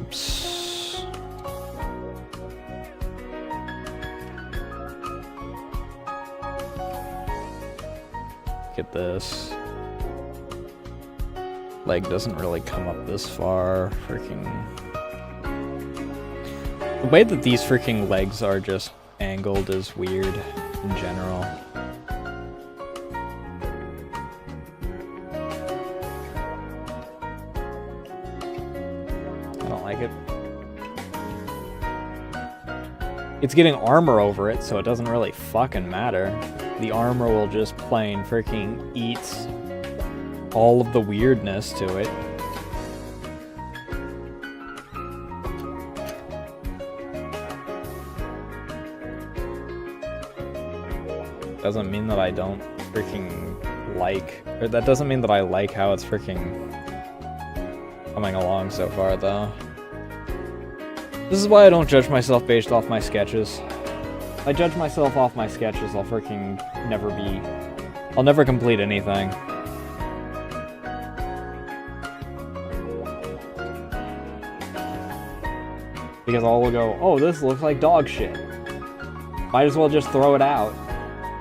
Oops. Get this. Leg doesn't really come up this far. Freaking... The way that these freaking legs are just angled is weird in general. I don't like it. It's getting armor over it, so it doesn't really fucking matter. The armor will just plain freaking eat all of the weirdness to it. Doesn't mean that I don't freaking like, or that doesn't mean that I like how it's freaking coming along so far, though. This is why I don't judge myself based off my sketches. If I judge myself off my sketches, I'll freaking I'll never complete anything. Because all will go, oh, this looks like dog shit. Might as well just throw it out.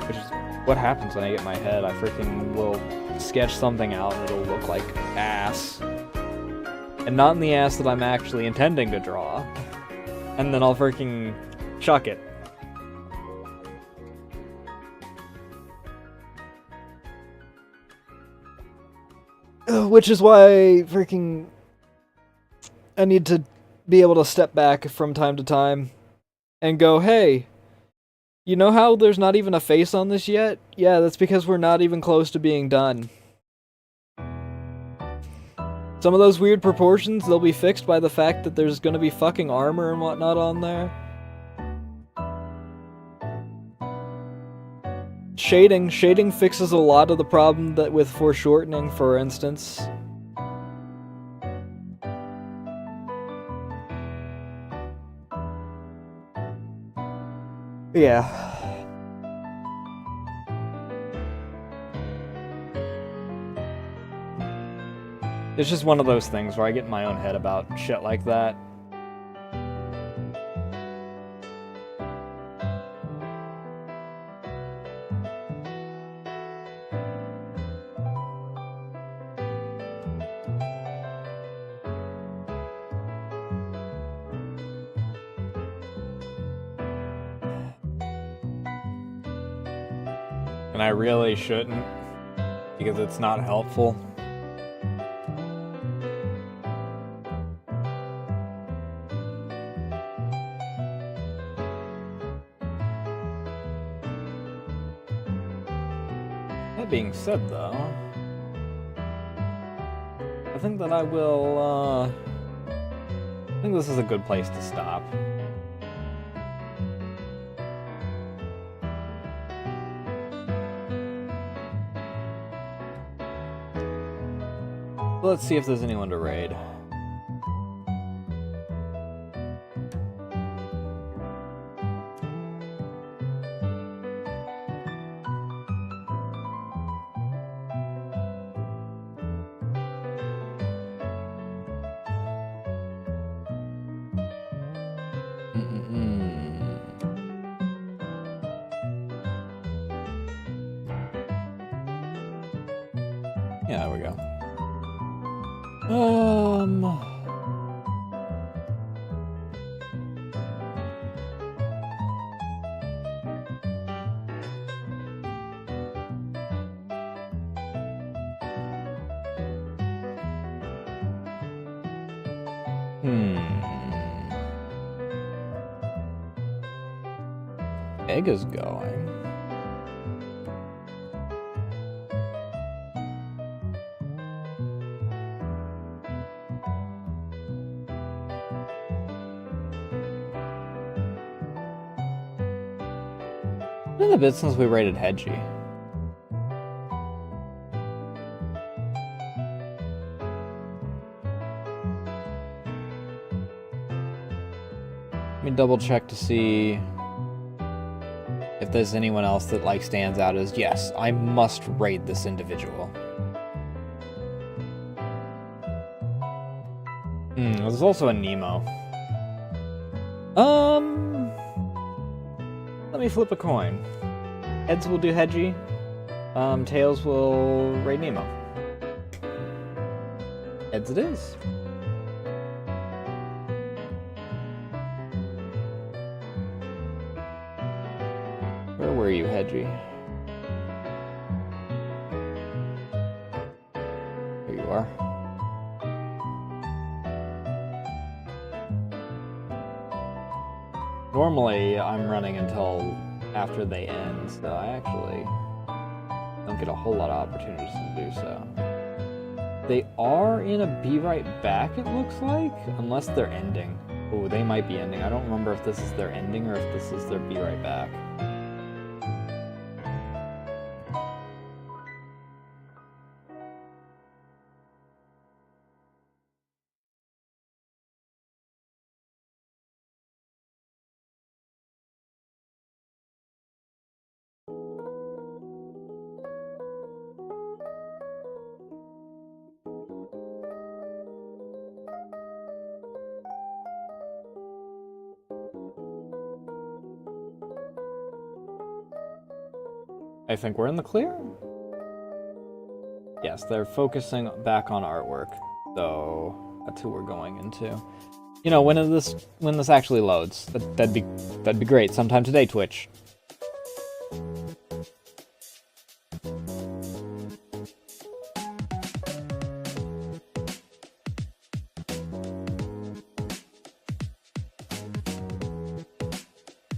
Which is what happens when I get my head. I freaking will sketch something out and it'll look like ass. And not in the ass that I'm actually intending to draw. And then I'll freaking chuck it. Which is why freaking I need to be able to step back from time to time and go, hey, you know how there's not even a face on this yet? Yeah, that's because we're not even close to being done. Some of those weird proportions, they'll be fixed by the fact that there's gonna be fucking armor and whatnot on there. Shading fixes a lot of the problem that with foreshortening, for instance. Yeah. It's just one of those things where I get in my own head about shit like that. And I really shouldn't, because it's not helpful. That being said, though, I think that I will, I think this is a good place to stop. Let's see if there's anyone to raid. Yeah, there we go. Egg is going. It's been a bit since we raided Hedgie. Let me double check to see if there's anyone else that like stands out as, yes, I must raid this individual. There's also a Nemo. Let me flip a coin. Heads will do Hedgie. Tails will raid Nemo. Heads it is. Where were you, Hedgie? There you are. Normally, I'm running until after they end, so I actually don't get a whole lot of opportunities to do so. They are in a Be Right Back, it looks like, unless they're ending. Oh, they might be ending. I don't remember if this is their ending or if this is their Be Right Back. I think we're in the clear? Yes, they're focusing back on artwork, so that's who we're going into. You know, when this actually loads, that'd be great. Sometime today, Twitch.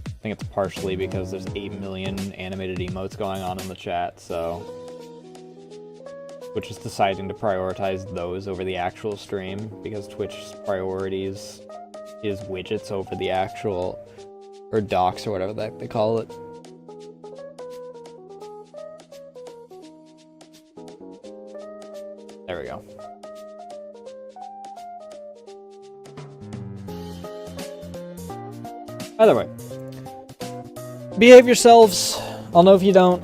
I think it's partially because there's 8 million animated emotes going on in the chat, so Twitch is deciding to prioritize those over the actual stream because Twitch's priorities is widgets over the actual, or docs or whatever they call it. There we go. Either way. Behave yourselves. I'll know if you don't.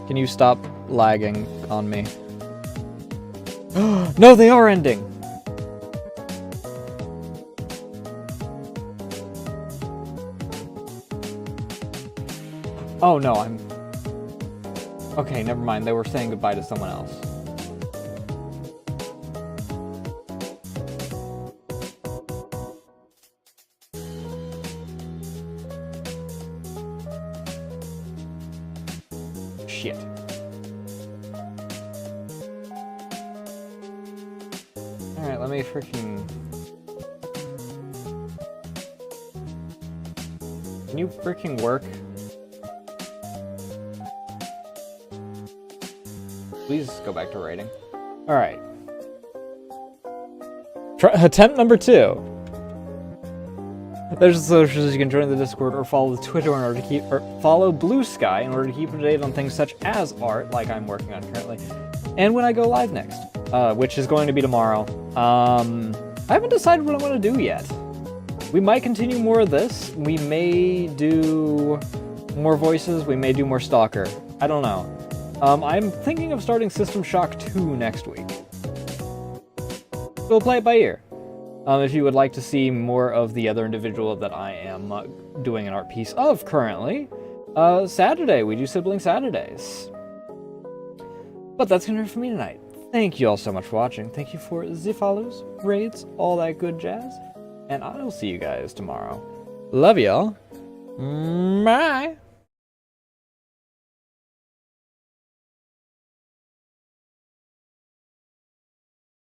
Can you stop lagging on me? No, they are ending! Oh no, I'm... Okay, never mind. They were saying goodbye to someone else. Shit. Alright, let me freaking... Can you freaking work? Please go back to rating. Alright. Attempt number 2. There's the socials. You can join the Discord or follow the Twitter in order to keep, or follow Blue Sky in order to keep up to date on things such as art, like I'm working on currently, and when I go live next, which is going to be tomorrow. I haven't decided what I want to do yet. We might continue more of this. We may do more voices. We may do more Stalker. I don't know. I'm thinking of starting System Shock 2 next week. So we'll play it by ear. If you would like to see more of the other individual that I am doing an art piece of currently, Saturday, we do Sibling Saturdays. But that's going to be it for me tonight. Thank you all so much for watching. Thank you for the follows, raids, all that good jazz. And I will see you guys tomorrow. Love y'all. Bye.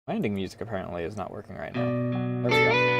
My ending music apparently is not working right now. There we go.